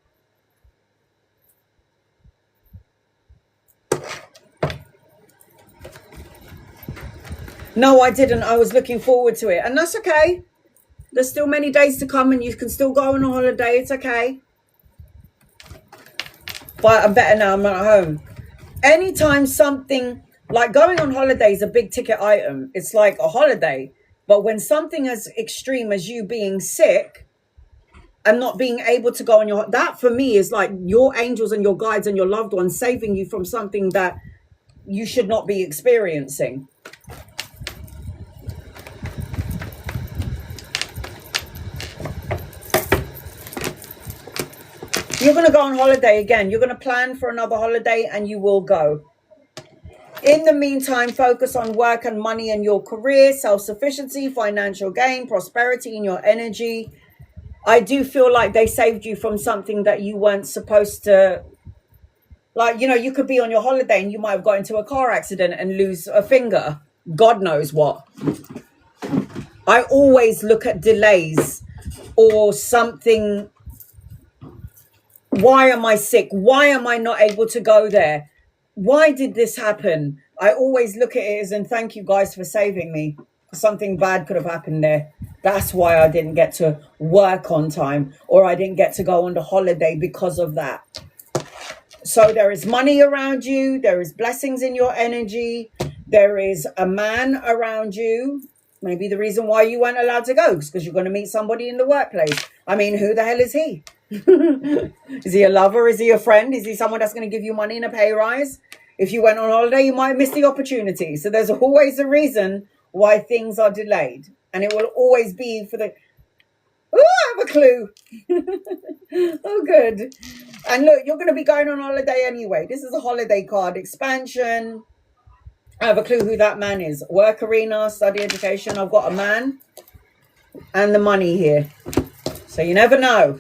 No, I didn't. I was looking forward to it. And that's okay. There's still many days to come and you can still go on a holiday. It's okay. But I'm better now. I'm not at home. Anytime something... Like going on holiday is a big ticket item. It's like a holiday. But when something as extreme as you being sick and not being able to go on your... That for me is like your angels and your guides and your loved ones saving you from something that you should not be experiencing. You're going to go on holiday again. You're going to plan for another holiday and you will go. In the meantime, focus on work and money and your career, self-sufficiency, financial gain, prosperity in your energy. I do feel like they saved you from something that you weren't supposed to. Like, you know, you could be on your holiday and you might have got into a car accident and lose a finger. God knows what. I always look at delays or something. Why am I sick? Why am I not able to go there? Why did this happen? I always look at it as, and thank you guys for saving me. Something bad could have happened there. That's why I didn't get to work on time or I didn't get to go on the holiday because of that. So there is money around you. There is blessings in your energy. There is a man around you. Maybe the reason why you weren't allowed to go is because you're going to meet somebody in the workplace. I mean, who the hell is he? Is he a lover? Is he a friend? Is he someone that's going to give you money and a pay rise? If you went on holiday, you might miss the opportunity. So there's always a reason why things are delayed. And it will always be for the... Oh, I have a clue. Oh, good. And look, you're going to be going on holiday anyway. This is a holiday card. Expansion. I have a clue who that man is. Work arena, study, education. I've got a man and the money here. So you never know.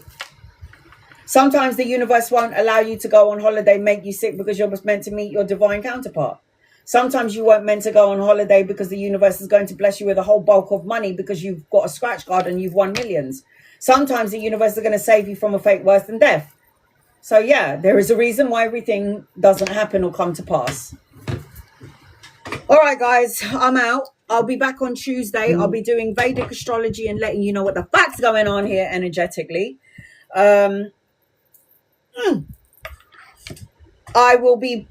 Sometimes the universe won't allow you to go on holiday, make you sick because you're meant to meet your divine counterpart. Sometimes you weren't meant to go on holiday because the universe is going to bless you with a whole bulk of money because you've got a scratch card and you've won millions. Sometimes the universe is going to save you from a fate worse than death. So yeah, there is a reason why everything doesn't happen or come to pass. All right, guys, I'm out. I'll be back on Tuesday. I'll be doing Vedic astrology and letting you know what the fuck's going on here energetically. I will be...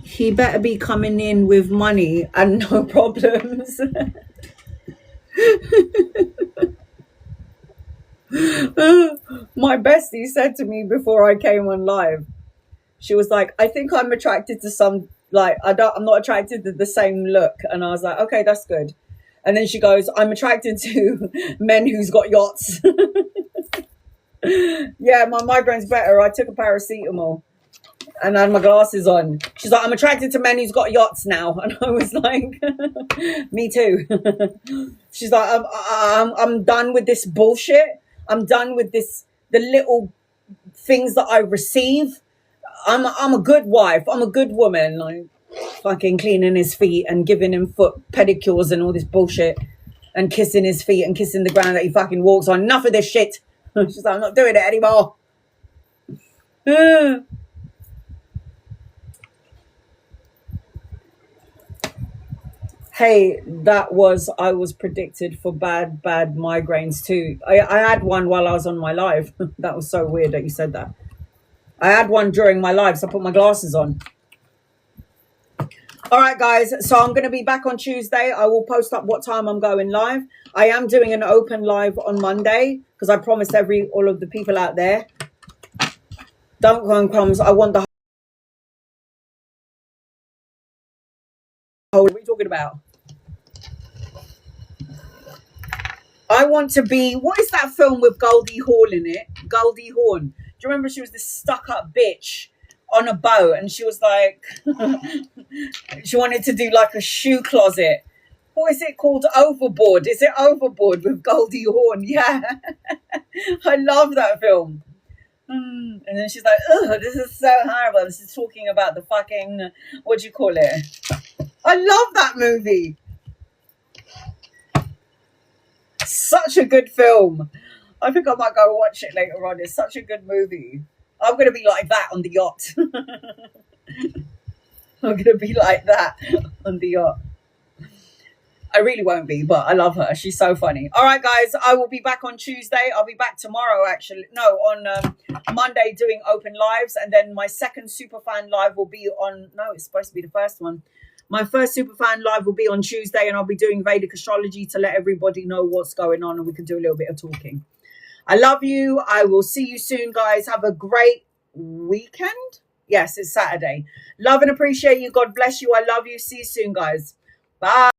He better be coming in with money and no problems. My bestie said to me before I came on live, she was like, I think I'm attracted to some, like, I'm not attracted to the same look. And I was like, okay, that's good. And then she goes, I'm attracted to men who's got yachts. Yeah, my migraine's better. I took a paracetamol and I had my glasses on. She's like, I'm attracted to men who's got yachts now. And I was like, me too. She's like, I'm done with this bullshit. I'm done with this, the little things that I receive. I'm a good wife. I'm a good woman. Like fucking cleaning his feet and giving him foot pedicures and all this bullshit and kissing his feet and kissing the ground that he fucking walks on. Enough of this shit. She's like, I'm not doing it anymore. Hey, I was predicted for bad migraines too. I had one while I was on my live. That was so weird that you said that. I had one during my live, so I put my glasses on. All right, guys. So I'm going to be back on Tuesday. I will post up what time I'm going live. I am doing an open live on Monday because I promised all of the people out there. Don't go on crumbs. I want the whole... What are we talking about? I want to be... What is that film with Goldie Hawn in it? Goldie Hawn. Do you remember she was this stuck-up bitch on a boat and she was like... she wanted to do like a shoe closet. What is it called? Overboard. Is it Overboard with Goldie Hawn? Yeah. I love that film. And then she's like, oh, this is so horrible. This is talking about the fucking... What do you call it? I love that movie. Such a good film. I think I might go watch it later on. It's such a good movie. I'm going to be like that on the yacht. I'm going to be like that on the yacht. I really won't be, but I love her. She's so funny. All right, guys. I will be back on Tuesday. I'll be back tomorrow, actually. No, on Monday doing open lives. And then my second Superfan live will be on... No, it's supposed to be the first one. My first Superfan live will be on Tuesday, and I'll be doing Vedic astrology to let everybody know what's going on, and we can do a little bit of talking. I love you. I will see you soon, guys. Have a great weekend. Yes, it's Saturday. Love and appreciate you. God bless you. I love you. See you soon, guys. Bye.